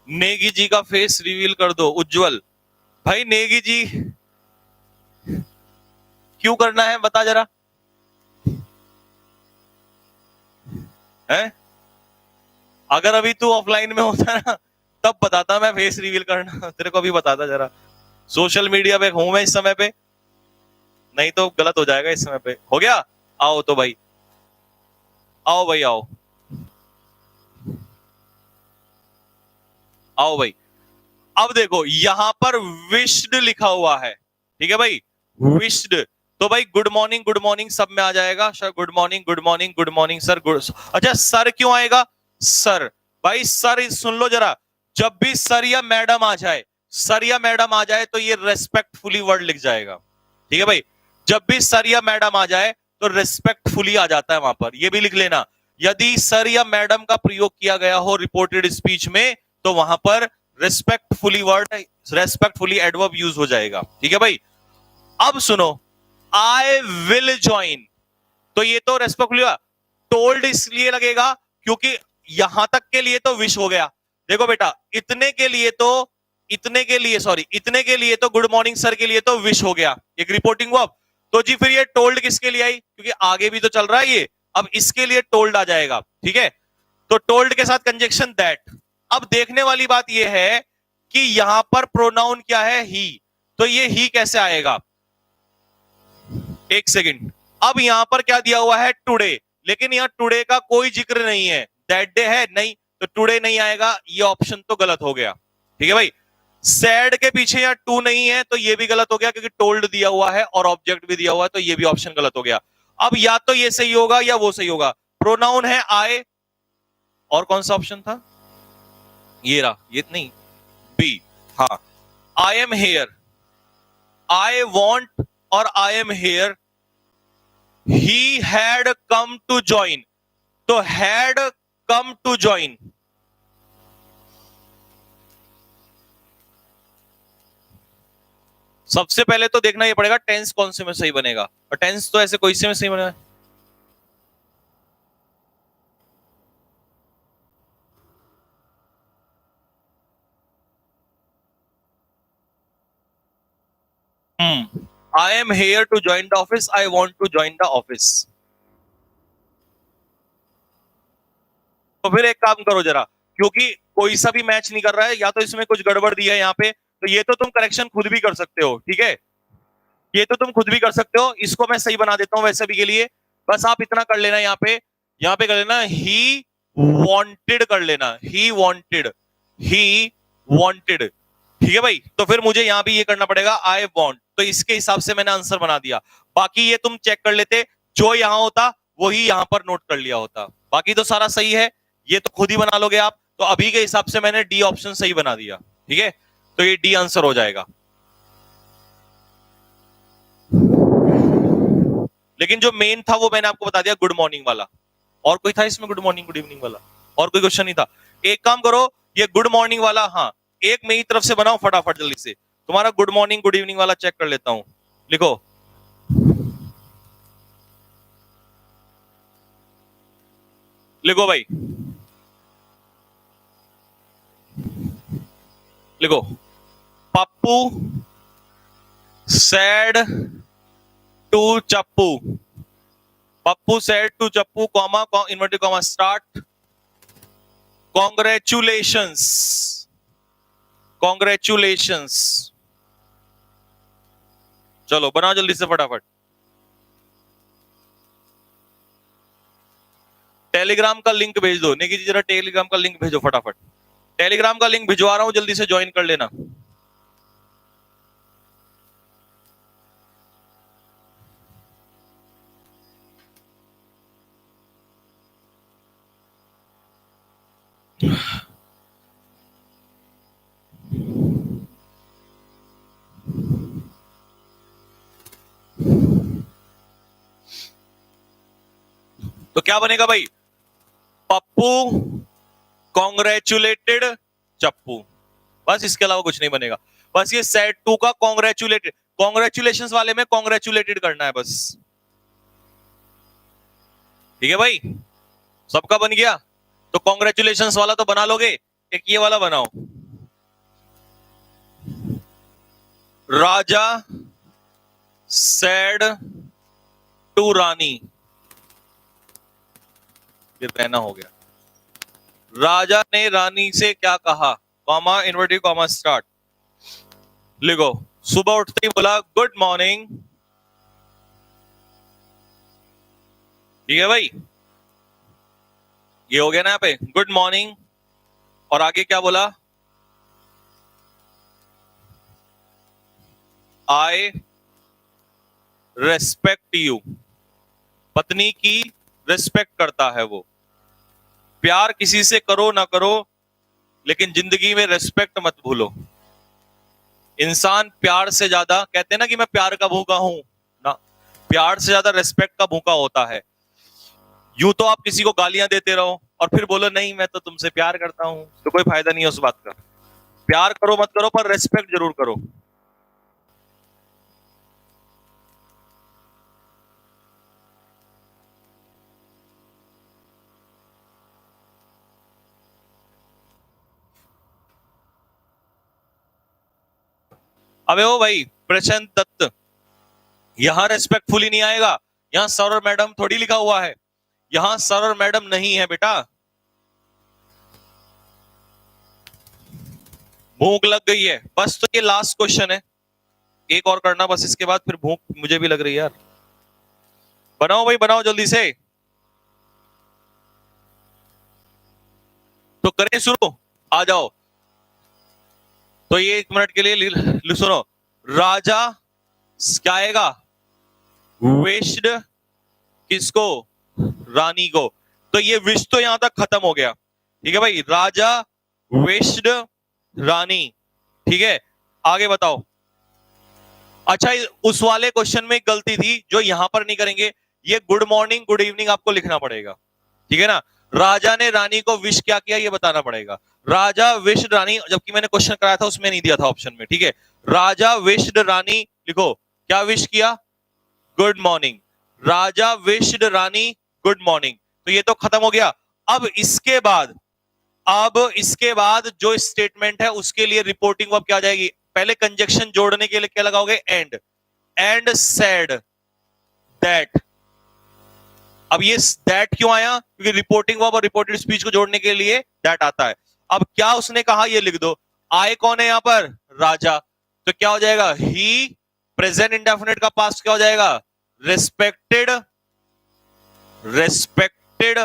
[SPEAKER 1] नेगी जी का फेस रिवील कर दो, उज्जवल भाई। नेगी जी क्यों करना है बता जरा, है? अगर अभी तू ऑफलाइन में होता ना तब बताता मैं फेस रिवील करना, तेरे को अभी बताता जरा। सोशल मीडिया पे हूं मैं इस समय पे, नहीं तो गलत हो जाएगा इस समय पे। हो गया? आओ तो भाई, आओ भाई, आओ आओ भाई। अब देखो यहां पर विश्ड लिखा हुआ है, ठीक है भाई, विश्ड। तो भाई गुड मॉर्निंग सब में आ जाएगा, sir good morning, good morning, good morning sir, good. अच्छा सर क्यों आएगा? सर भाई, सर सुन लो जरा, जब भी सर या मैडम आ जाए, सर या मैडम आ जाए तो ये रेस्पेक्टफुली वर्ड लिख जाएगा, ठीक है भाई। जब भी सर या मैडम आ जाए तो रेस्पेक्टफुली आ जाता है वहां पर, ये भी लिख लेना। यदि सर या मैडम का प्रयोग किया गया हो रिपोर्टेड स्पीच में तो वहां पर respectfully word, respectfully adverb use हो जाएगा, ठीक है भाई। अब सुनो, आई विल ज्वाइन, तो तो ये तो रेस्पेक्टफुली टोल्ड इसलिए लगेगा क्योंकि यहां तक के लिए तो विश हो गया। देखो बेटा, इतने के लिए तो गुड मॉर्निंग सर के लिए तो विश हो गया, एक रिपोर्टिंग हुआ। तो जी फिर ये टोल्ड किसके लिए आई, क्योंकि आगे भी तो चल रहा है ये, अब इसके लिए टोल्ड आ जाएगा। ठीक है, तो टोल्ड के साथ कंजक्शन दैट। अब देखने वाली बात यह है कि यहां पर प्रोनाउन क्या है, ही। तो ये ही कैसे आएगा, एक सेकंड। अब यहां पर क्या दिया हुआ है, टुडे, लेकिन यहां टुडे का कोई जिक्र नहीं है, दैट डे है नहीं, तो टुडे नहीं आएगा, ये ऑप्शन तो गलत हो गया। ठीक है भाई, सैड के पीछे यहां टू नहीं है तो ये भी गलत हो गया, क्योंकि टोल्ड दिया हुआ है और ऑब्जेक्ट भी दिया हुआ है, तो ये भी ऑप्शन गलत हो गया। अब या तो ये सही होगा या वो सही होगा। प्रोनाउन है आई, और कौन सा ऑप्शन था, ये रहा, ये नहीं, बी। हाँ, I am here, I want और I am here, he had come to join, तो हैड कम टू ज्वाइन। सबसे पहले तो देखना ये पड़ेगा टेंस कौन से में सही बनेगा, और टेंस तो ऐसे कोई से में सही बनेगा। I am here to join the office, I want to join the office. तो फिर एक काम करो जरा, क्योंकि कोई सा भी मैच नहीं कर रहा है, या तो इसमें कुछ गड़बड़ दी है यहाँ पे, तो ये तो तुम करेक्शन खुद भी कर सकते हो। ठीक है, ये तो तुम खुद भी कर सकते हो, इसको मैं सही बना देता हूं वैसे भी के लिए। बस आप इतना कर लेना, यहाँ पे कर लेना, ही वांटेड कर लेना, ही वांटेड, ही वांटेड। ठीक है भाई, तो फिर मुझे यहां भी ये करना पड़ेगा, आई वांट, तो इसके हिसाब से मैंने आंसर बना दिया। बाकी ये तुम चेक कर लेते, जो यहां होता वही यहां पर नोट कर लिया होता, बाकी तो सारा सही है, ये तो खुद ही बना लोगे आप। तो अभी के हिसाब से मैंने डी ऑप्शन सही बना दिया। ठीक है, तो ये डी आंसर हो जाएगा। लेकिन जो मेन था वो मैंने आपको बता दिया, गुड मॉर्निंग वाला। और कोई था इसमें गुड मॉर्निंग गुड इवनिंग वाला, और कोई क्वेश्चन नहीं था। एक काम करो, ये गुड मॉर्निंग वाला, हाँ, एक मेरी तरफ से बनाओ फटाफट जल्दी से, तुम्हारा गुड मॉर्निंग गुड इवनिंग वाला चेक कर लेता हूं। लिखो, लिखो भाई, लिखो, पप्पू सैड टू चप्पू, पप्पू सैड टू चप्पू, comma, inverted comma, start, congratulations, congratulations. चलो बनाओ जल्दी से फटाफट। टेलीग्राम का लिंक भेज दो, निकी जी जरा टेलीग्राम का लिंक भेजो फटाफट। टेलीग्राम का लिंक भिजवा रहा हूं, जल्दी से ज्वाइन कर लेना। तो क्या बनेगा भाई, पप्पू कॉन्ग्रेचुलेटेड चप्पू, बस, इसके अलावा कुछ नहीं बनेगा। बस ये सेट टू का कॉन्ग्रेचुलेटेड, कॉन्ग्रेचुलेशंस वाले में कॉन्ग्रेचुलेटेड करना है बस। ठीक है भाई, सबका बन गया, तो कॉन्ग्रेचुलेशंस वाला तो बना लोगे, एक ये वाला बनाओ, राजा सैड टू रानी, ये रहना हो गया, राजा ने रानी से क्या कहा, कॉमा, इन्वर्टेड कॉमा, स्टार्ट। लिखो, सुबह उठते ही बोला गुड मॉर्निंग। ठीक है भाई, ये हो गया ना यहाँ पे गुड मॉर्निंग, और आगे क्या बोला, आई रेस्पेक्ट यू, पत्नी की रेस्पेक्ट करता है वो। प्यार किसी से करो ना करो, लेकिन जिंदगी में रेस्पेक्ट मत भूलो। इंसान प्यार से ज्यादा, कहते हैं ना कि मैं प्यार का भूखा हूं ना, प्यार से ज्यादा रेस्पेक्ट का भूखा होता है। यूं तो आप किसी को गालियां देते रहो और फिर बोलो नहीं मैं तो तुमसे प्यार करता हूं, तो कोई फायदा नहीं है उस बात का। प्यार करो मत करो, पर रेस्पेक्ट जरूर करो। अबे ओ भाई प्रशांत दत्त, यहां रेस्पेक्टफुली नहीं आएगा, यहां सर और मैडम थोड़ी लिखा हुआ है, यहां सर और मैडम नहीं है बेटा। भूख लग गई है बस, तो ये लास्ट क्वेश्चन है, एक और करना बस, इसके बाद फिर भूख मुझे भी लग रही है यार। बनाओ भाई बनाओ जल्दी से, तो करें शुरू, आ जाओ। तो ये 1 मिनट के लिए सुनो। राजा क्या आएगा, विश्ड किसको, रानी को। तो ये विश तो यहां तक खत्म हो गया, ठीक है भाई, राजा विश्ड रानी, ठीक है। आगे बताओ। अच्छा उस वाले क्वेश्चन में एक गलती थी जो यहां पर नहीं करेंगे, ये गुड मॉर्निंग गुड इवनिंग आपको लिखना पड़ेगा, ठीक है ना। राजा ने रानी को विश क्या किया ये बताना पड़ेगा, राजा विश्ड रानी, जबकि मैंने क्वेश्चन कराया था उसमें नहीं दिया था ऑप्शन में, ठीक है। राजा विश्ड रानी लिखो, क्या विश किया, गुड मॉर्निंग, राजा विश्ड रानी गुड मॉर्निंग। तो ये तो खत्म हो गया। अब इसके बाद जो स्टेटमेंट है उसके लिए रिपोर्टिंग अब क्या आ जाएगी, पहले कंजक्शन जोड़ने के लिए क्या लगाओगे, एंड सेड दैट। अब ये दैट क्यों आया, क्योंकि रिपोर्टिंग वर्ब और रिपोर्टेड स्पीच को जोड़ने के लिए दैट आता है। अब क्या उसने कहा ये लिख दो, आए कौन है यहां पर, राजा, तो क्या हो जाएगा, ही, प्रेजेंट इंडेफिनिट का पास्ट क्या हो जाएगा, रेस्पेक्टेड, रेस्पेक्टेड,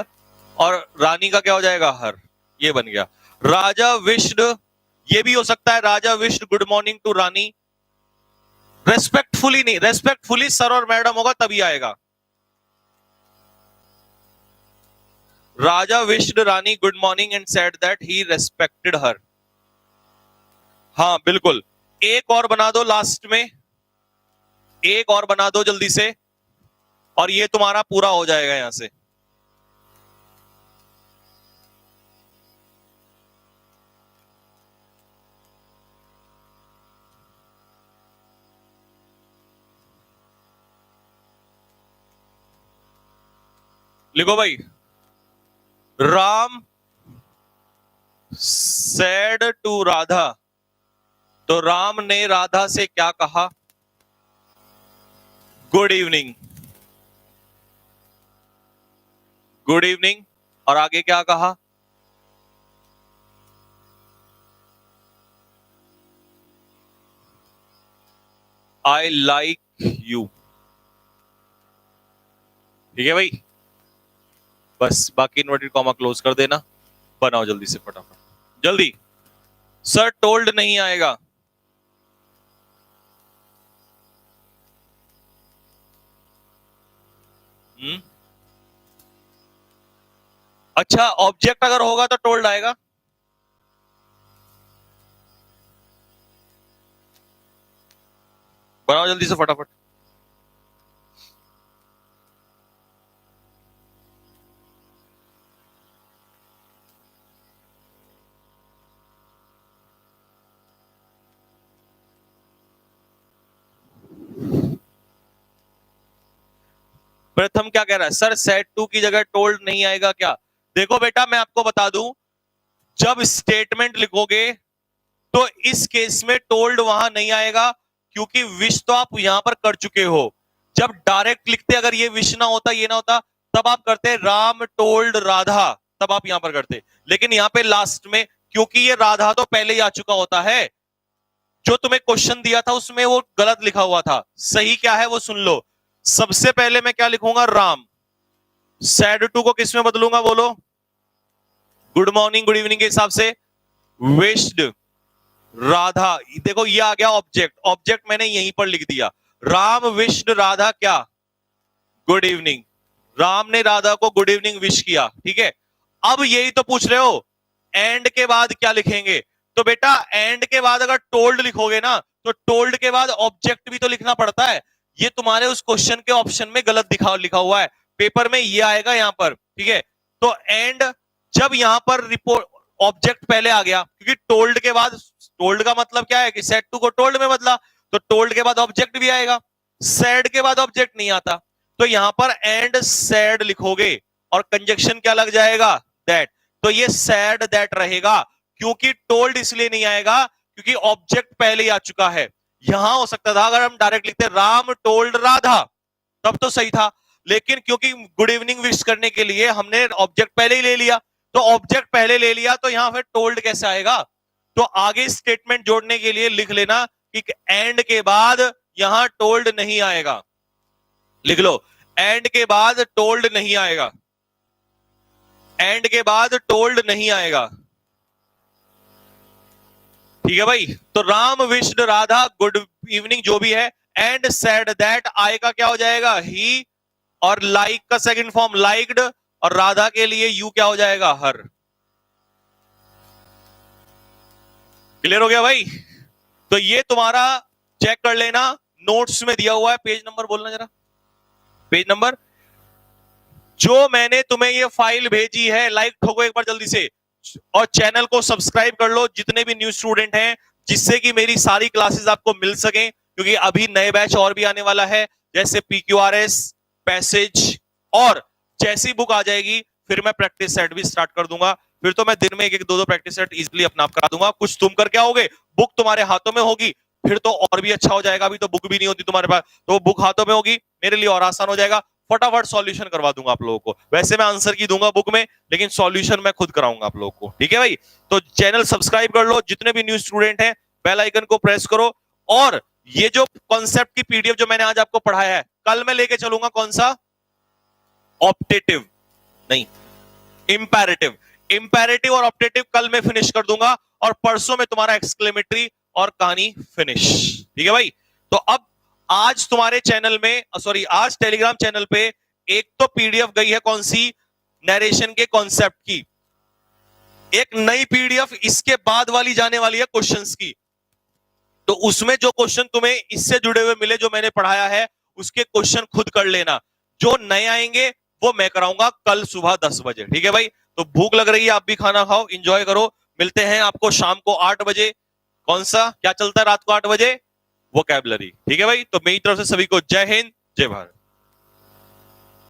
[SPEAKER 1] और रानी का क्या हो जाएगा, हर, ये बन गया। राजा विश्ड, ये भी हो सकता है राजा विश्ड गुड मॉर्निंग टू रानी, रेस्पेक्टफुली नहीं, रेस्पेक्टफुली सर और मैडम होगा तभी आएगा। राजा विश्ड रानी good morning and said that he respected her. हाँ बिल्कुल, एक और बना दो लास्ट में, एक और बना दो जल्दी से, और ये तुम्हारा पूरा हो जाएगा यहां से। लिखो भाई, राम सेड टू राधा, तो राम ने राधा से क्या कहा, गुड इवनिंग, गुड इवनिंग, और आगे क्या कहा, आई लाइक यू, ठीक है भाई। बस बाकी इन्वर्टेड कॉमा क्लोज कर देना, बनाओ जल्दी से फटाफट जल्दी। सर टोल्ड नहीं आएगा, अच्छा ऑब्जेक्ट अगर होगा तो टोल्ड आएगा, बनाओ जल्दी से फटाफट। प्रथम क्या कह रहा है, सर सेड टू की जगह टोल्ड नहीं आएगा क्या। देखो बेटा मैं आपको बता दूं, जब स्टेटमेंट लिखोगे तो इस केस में टोल्ड वहां नहीं आएगा, क्योंकि विश तो आप यहां पर कर चुके हो। जब डायरेक्ट लिखते अगर ये विश ना होता, ये ना होता, तब आप करते राम टोल्ड राधा, तब आप यहां पर करते। लेकिन यहां पे लास्ट में, क्योंकि ये राधा तो पहले ही आ चुका होता है, जो तुम्हें क्वेश्चन दिया था उसमें वो गलत लिखा हुआ था, सही क्या है वो सुन लो। सबसे पहले मैं क्या लिखूंगा, राम, सैड टू को किस में बदलूंगा बोलो, गुड मॉर्निंग गुड इवनिंग के हिसाब से, विश्ड राधा, देखो ये आ गया ऑब्जेक्ट, ऑब्जेक्ट मैंने यहीं पर लिख दिया, राम विश्ड राधा क्या, गुड इवनिंग, राम ने राधा को गुड इवनिंग विश किया, ठीक है। अब यही तो पूछ रहे हो, एंड के बाद क्या लिखेंगे, तो बेटा एंड के बाद अगर टोल्ड लिखोगे ना, तो टोल्ड के बाद ऑब्जेक्ट भी तो लिखना पड़ता है, ये तुम्हारे उस क्वेश्चन के ऑप्शन में गलत लिखा हुआ है, पेपर में ये आएगा यहां पर, ठीक है। तो एंड, जब यहां पर रिपोर्ट ऑब्जेक्ट पहले आ गया, क्योंकि टोल्ड के बाद, टोल्ड का मतलब क्या है कि सेड टू को टोल्ड में बदला, तो टोल्ड के बाद ऑब्जेक्ट भी आएगा, सेड के बाद ऑब्जेक्ट नहीं आता, तो यहां पर एंड सैड लिखोगे और कंजक्शन क्या लग जाएगा, दैट, तो ये सैड दैट रहेगा, क्योंकि टोल्ड इसलिए नहीं आएगा क्योंकि ऑब्जेक्ट पहले ही आ चुका है। यहां हो सकता था अगर हम डायरेक्ट लिखते राम टोल्ड राधा, तब तो सही था, लेकिन क्योंकि गुड इवनिंग विश करने के लिए हमने ऑब्जेक्ट पहले ही ले लिया, तो ऑब्जेक्ट पहले ले लिया तो यहां फिर टोल्ड कैसे आएगा? तो आगे स्टेटमेंट जोड़ने के लिए लिख लेना कि एंड के बाद यहां टोल्ड नहीं आएगा। लिख लो, एंड के बाद टोल्ड नहीं आएगा, एंड के बाद टोल्ड नहीं आएगा। ठीक है भाई, तो Ram wished Radha good evening जो भी है, एंड सेड दैट आई का क्या हो जाएगा? ही, और लाइक का सेकंड फॉर्म लाइक्ड, और राधा के लिए यू क्या हो जाएगा? हर। क्लियर हो गया भाई? तो ये तुम्हारा चेक कर लेना, नोट्स में दिया हुआ है, पेज नंबर बोलना जरा, पेज नंबर। जो मैंने तुम्हें ये फाइल भेजी है, लाइक ठोको एक बार जल्दी से, और चैनल को सब्सक्राइब कर लो जितने भी न्यू स्टूडेंट हैं, जिससे कि मेरी सारी क्लासेस आपको मिल सके, क्योंकि अभी नए बैच और भी आने वाला है, जैसे PQRS, पैसेज, और जैसी बुक आ जाएगी फिर मैं प्रैक्टिस सेट भी स्टार्ट कर दूंगा। फिर तो मैं दिन में एक एक दो दो प्रैक्टिस सेट इजिली अपना आप करा दूंगा। कुछ तुम कर क्या होगे, बुक तुम्हारे हाथों में होगी, फिर तो और भी अच्छा हो जाएगा। अभी तो बुक भी नहीं होती तुम्हारे पास, तो बुक हाथों में होगी, मेरे लिए और आसान हो जाएगा, फटाफट सॉल्यूशन करवा दूंगा आप लोगों को। वैसे मैं आंसर की दूंगा बुक में, लेकिन सॉल्यूशन मैं खुद कराऊंगा आप लोगों को। ठीक है भाई, तो चैनल सब्सक्राइब कर लो, जितने भी न्यू स्टूडेंट हैं बेल आइकन को प्रेस करो, और ये जो कॉन्सेप्ट की पीडीएफ जो मैंने आज आपको पढ़ाया है, कल मैं लेके चलूंगा कौन सा? ऑप्टेटिव नहीं, इंपैरेटिव। इंपैरेटिव और ऑप्टेटिव कल मैं फिनिश कर दूंगा, और परसों में तुम्हारा एक्सक्लेमेटरी और कहानी फिनिश। ठीक है भाई, तो अब आज तुम्हारे चैनल में, सॉरी आज टेलीग्राम चैनल पे एक तो पीडीएफ गई है, कौन सी? नरेशन के कॉन्सेप्ट की। एक नई पीडीएफ इसके बाद वाली जाने वाली है क्वेश्चंस की, तो उसमें जो क्वेश्चन तुम्हें इससे जुड़े हुए मिले, जो मैंने पढ़ाया है, उसके क्वेश्चन खुद कर लेना। जो नए आएंगे वो मैं कराऊंगा कल सुबह 10 बजे। ठीक है भाई, तो भूख लग रही है, आप भी खाना खाओ, एंजॉय करो। मिलते हैं आपको शाम को 8 बजे। कौन सा क्या चलता है रात को 8 बजे? वोकैबुलरी। ठीक है भाई, तो मेरी तरफ से सभी को जय हिंद, जय भारत।